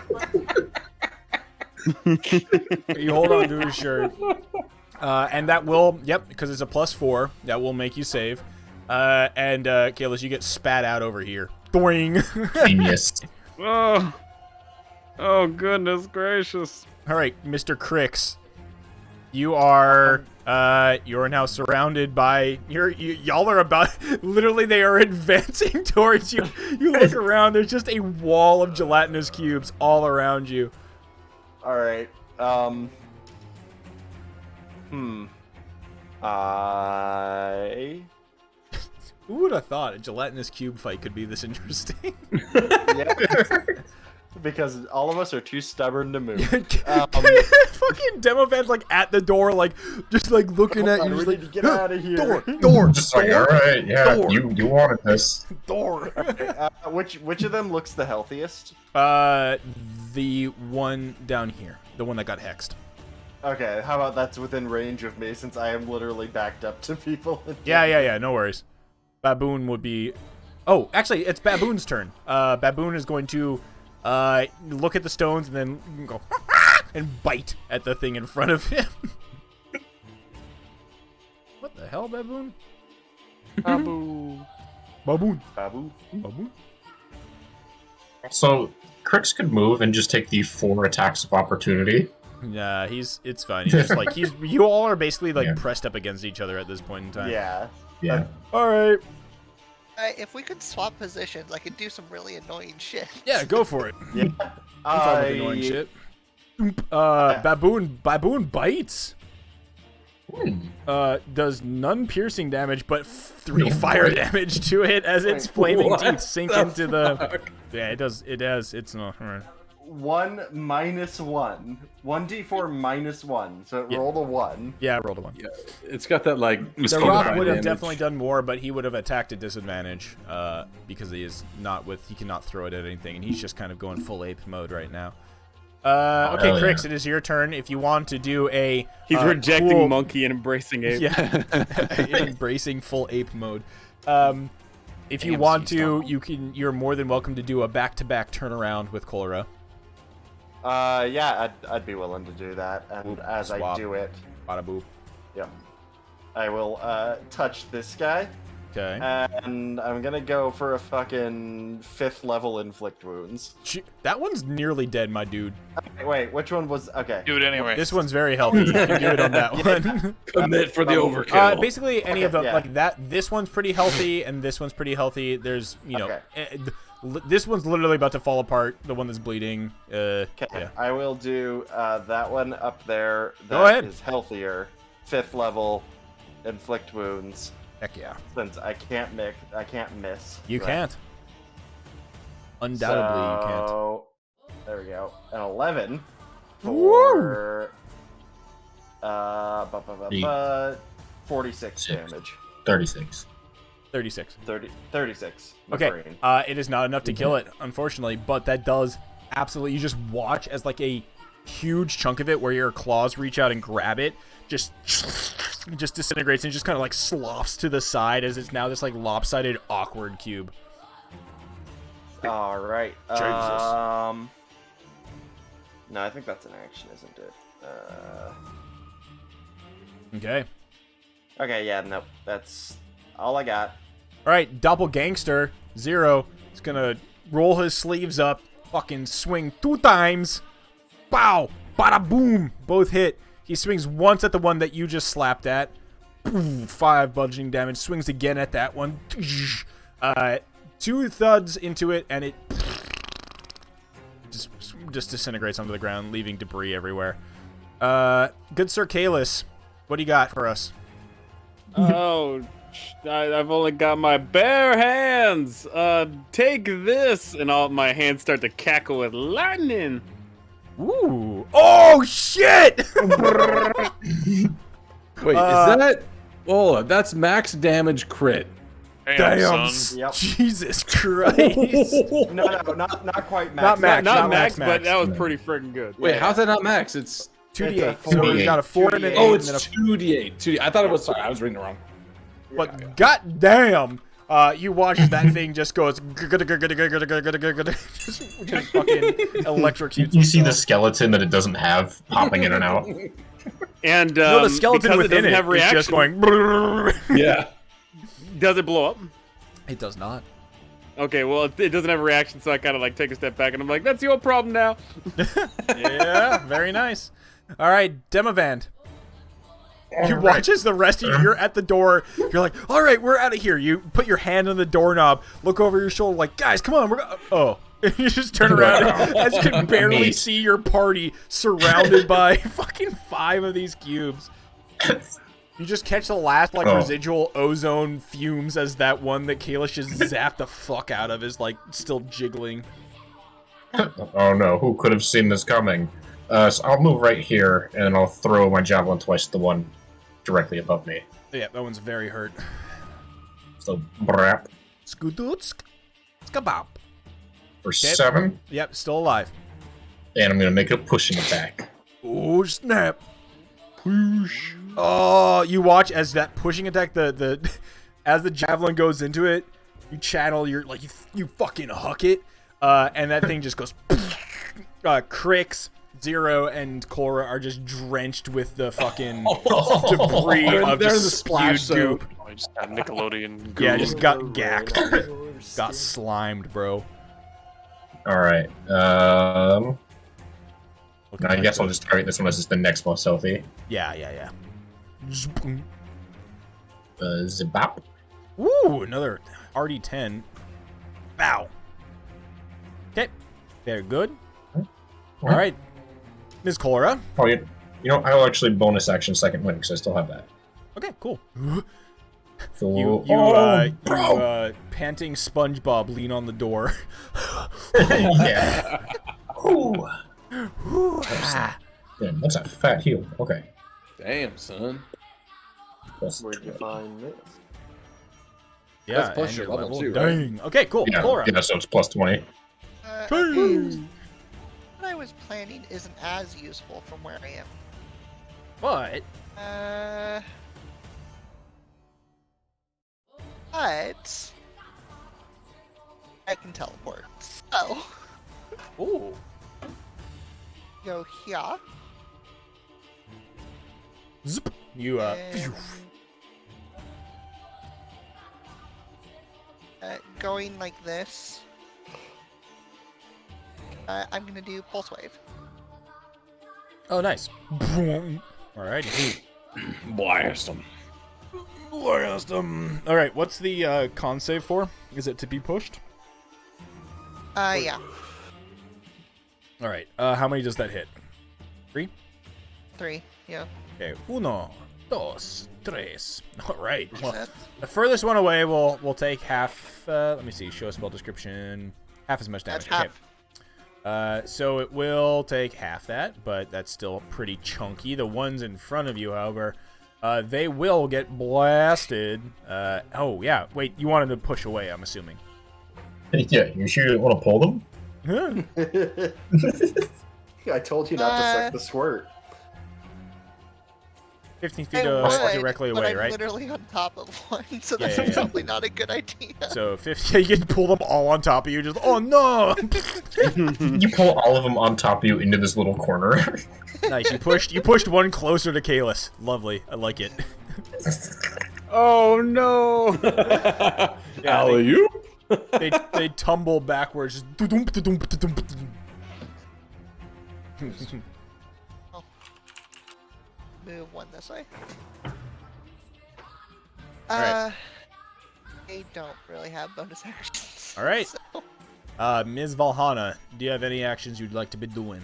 You hold on to his shirt. And that will, yep, because it's a +4, that will make you save. And Kalis, you get spat out over here. Doing. Genius. Oh, goodness gracious. All right, Mr. Crix. You are now surrounded by y'all are about literally they are advancing towards you. You look around, there's just a wall of gelatinous cubes all around you. All right. Who would have thought a gelatinous cube fight could be this interesting? Yeah. Because all of us are too stubborn to move. Fucking Demovan's like at the door, like just like looking at you. We Just need like, to get out of here. Door. Just like, all right, yeah, door. you wanted this. Door. Which of them looks the healthiest? The one down here, the one that got hexed. Okay, how about that's within range of me since I am literally backed up to people. Yeah, no worries. Baboon would be. Oh, actually, it's Baboon's turn. Baboon is going to look at the stones and then go and bite at the thing in front of him. What the hell, Baboon? Baboon. Baboon. So, Crix could move and just take the 4 attacks of opportunity. Yeah, it's fine. He's just like you all are basically like pressed up against each other at this point in time. Yeah. All right. If we could swap positions, I could do some really annoying shit. Yeah, go for it. Yeah. I'm fine with annoying shit. Baboon bites. Does none piercing damage, but 3 fire damage to it as its flaming teeth sink into the. Yeah, it does. It does. It's not. 1 minus 1. 1d4 minus 1. So it rolled a 1. Yeah, I rolled a 1. Yeah, it's got that like. The Rock would have definitely done more, but he would have attacked at disadvantage because he is not he cannot throw it at anything, and he's just kind of going full ape mode right now. Okay, Crix, it is your turn. If you want to do a He's rejecting cool... monkey and embracing ape. Yeah, embracing full ape mode. If you want to, you're more than welcome to do a back-to-back turnaround with Cholera. Yeah, I'd be willing to do that, and as I do it, bada boop. Yep, I will touch this guy. Okay. And I'm gonna go for a fucking 5th level inflict wounds. That one's nearly dead, my dude. Okay, wait, which one was okay? Do it anyway. This one's very healthy. You can do it on that one. Commit for the overkill. Basically, any of them like that. This one's pretty healthy, and this one's pretty healthy. There's, this one's literally about to fall apart. The one that's bleeding. Okay, yeah. I will do that one up there. Go ahead. Is healthier. 5th level, inflict wounds. Heck yeah. Since I can't miss. You can't. Undoubtedly, you can't. So, there we go. An 11 for 46 damage. 36. 36. 36. My Okay. brain. It is not enough to kill it, unfortunately, but that does absolutely. You just watch as like a huge chunk of it, where your claws reach out and grab it, just disintegrates and just kind of like sloughs to the side as it's now this like lopsided, awkward cube. All right. Jesus. No, I think that's an action, isn't it? Okay. Okay, yeah, nope. That's all I got. All right, Doppelgangster Zero is gonna roll his sleeves up, fucking swing 2 times. Bow, bada boom, both hit. He swings once at the one that you just slapped at. 5 bludgeoning damage. Swings again at that one. 2 thuds into it, and it just disintegrates onto the ground, leaving debris everywhere. Good Sir Kalis, what do you got for us? Oh, I've only got my bare hands. Take this, and all my hands start to cackle with lightning. Ooh! Oh shit! Wait, is that? Oh, that's max damage crit. Damn, son. Yep. Jesus Christ! No, not quite max. Not max. Not max, max, but that was pretty freaking good. Wait, how's that not max? It's 2d8. It's a So we got a 4 and an 8. oh, and it's then a 2d8. 2d8. I thought it was. Sorry, I was reading it wrong. But goddamn, you watch as that thing just goes just fucking electrocutes. You see the itself. skeleton that it doesn't have popping in and out. And No, the skeleton because within it doesn't it have is reaction, just going. Yeah. Does it blow up? It does not. Okay, well, it doesn't have a reaction, so I kind of like take a step back, and I'm like, that's your problem now. Yeah, very nice. All right, Demavand. You watch as the rest of you, you're at the door. You're like, all right, we're out of here. You put your hand on the doorknob, look over your shoulder, like, guys, come on. Oh. You just turn around as you can barely see your party surrounded by fucking 5 of these cubes. You just catch the last, like, residual ozone fumes as that one that Kalish just zapped the fuck out of is, like, still jiggling. Oh no, who could have seen this coming? So I'll move right here, and I'll throw my javelin twice at the one directly above me. Yeah, that one's very hurt. So, brap. Skudutsk. Skabop. For 7. Yep, still alive. And I'm going to make a pushing attack. Oh, snap. Push. Oh, you watch as that pushing attack, as the javelin goes into it, you channel your, like, you fucking huck it, and that thing just goes, Crix, Zero, and Cora are just drenched with the fucking debris of they're in the just splash spewed goop. zone. I just got Nickelodeon. Goo. Yeah, just got gacked. Got slimed, bro. Alright, I guess I'll just target this one as it's the next most healthy. Yeah. Zibop. Ooh, another RD10. Bow. Okay, very good. All right, Ms. Cora. Oh, yeah. You know, I'll actually bonus action second win because I still have that. Okay, cool. So, You panting SpongeBob lean on the door. yeah. Ooh. Damn, that's a fat heal. Okay. Damn, son. Where'd you find this? Yeah, That's plus and your your level too, right? Dang. Okay, cool. Yeah, Cora. yeah, so it's plus 20. What I was planning isn't as useful from where I am. What? But I can teleport. So Ooh. go here. Zip. You and, going like this. I'm gonna do pulse wave. Oh, nice. Alrighty. Blast them. Blast them. All right. What's the con save for? Is it to be pushed? Yeah. All right. How many does that hit? 3. 3. Yeah. Okay. 1, 2, 3. All right. Well, That's- the furthest one away, we'll take half. Let me see. Show a spell description. Half as much damage. That's half. So it will take half that, but that's still pretty chunky. The ones in front of you, however, they will get blasted. Oh, yeah. Wait, you wanted to push away, I'm assuming. Yeah, you sure you want to pull them? I told you not to suck the squirt. 15 feet directly but away, I'm right? literally on top of one, so Yeah, that's yeah, yeah. probably not a good idea. So 50, you can pull them all on top of you. Just, oh no! You pull all of them on top of you into this little corner. Nice. You pushed one closer to Kalis. Lovely. I like it. Oh no! Yeah, Alley-oop? they tumble backwards. Just dudump, dudump, dudump, dudump. Move one this way. Alright. I don't really have bonus actions. All right. so- Ms. Valhalla, do you have any actions you'd like to be doing?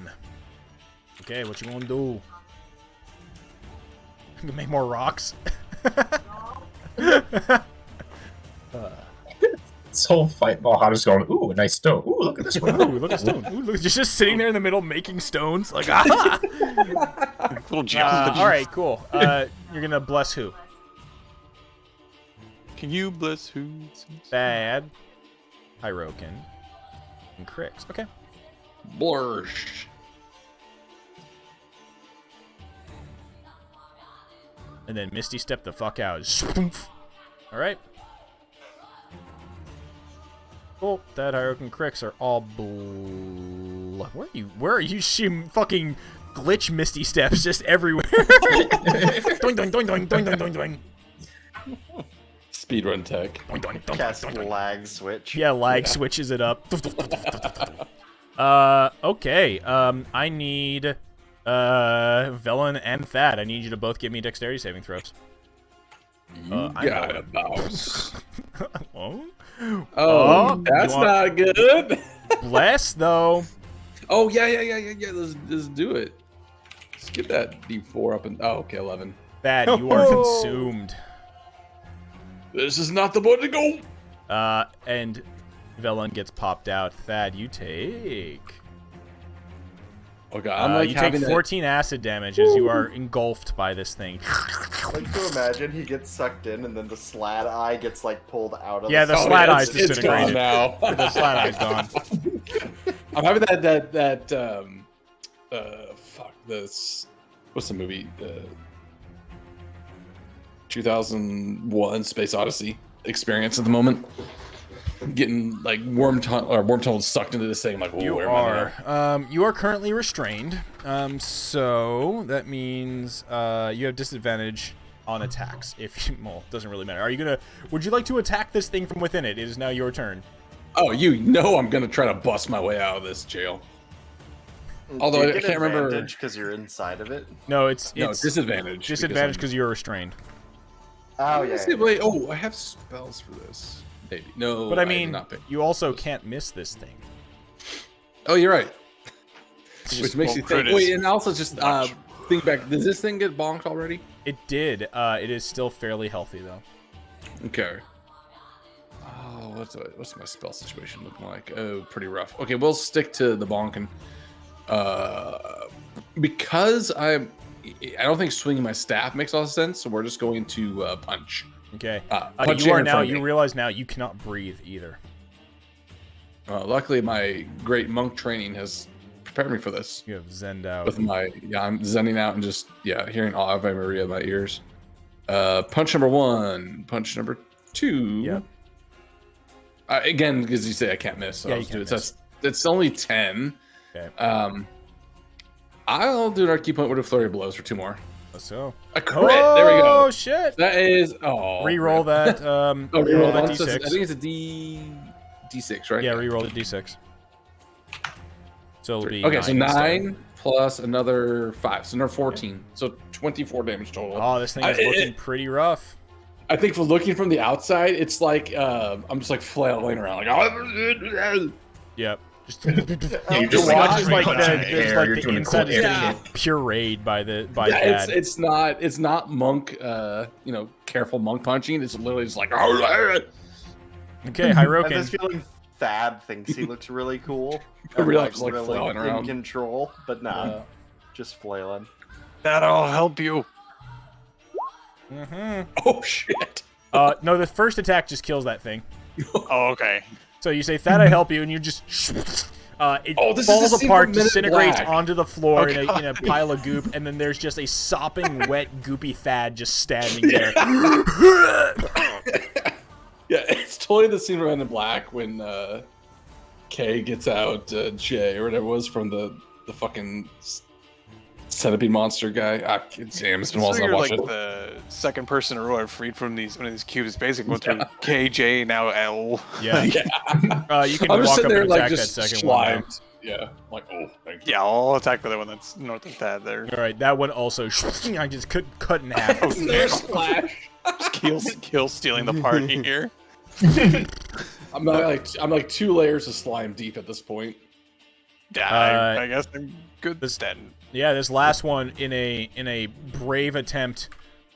Okay, what you gonna do? You can make more rocks. This whole fight, Valhada's going, ooh, a nice stone. Ooh, look at this one. Ooh, look at stone. Ooh, look, just sitting there in the middle making stones. Like, ah! Little geology. All right, cool. You're gonna bless who? Can you bless who? Bad, Hyrokin, and Crix. Okay. Blursh. And then Misty step the fuck out. All right. Cool. That Hyrokin and Crix are all Where are you shooting fucking glitch Misty steps just everywhere? Doing, doing, doing, doing, doing, doing, doing. Speedrun tech. Cast lag switch. Yeah, lag switches it up. Okay. I need Velen and Thad. I need you to both give me dexterity saving throws. You got a boss. Oh, That's not good. Bless though. Oh yeah. Let's do it. Let's get that D4 up and okay, 11. Thad, you are consumed. This is not the way to go. And Velen gets popped out. Thad, you take. Okay, I'm like you take 14 acid damage as you are engulfed by this thing. Like to imagine he gets sucked in and then the slat eye gets like pulled out of Yeah, the slat eye's it's gone disintegrated. now. The slat eye's gone. I'm having fuck this. What's the movie? 2001 Space Odyssey experience at the moment. Getting like worm tunnels sucked into this thing. Like, You are currently restrained. So that means you have disadvantage on attacks. If you, well, doesn't really matter. Would you like to attack this thing from within it? It is now your turn. Oh, you know I'm gonna try to bust my way out of this jail. Although I can't remember because you're inside of it. No, it's disadvantage. Disadvantage because you're restrained. Oh yeah. Wait, I have spells for this. Maybe no. But I mean, did not pick. you also can't miss this thing. Oh, you're right. Just Which makes you think. Wait, and also just think back. Does this thing get bonked already? It did. It is still fairly healthy though. Okay. Oh, what's my spell situation looking like? Oh, pretty rough. Okay, we'll stick to the bonking. Because I don't think swinging my staff makes a lot of sense, so we're just going to punch. Okay. Punch you realize now you cannot breathe either. Luckily, my great monk training has prepared me for this. You have zenned out. With I'm zenning out and just hearing Ave Maria in my ears. Punch number 1, punch number 2. Yep. Again, because you say I can't miss, so Yeah, I'll you do it. can't miss. That's only 10. Okay. I'll do an arcane point with a flurry of blows for 2 more. So a crit. There we go. Oh shit! That is Reroll that. Reroll that D6. D6. I think it's a D6, right? Yeah, reroll the D6. So it'll be okay. So 9 instead. plus another 5, so another 14. Okay. So 24 damage total. Oh, this thing is looking pretty rough. I think for looking from the outside, it's like I'm just like flailing around, like. Yep. Just you're just watches like the inside is getting pureed by that. It's not monk careful monk punching. It's literally just like okay, Hyrokin. I'm just feeling Thad thinks he looks really cool. Really, and, just, like, flailing in around. control, but nah, Yeah. just flailing. That'll help you. Mm-hmm. Oh shit. No, the first attack just kills that thing. Oh, okay. So you say, Thad, I help you, and you just... it this is falls the scene apart, from Men in disintegrates Black. onto the floor Oh, in a pile of goop, and then there's just a sopping, wet, goopy Thad just standing there. Yeah, it's totally the scene from Men in Black when Kay gets out Jay or whatever it was from the fucking centipede monster guy. Damn, it's been a while So since I you're watched like it. the second person in a row I've freed from one of these cubes. Basically going through KJ, now L. Yeah. You can I'm just walk sitting up there and like attack that just second one. now. slimed. Yeah, like oh, thank you. Yeah, I'll attack the other one that's north of Thad there. All right, that one also. I just cut in half. Just kill stealing the party here. I'm like 2 layers of slime deep at this point. Yeah, I guess I'm good then. Yeah, this last one in a brave attempt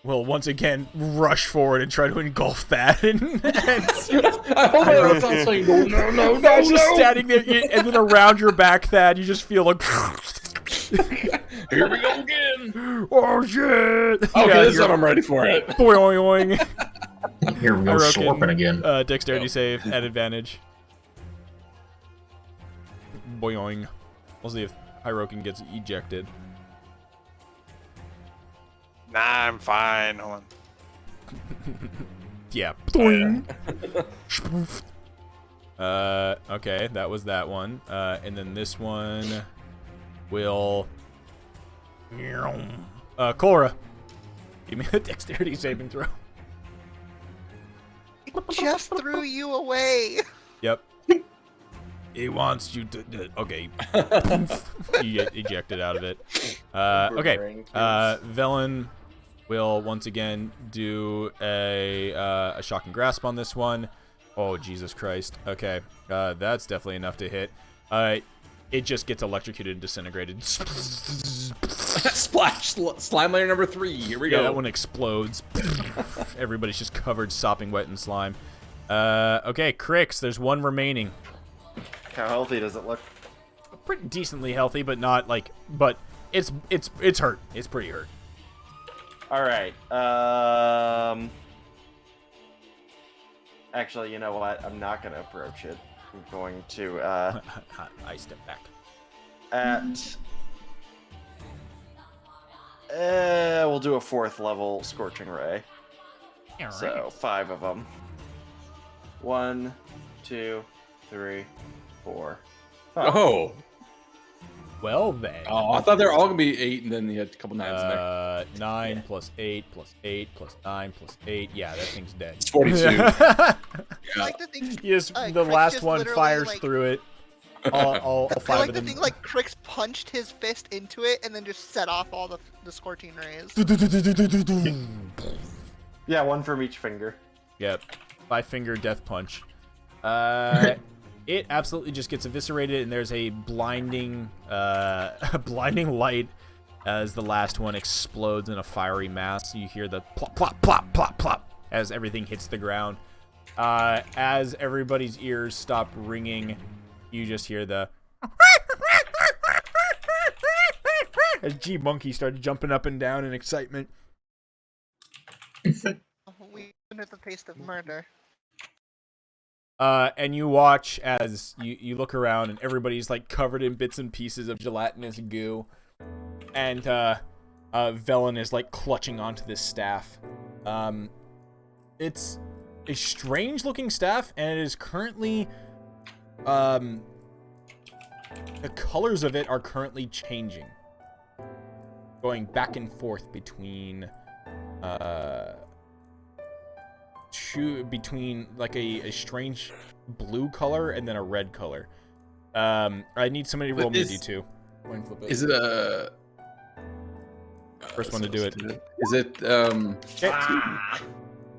will once again rush forward and try to engulf that. And I hold my arms out saying no. Thad's just standing there, and then around your back, Thad, you just feel like. Here we go again. Oh shit! Okay, Yeah, this time I'm ready for it. Boing. Here we go, slurping again. Dexterity save at advantage. Boing. We'll see if Hirokin gets ejected. Nah, I'm fine. Hold on. Yeah. Boing. Okay, that was that one. And then this one will. Cora, give me a dexterity saving throw. Just threw you away. Yep. He wants you to. Okay. You get ejected out of it. Okay. Velen will once again do a shocking grasp on this one. Oh, Jesus Christ. Okay. That's definitely enough to hit. It just gets electrocuted and disintegrated. Splash! Slime layer number 3. Here we go. Yeah, that one explodes. Everybody's just covered, sopping wet in slime. Okay, Crix, there's one remaining. How healthy does it look? Pretty decently healthy, but not like. But it's hurt. It's pretty hurt. All right. Actually, you know what? I'm not gonna approach it. I'm going to I step back. We'll do a 4th level Scorching Ray. All So right. 5 of them. 1, 2, 3, 4. 5. Oh. Well then. Oh, I thought they were all gonna be 8, and then you had a couple 9s in there. 9 plus 8 plus 8 plus 9 plus 8. Yeah, that thing's dead. It's 42. I like to think, Yes, Crix the last just one literally, fires like, through it. All I 5 like of to them. think like Crix punched his fist into it and then just set off all the scorching rays. Yeah, 1 from each finger. Yep. 5-finger death punch. It absolutely just gets eviscerated, and there's a blinding light as the last one explodes in a fiery mass. You hear the plop, plop, plop, plop, plop as everything hits the ground. As everybody's ears stop ringing, you just hear the as G Monkey started jumping up and down in excitement. We at the taste of murder. And you watch as you look around and everybody's like covered in bits and pieces of gelatinous goo. And Velen is like clutching onto this staff. It's a strange looking staff, and it is currently the colors of it are currently changing. Going back and forth between between like a strange blue color and then a red color. I need somebody to roll me a d2. Is it a first one to do it? Is it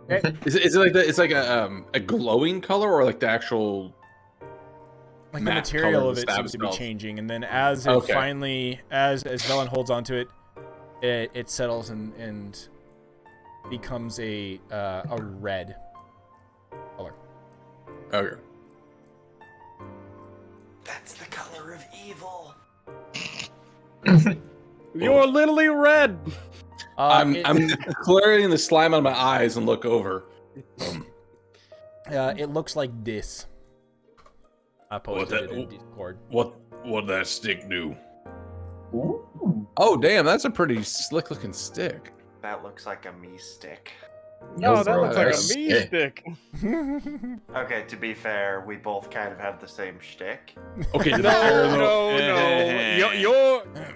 Is it like that? It's like a glowing color, or like the actual like the matte material color of it stab seems to be itself? changing, and then as it finally as Velen holds onto it, it settles and becomes a red color. Okay. That's the color of evil. You're literally red. I'm clearing the slime out of my eyes and look over. It looks like this. I posted it in Discord. What that stick do? Oh, damn, that's a pretty slick looking stick. That looks like a me stick. No, that looks like a that's me it. stick. Okay, to be fair, we both kind of have the same shtick. Okay, to be No, fair, no.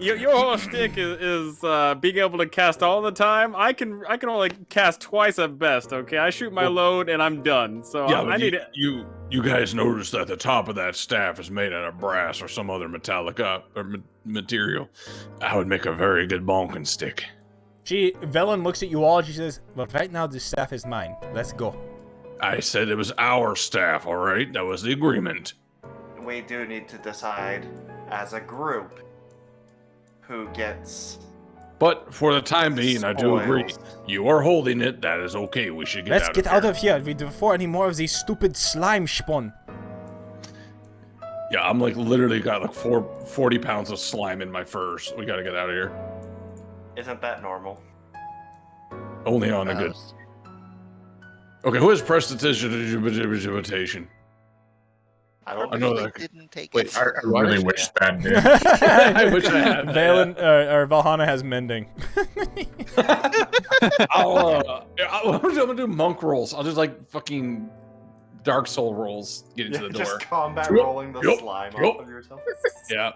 Your whole shtick is being able to cast all the time. I can only cast twice at best. Okay, I shoot my load and I'm done. So Yeah, I but need it. you guys notice that the top of that staff is made out of brass or some other metallic material. That would make a very good bonking stick. Velen looks at you all and she says, "Well, right now this staff is mine. Let's go." I said it was our staff, all right? That was the agreement. We do need to decide as a group who gets. But for the time being, I do agree. You are holding it. That is okay. We should get Let's out get of out here. of here before any more of these stupid slime spawn. Yeah, I'm like literally got like 40 pounds of slime in my furs. We gotta get out of here. Isn't that normal? Only on a good. Okay, who has prestidigitation? I don't know They that. didn't take Wait, it. I really wish that did. I wish I had. Valen or Valhalla has mending. I'm gonna do monk rolls. I'll just like fucking Dark Soul rolls. Get into the door. Just combat Yup, rolling the yup, slime yup. off of yourself. Yeah.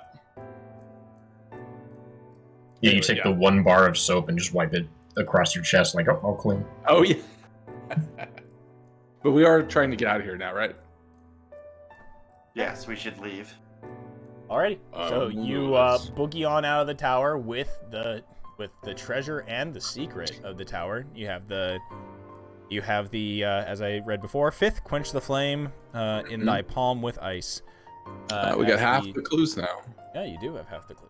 Yeah, you take the 1 bar of soap and just wipe it across your chest, like, oh, all clean. Oh, yeah. But we are trying to get out of here now, right? Yes, we should leave. Alrighty. So you let's- boogie on out of the tower with the treasure and the secret of the tower. You have the as I read before, 5th, quench the flame in thy palm with ice. We got as half the clues now. Yeah, you do have half the clue.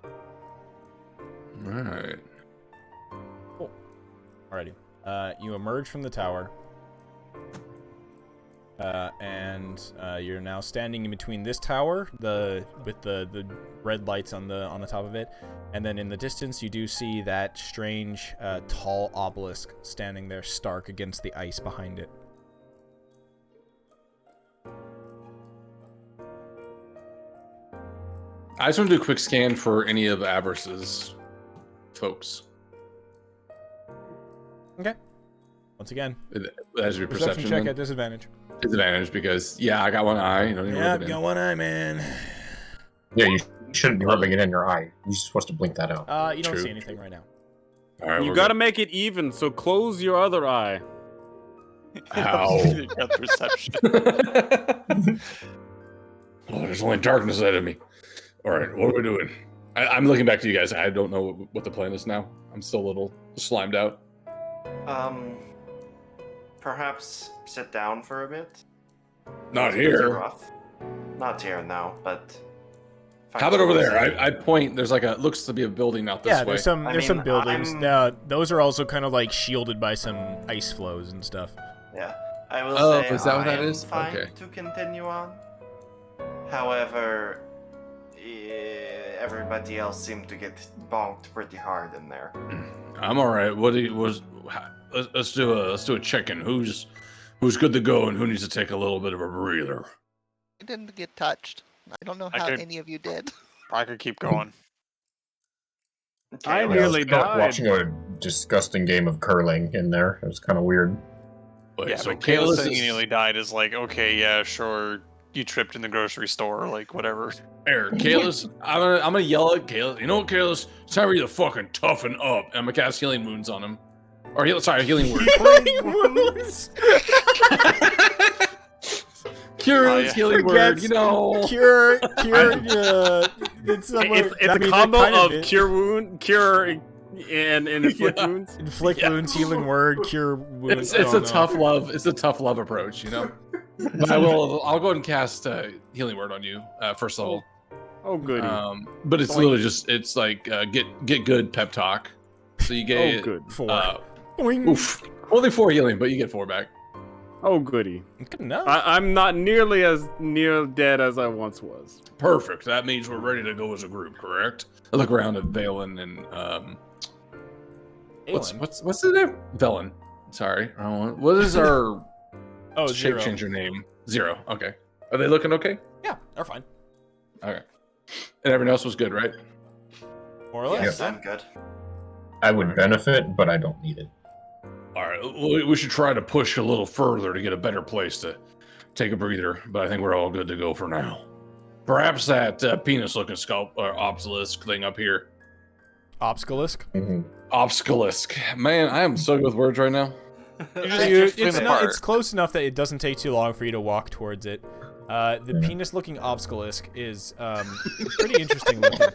Right. Cool. Alrighty. You emerge from the tower. And you're now standing in between this tower, with the red lights on the top of it, and then in the distance you do see that strange tall obelisk standing there stark against the ice behind it. I just want to do a quick scan for any of Avarice's folks. Okay. Once again, That should be perception check then. at disadvantage. Disadvantage because I got one eye. You don't even Yeah, rub it in. got one eye, man. Yeah, you shouldn't be rubbing it in your eye. You're supposed to blink that out. You don't True. see anything right now. All right, You we're gotta make it even, so close your other eye. Ow. You got perception. good. Oh, there's only darkness ahead of me. All right, what are we doing? I'm looking back to you guys. I don't know what the plan is now. I'm still a little slimed out. Perhaps sit down for a bit. Not It's pretty here. rough. Not here now, but. How about over there? I point. There's like looks to be a building out this Yeah, way. there's some mean, buildings. I'm- Those are also kind of like shielded by some ice flows and stuff. Yeah, I will Oh, say is that what I that am is? fine Okay. to continue on. However, everybody else seemed to get bonked pretty hard in there. I'm all right. Let's do a check-in. Who's good to go and who needs to take a little bit of a breather? I didn't get touched. I don't know how any of you did. I could keep going. I Okay, nearly I was died. watching a disgusting game of curling in there. It was kind of weird. Wait, Yeah, so but Kayla Kayla's saying is- he nearly died is like, okay, yeah, sure. You tripped in the grocery store, like whatever. Here, Kayla's. I'm gonna yell at Kayla. You know what, Kayla's? It's time for you to fucking toughen up. And I'm gonna cast healing wounds on him. Or healing word. Cure Oh, is yeah. healing word. Forgets You know. Cure. It's It's a combo of cure wound, cure, and inflict wounds. inflict wounds, healing word, cure wounds. It's I a don't know. tough love. It's a tough love approach, you know. But I'll go ahead and cast healing word on you first level. Oh, goody. But it's literally just like get good pep talk. So you Oh, get good. 4. uh, Boing. oof, only 4 healing, but you get 4 back. Oh, goody. Good enough. I'm not nearly as near dead as I once was. Perfect. That means we're ready to go as a group, correct? I look around at Valen and what's the name? Velen. Sorry. What is our shape Zero. changer name? Zero. Okay. Are they looking okay? Yeah, they're fine. Okay. And everyone else was good, right? More or less. Yes, I'm good. I would benefit, but I don't need it. All right. We should try to push a little further to get a better place to take a breather, but I think we're all good to go for now. Perhaps that penis-looking obelisk thing up here. Obelisk? Mm-hmm. Obelisk. Man, I am so good with words right now. It's close enough that it doesn't take too long for you to walk towards it. The penis-looking obelisk is pretty interesting looking.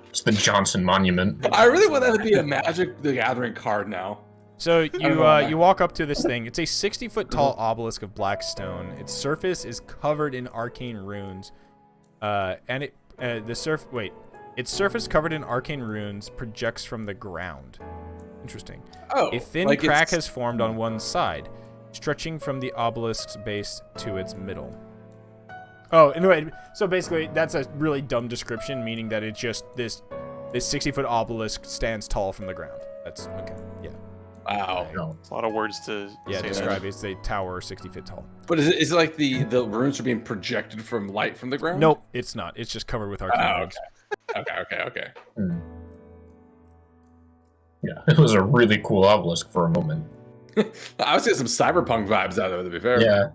It's the Johnson Monument. I really want that to be a Magic the Gathering card now. So you walk up to this thing. It's a 60-foot tall obelisk of black stone. Its surface is covered in arcane runes, its surface covered in arcane runes projects from the ground. Interesting. Oh, a thin crack has formed on one side, stretching from the obelisk's base to its middle. Oh, anyway, so basically that's a really dumb description, meaning that it's just this 60-foot obelisk stands tall from the ground. That's okay. Yeah. Wow. It's a lot of words to say describe that. It's a tower 60 feet tall. But is it like the runes are being projected from light from the ground? Nope, it's not. It's just covered with arcane runes. Okay. Yeah, it was a really cool obelisk for a moment. I was getting some cyberpunk vibes out of it, to be fair. Yeah.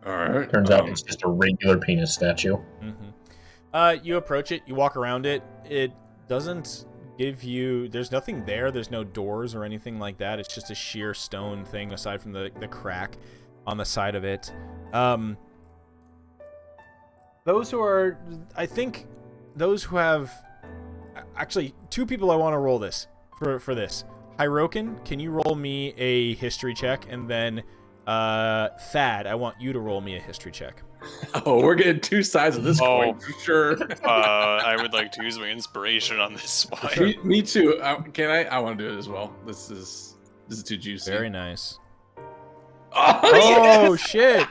All right. Turns out it's just a regular penis statue. Mm-hmm. You approach it. You walk around it. It doesn't give you... There's nothing there. There's no doors or anything like that. It's just a sheer stone thing aside from the crack on the side of it. Those who are... I think those who have... Actually, two people I want to roll this for this. Hyrokin, can you roll me a history check? And then Thad, I want you to roll me a history check. Oh, we're getting two sides of this coin for sure. I would like to use my inspiration on this one. Me too. Can I? I want to do it as well. This is too juicy. Very nice. Oh, shit!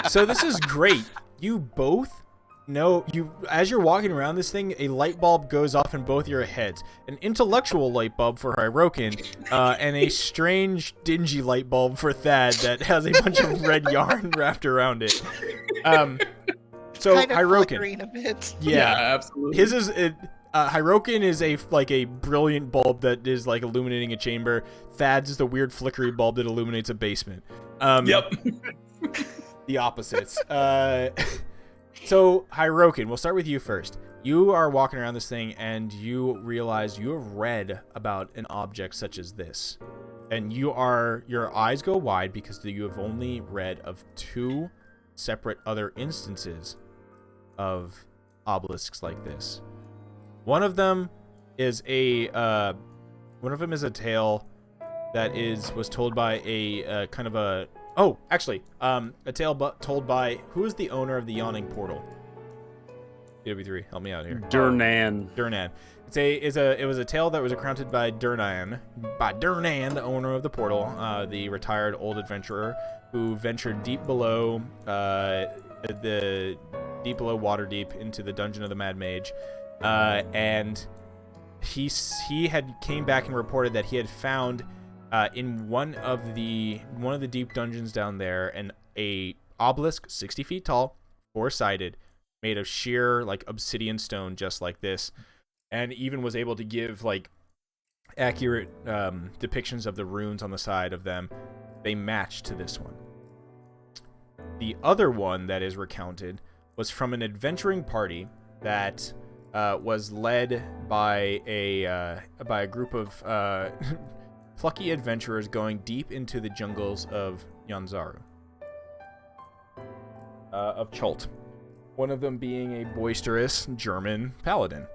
So this is great. You both know as you're walking around this thing, a light bulb goes off in both your heads. An intellectual light bulb for Hyrokin, and a strange, dingy light bulb for Thad that has a bunch of red yarn wrapped around it. So kind of Hyrokin, flickering a bit. yeah, absolutely. His is Hyrokin is a brilliant bulb that is like illuminating a chamber. Thad's is the weird flickery bulb that illuminates a basement. Yep. The opposites. So, Hyrokin, we'll start with you first. You are walking around this thing, and you realize you have read about an object such as this. And your eyes go wide because you have only read of two separate other instances of obelisks like this. One of them is a tale that was told by a tale told by who is the owner of the Yawning Portal? BW3, help me out here. Durnan. It was a tale that was recounted by Durnan, the owner of the portal, the retired old adventurer who ventured deep below Waterdeep into the dungeon of the Mad Mage, and he had came back and reported that he had found in one of the deep dungeons down there a obelisk 60 feet tall, four-sided, made of sheer obsidian stone, just like this, and even was able to give accurate depictions of the runes on the side of them. They matched to this one. The other one that is recounted was from an adventuring party that was led by a group of plucky adventurers going deep into the jungles of Yanzaru, of Chult. One of them being a boisterous German paladin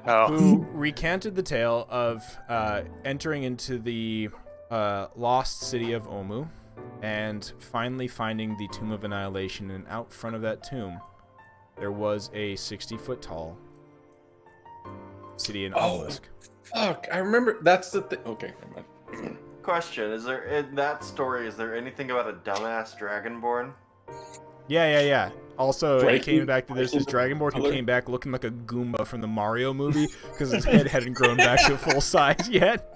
who recanted the tale of entering into the lost city of Omu and finally finding the Tomb of Annihilation, and out front of that tomb there was a 60-foot tall obsidian obelisk. Fuck, I remember. That's the thing. Okay, never mind. Question: Is there in that story? Is there anything about a dumbass dragonborn? Yeah. Also, it Breaking- came back to this Dragonborn who came back looking like a Goomba from the Mario movie because his head hadn't grown back to full size yet.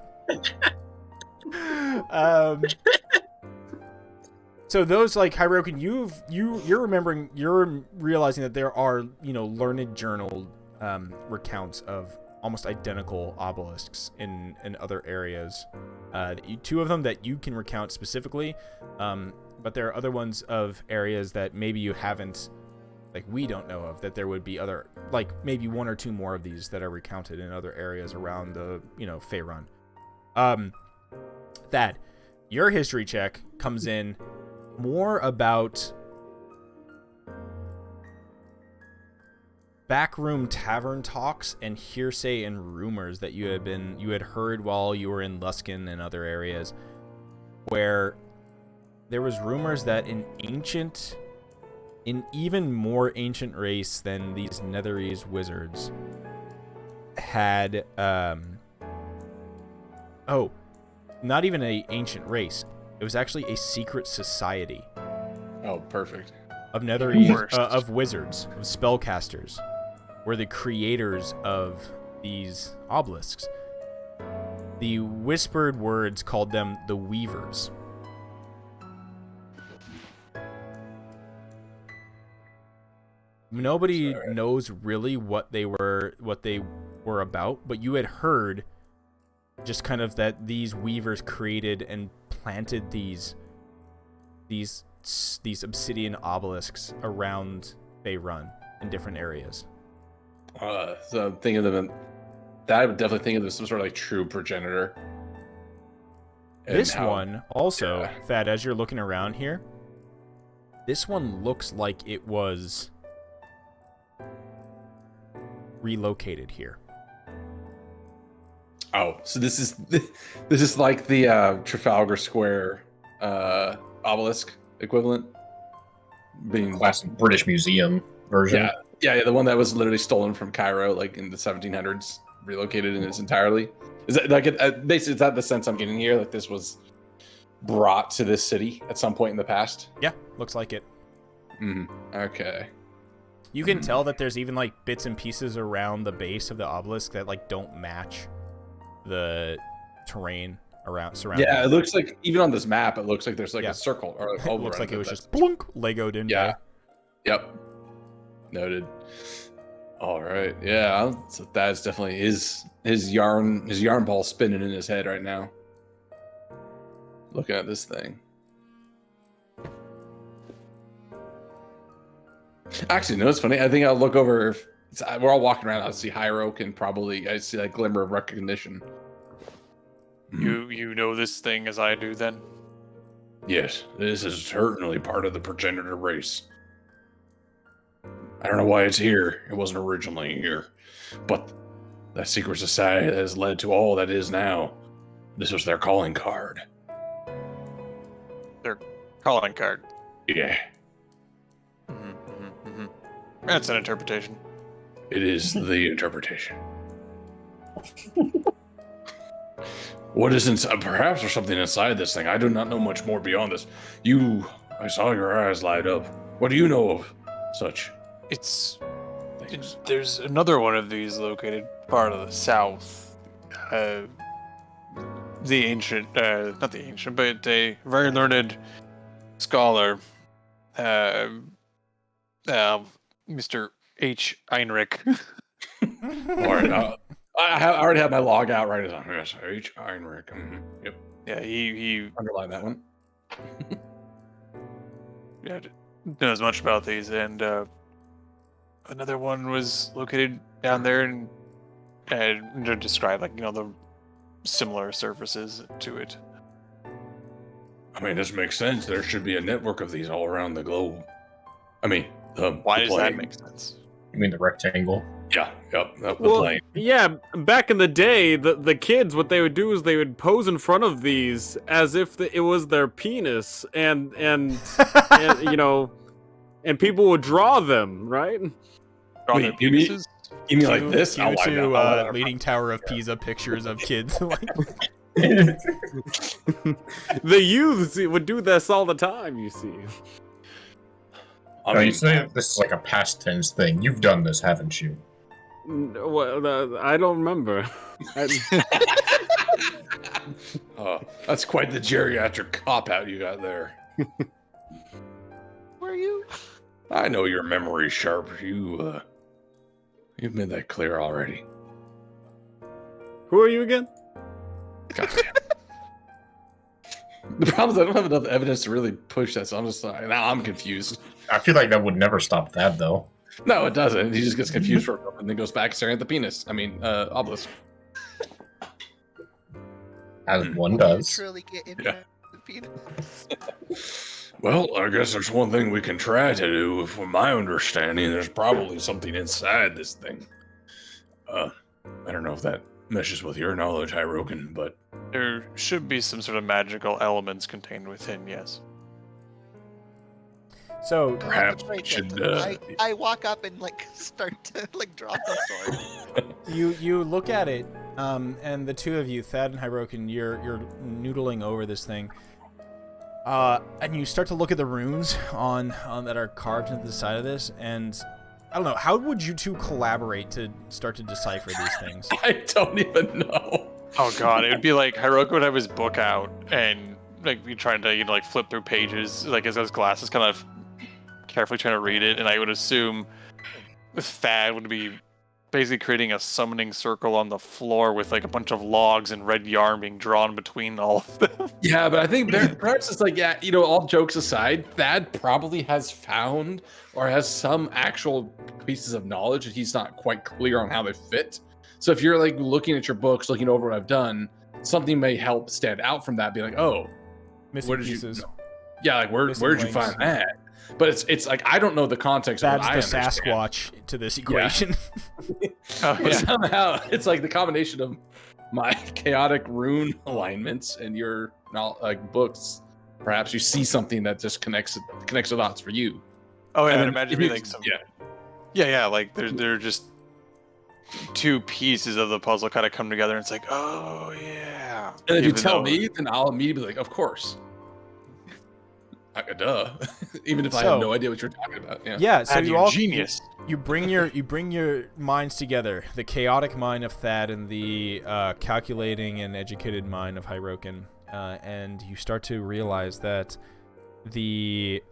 So those like Hirokin, you're realizing that there are learned journal recounts of almost identical obelisks in other areas. Two of them that you can recount specifically, but there are other ones of areas that maybe you haven't, like we don't know of, that there would be other, like maybe one or two more of these that are recounted in other areas around the Faerun. That your history check comes in more about backroom tavern talks and hearsay and rumors that you had heard while you were in Luskan and other areas, where there was rumors that an even more ancient race than these Netherese wizards had not even an ancient race. It was actually a secret society. Oh, perfect. Of Netherese, of wizards, of spellcasters, were the creators of these obelisks. The whispered words called them the Weavers. Nobody knows really what they were about, but you had heard just kind of that these weavers created and planted these obsidian obelisks around Faerun in different areas. So I'm thinking of them. That I would definitely think of them as some sort of like true progenitor. This one also, Thad, as you're looking around here, this one looks like it was relocated here. Oh, so this is like the Trafalgar Square obelisk equivalent, being classic British Museum version. Yeah, the one that was literally stolen from Cairo, like in the 1700s, relocated in its entirety. Is that like basically? Is that the sense I'm getting here? Like this was brought to this city at some point in the past? Yeah, looks like it. Okay. You can tell that there's even like bits and pieces around the base of the obelisk that like don't match the terrain surrounding. Yeah, it looks like even on this map, it looks like there's like a circle or it looks like it was just blunk Legoed in. Yeah. Yep. Noted. All right. Yeah. So that's definitely his yarn ball spinning in his head right now. Looking at this thing. Actually, no, it's funny. I think I'll look over. We're all walking around. I'll see Hyro and probably I see that glimmer of recognition. You know this thing as I do, then? Yes, this is certainly part of the progenitor race. I don't know why it's here. It wasn't originally here. But that secret society that has led to all that is now, this was their calling card. Their calling card? Yeah. That's an interpretation. It is the interpretation. What is inside? Perhaps there's something inside this thing. I do not know much more beyond this. I saw your eyes light up. What do you know of such? There's another one of these located part of the south. The ancient, not the ancient, but a very learned scholar, Mr. H. Heinrich. All right, I already have my log out right now. Yes, H. Heinrich. Yep. Yeah, he underlined that one. Yeah, knows much about these, and another one was located down there, and to describe the similar surfaces to it. I mean, this makes sense. There should be a network of these all around the globe. I mean, why does that make sense? You mean the rectangle? Yeah, yep. The Well, plane. yeah, back in the day, the kids, what they would do is they would pose in front of these as if it was their penis, and and people would draw them, right? Draw their penises? You mean like this? Leaning Tower of Pisa pictures of kids. The youths would do this all the time, you see. You say this is like a past tense thing. You've done this, haven't you? Well, I don't remember. Oh, that's quite the geriatric cop-out you got there. Were you? I know your memory's sharp. You've made that clear already. Who are you again? God damn. The problem is I don't have enough evidence to really push that, so I'm just like, now I'm confused. I feel like that would never stop that, though. No, it doesn't. He just gets confused for a moment and then goes back staring at the penis. Obelisk. As one does. Literally get in Yeah. the penis. Well, I guess there's one thing we can try to do. From my understanding, there's probably something inside this thing. I don't know if that meshes with your knowledge, Hirokin, but There should be some sort of magical elements contained within, yes. So perhaps Right, we should. I walk up and start to draw the sword. you look at it, and the two of you, Thad and Hirokin, you're noodling over this thing, and you start to look at the runes on that are carved into the side of this, and I don't know, how would you two collaborate to start to decipher these things? I don't even know. Oh god, it would be like Hiroki would have his book out and be trying to flip through pages, as his glasses, kind of carefully trying to read it, and I would assume Thad would be basically creating a summoning circle on the floor with a bunch of logs and red yarn being drawn between all of them. Yeah, but I think perhaps it's all jokes aside, Thad probably has found or has some actual pieces of knowledge that he's not quite clear on how they fit. So if you're looking at your books, looking over what I've done, something may help stand out from that. Be like, oh, Missing where did pieces. you? Yeah, where'd you find that? But it's I don't know the context of That's what I the understand. Sasquatch to this equation. But somehow it's the combination of my chaotic rune alignments and your books. Perhaps you see something that just connects the dots for you. Oh yeah, And I'd then imagine it being makes- some. yeah. They're just two pieces of the puzzle kind of come together, and it's oh yeah. And if you Even tell though- me, then I'll immediately be like, of course. Duh. Even if I So- have no idea what you're talking about. Yeah. Yeah, so Thad, you you're all genius. You bring your minds together, the chaotic mind of Thad and the calculating and educated mind of Hirokin, and you start to realize that the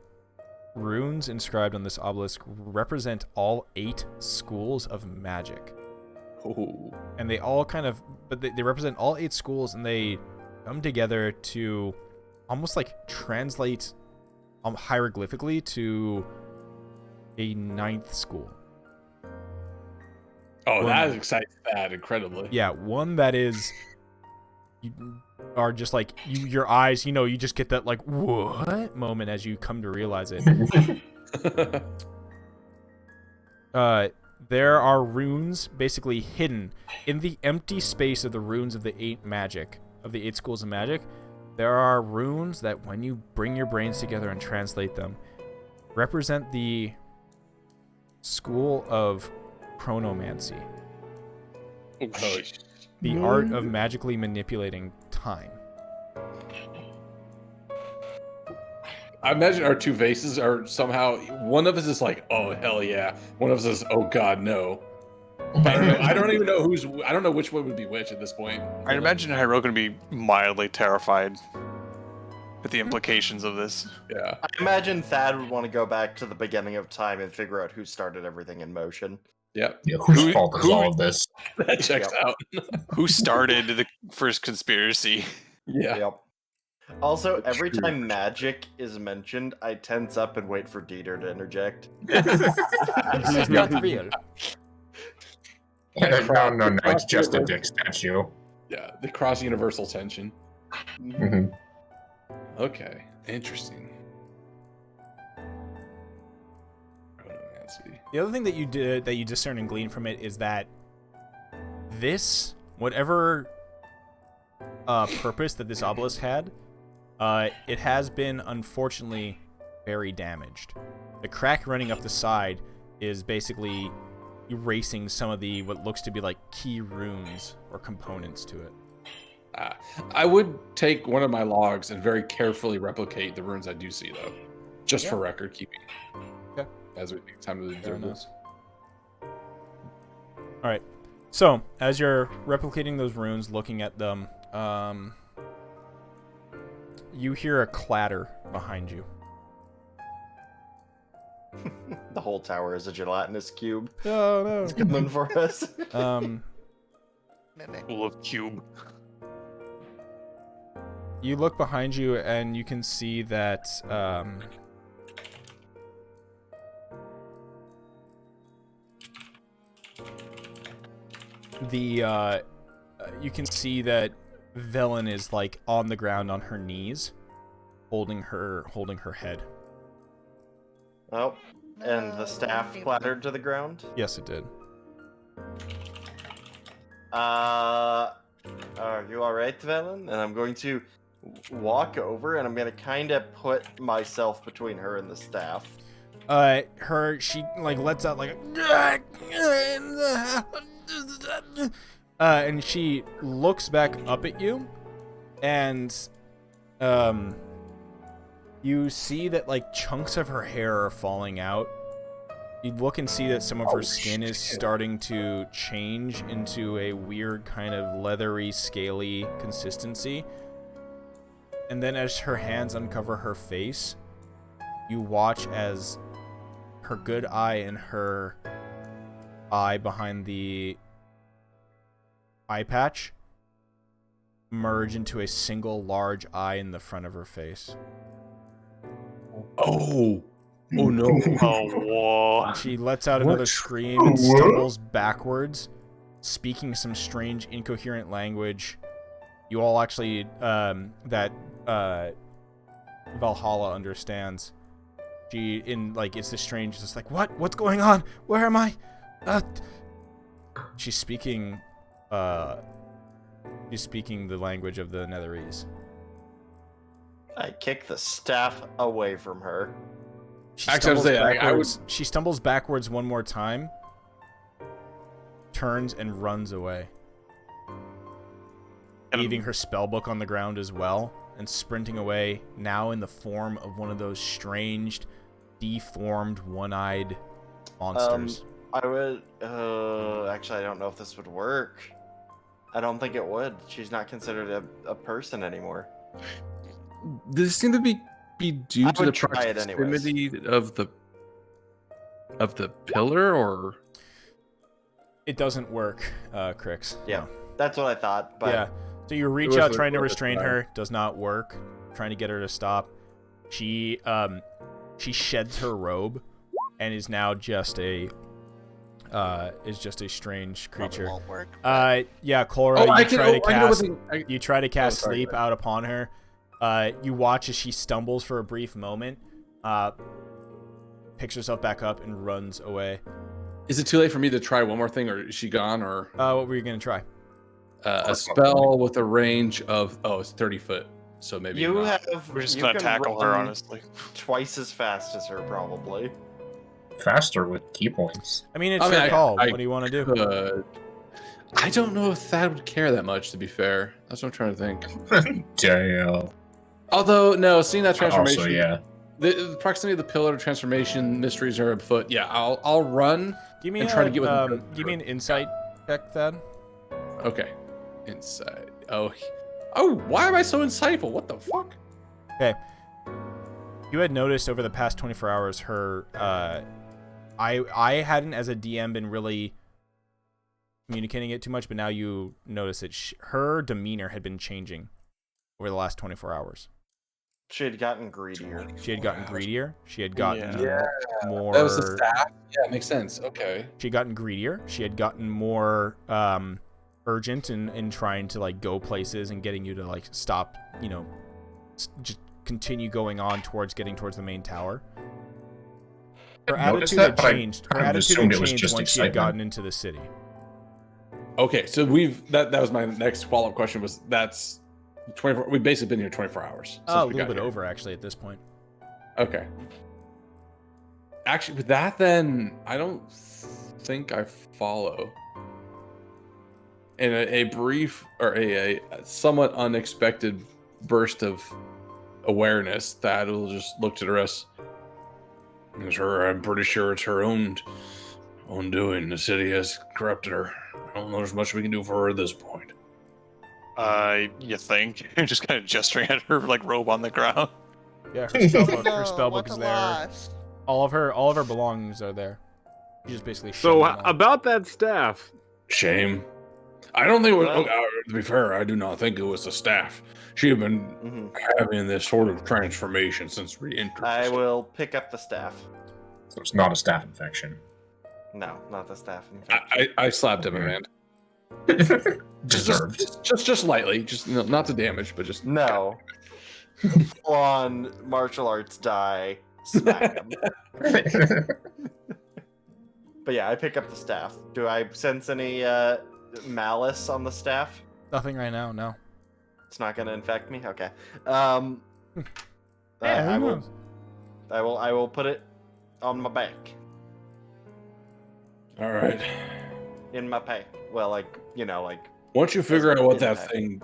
runes inscribed on this obelisk represent all 8 schools of magic. Oh. And they all they represent all 8 schools, and they come together to almost translate hieroglyphically to a 9th school. Oh, that excites that incredibly. Yeah, one that is, you are just your eyes, you just get that what moment as you come to realize it. There are runes basically hidden in the empty space of the runes of the 8 schools of magic. There are runes that, when you bring your brains together and translate them, represent the school of chronomancy, the art of magically manipulating time. I imagine our two vases are somehow, one of us is oh hell yeah, one of us is oh god no. But I don't even know I don't know which one would be which at this point. I'd imagine Hiroki would be mildly terrified at the implications of this. Yeah. I imagine Thad would want to go back to the beginning of time and figure out who started everything in motion. Yep. Yeah, whose fault is all of this? That checks out. Who started the first conspiracy? Yeah. Yep. Also, every time magic is mentioned, I tense up and wait for Dieter to interject. This is not real. No, it's just a dick statue. Yeah, the cross universal tension. Mhm. Okay, interesting. The other thing that you discern and glean from it is that this, whatever purpose that this obelisk had, it has been unfortunately very damaged. The crack running up the side is basically erasing some of the what looks to be key runes or components to it. I would take one of my logs and very carefully replicate the runes I do see, though, just for record keeping. Okay. As we take time to observe this. All right. So as you're replicating those runes, looking at them, you hear a clatter behind you. The whole tower is a gelatinous cube. Oh no! It's coming for us. Full of cube. You look behind you and you can see that you can see that Velen is like on the ground on her knees, holding her head. Oh, and the staff clattered to the ground? Yes, it did. Are you alright, Velen? And I'm going to walk over and I'm going to kind of put myself between her and the staff. She like lets out like and she looks back up at you, and you see that like chunks of her hair are falling out. You look and see that some of her skin is starting to change into a weird kind of leathery, scaly consistency. And then as her hands uncover her face, you watch as her good eye and her eye behind the eye patch merge into a single large eye in the front of her face. Oh no. Oh, whoa. She lets out another scream and stumbles backwards, speaking some strange, incoherent language. You all actually, that Valhalla understands. It's this strange, it's like, what's going on? Where am I? She's speaking the language of the Netherese. I kick the staff away from her. She stumbles backwards one more time, turns and runs away, leaving her spellbook on the ground as well, and sprinting away, now in the form of one of those strange, deformed, one-eyed monsters. I would... actually, I don't know if this would work. I don't think it would. She's not considered a person anymore. Does it seem to be due to the proximity of the pillar, or it doesn't work, Crix? Yeah, no. That's what I thought. But yeah, so you reach out trying to restrain her, does not work. Trying to get her to stop. She sheds her robe and is now just a strange creature. Won't work. Yeah, Cora, you try to cast sleep out upon her. You watch as she stumbles for a brief moment, picks herself back up, and runs away. Is it too late for me to try one more thing, or is she gone, or? What were you going to try? A spell with a range of, it's 30 foot, so maybe we're just going to tackle her, honestly. Twice as fast as her, probably. Faster with key points. I mean, it's your call. What do you want to do? I don't know if Thad would care that much, to be fair. That's what I'm trying to think. Damn. Although, no, seeing that transformation, Also, yeah. the proximity of the pillar, transformation, mysteries are afoot. Yeah, I'll run and try to get with give me an insight check, Thad. Okay. Insight. Oh, why am I so insightful? What the fuck? Okay. You had noticed over the past 24 hours her, I hadn't as a DM been really communicating it too much, but now you notice that her demeanor had been changing over the last 24 hours. She had gotten greedier. She had gotten more... That was the staff? Yeah, it makes sense. Okay. She had gotten greedier. She had gotten more urgent in trying to like go places and getting you to like stop, just continue going on getting towards the main tower. Her attitude had changed. Her attitude had changed once she had gotten into the city. Okay, so that was my next follow-up question. Was that's 24? We've basically been here 24 hours. A little bit over actually at this point. Okay. Actually, with that, then I don't think I follow. in a brief or a somewhat unexpected burst of awareness, that will just look to the rest. I'm pretty sure it's her own doing. The city has corrupted her. I don't know there's much we can do for her at this point. You think? Just kind of gesturing at her like robe on the ground. Yeah, her spellbook, No, her spellbook what is a there. loss. All of her belongings are there. She just basically. So shoved them all. about that staff. Shame. I don't think it was. To be fair, I do not think it was the staff. She had been having this sort of transformation since re-entry. I will pick up the staff. So it's not a staph infection. No, not the staff. Infection. I slapped him, man. Deserved. Just lightly, just not to damage, but just No. Full on martial arts die. Smack him. But yeah, I pick up the staff. Do I sense any malice on the staff? Nothing right now. No. It's not going to infect me. Okay. Yeah, I who will. knows? I will put it on my back. All right. In my pack. Well, like Once you figure out what that impact. thing,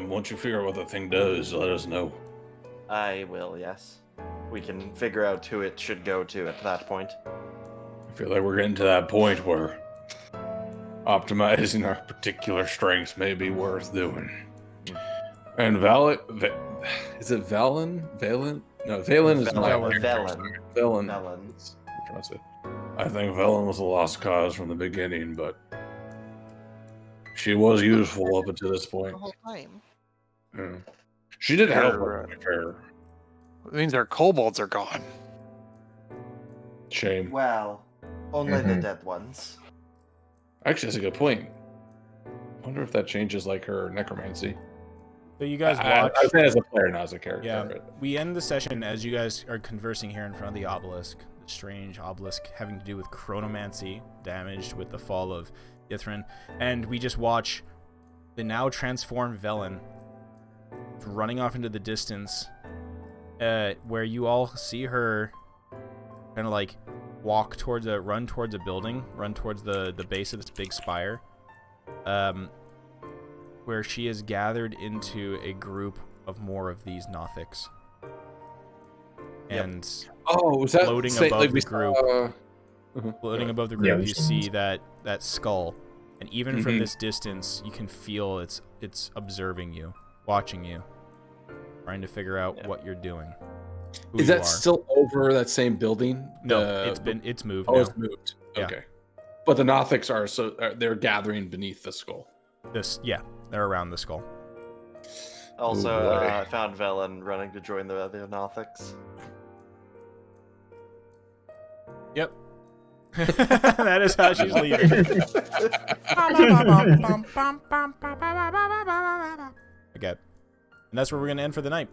once you figure out what that thing does, let us know. I will. Yes. We can figure out who it should go to at that point. I feel like we're getting to that point where optimizing our particular strengths may be worth doing. And is it Valen? Valen? No, Valen is my Velen. Velen. Velen. I'm trying to say. I think Velen was a lost cause from the beginning, but she was useful up until this point. The whole time. Yeah. She did help. Her, To be fair. It means our kobolds are gone. Shame. Well, only the dead ones. Actually, that's a good point. Wonder if that changes like her necromancy. So you guys I watch. say as a player, not as a character. Yeah, but- we end the session as you guys are conversing here in front of the obelisk. The strange obelisk having to do with chronomancy, damaged with the fall of Ithrin. And we just watch the now transformed Velen running off into the distance, where you all see her kind of like run towards a building, run towards the base of this big spire, where she is gathered into a group of more of these Nothics. And was that floating say, above like the we group, saw, floating above the Yeah, group, we you saw see that skull, and even from Mhm. this distance, you can feel it's observing you, watching you, trying to figure out what you're doing. Who Is you that are. still over that same building? No, The- it's moved. Oh, now. it's moved. Yeah. Okay. But the Nothics they're gathering beneath the skull. They're around the skull. Also, Oh, boy. I found Velen running to join the other Nothics. Yep. That is how she's leaving. Okay. And that's where we're gonna end for the night.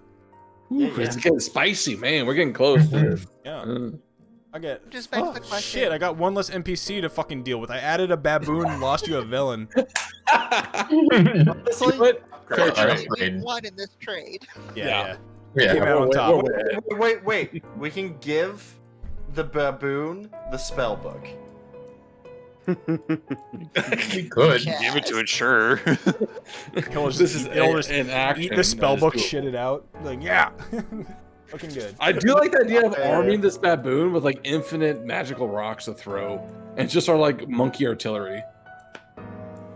It's getting spicy, man. We're getting close. Dude. Yeah. I get. Just back to the question. Shit! I got one less NPC to fucking deal with. I added a baboon and lost you a villain. Honestly, We won in this trade. Yeah. Yeah. Came out on top. Wait. We can give the baboon the spell book. We could. Give it to it, sure. This is an action. Eat the spell That is book, cool. shit it out. Like, yeah. Looking good. I do like the idea of Okay. arming this baboon with like infinite magical rocks to throw, and just our like monkey artillery.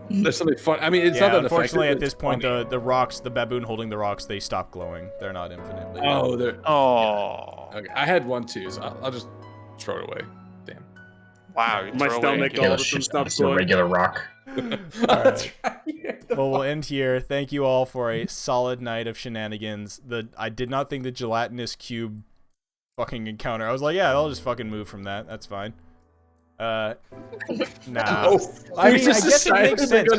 There's something fun. I mean, it's Yeah, not that unfortunately, effective, at this it's point, funny. the rocks, the baboon holding the rocks, they stop glowing. They're not infinitely. Oh, they're. Oh. Okay. I had one too, so I'll just throw it away. Damn. Wow. You My throw spell away- make Yeah, all of a it's sudden just stop it's a glowing. regular rock. Alright. Well, we'll end here. Thank you all for a solid night of shenanigans. I did not think the gelatinous cube fucking encounter. I was like, yeah, I'll just fucking move from that. That's fine. Nah. I mean, I guess it makes sense.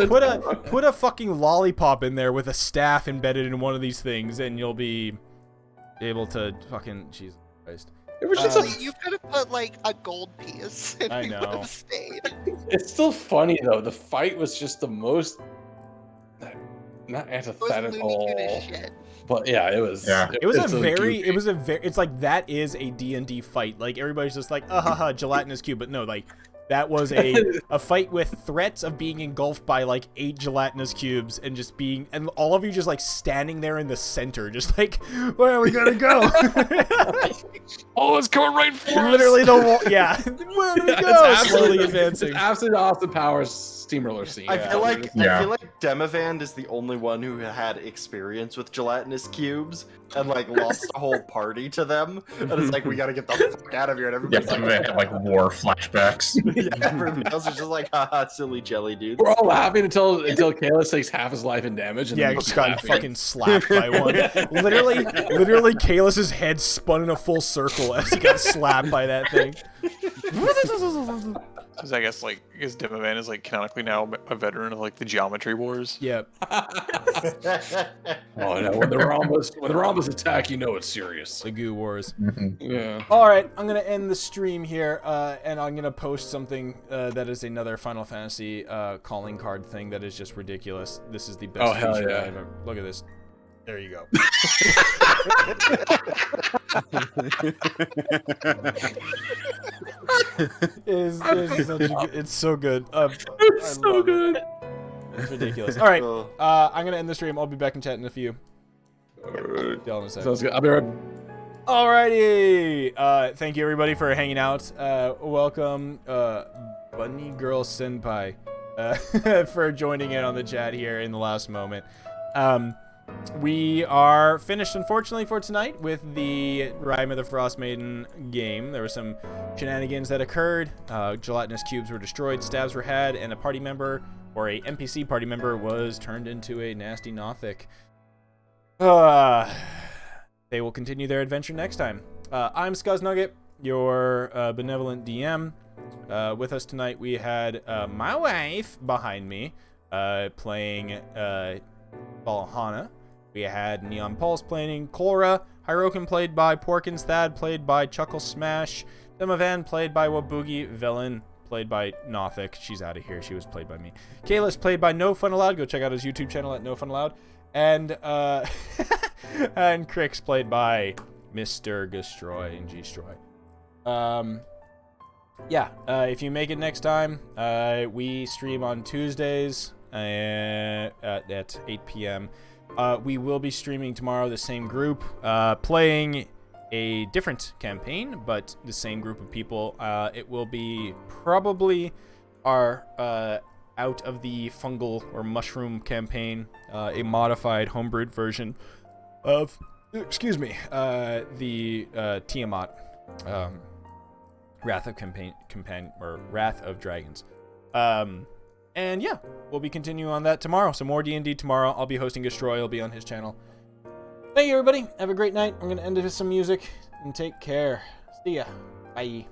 Put a fucking lollipop in there with a staff embedded in one of these things, and you'll be able to fucking Jesus Christ. It was just You could have put like a gold piece and I we would know. have stayed. It's still funny though. The fight was just the most not It was antithetical, Looney Tunes shit. but yeah, it was. Yeah. It was it's a very, goofy. it's like that is a D&D fight. Like everybody's just like, haha, gelatinous cube, but no, like That was a fight with threats of being engulfed by like 8 gelatinous cubes and just being, and all of you just like standing there in the center, just like, where are we gonna go? Oh, it's coming right for us. Literally the wall. Yeah. Where do we go? Slowly advancing. It's absolutely Austin Powers steamroller scene. I feel like Demavand is the only one who had experience with gelatinous cubes and like lost a whole party to them. And it's like, we gotta get the fuck out of here. And everybody's like war flashbacks. Yeah, everybody else is just like, haha, silly jelly dudes. We're all laughing until Kayla takes half his life in damage. And Yeah, then just got fucking slapped by one. Literally, Kalis' head spun in a full circle as he got slapped by that thing. Because I guess Demovan is like canonically now a veteran of like the Geometry Wars. Yep. Oh no! When the Rhombus attack, you know it's serious. The Goo Wars. Yeah. All right, I'm gonna end the stream here, and I'm gonna post something that is another Final Fantasy calling card thing that is just ridiculous. This is the best feature that I've ever. Look at this. There you go. It's so good. It's so good. It's ridiculous. All right, I'm gonna end the stream. I'll be back in chat in a few. Y'all in a second. Sounds good. I'll be right. Alrighty. Thank you everybody for hanging out. Welcome, Bunny Girl Senpai, for joining in on the chat here in the last moment. We are finished, unfortunately, for tonight with the Rime of the Frostmaiden game. There were some shenanigans that occurred. Gelatinous cubes were destroyed, stabs were had, and a party member, or a NPC party member, was turned into a nasty Nothic. They will continue their adventure next time. I'm Scuznugget, your benevolent DM. With us tonight, we had my wife behind me, playing Valhana. We had Neon Pulse playing Cora, Hyrokin played by Porkins, Thad played by Chuckle Smash, Demovan played by Waboogie, Villain played by Nothic. She's out of here. She was played by me. Kalis played by No Fun Allowed. Go check out his YouTube channel at No Fun Allowed. And and Crix played by Mr. Gastroy and G-Stroy. If you make it next time, we stream on Tuesdays at 8 p.m. We will be streaming tomorrow, the same group, playing a different campaign, but the same group of people. It will be probably our out of the fungal or mushroom campaign, a modified homebrewed version of, the Tiamat, Wrath of Dragons. And yeah, we'll be continuing on that tomorrow. So more D&D tomorrow. I'll be hosting Destroy. I'll be on his channel. Thank you, everybody. Have a great night. I'm going to end it with some music. And take care. See ya. Bye.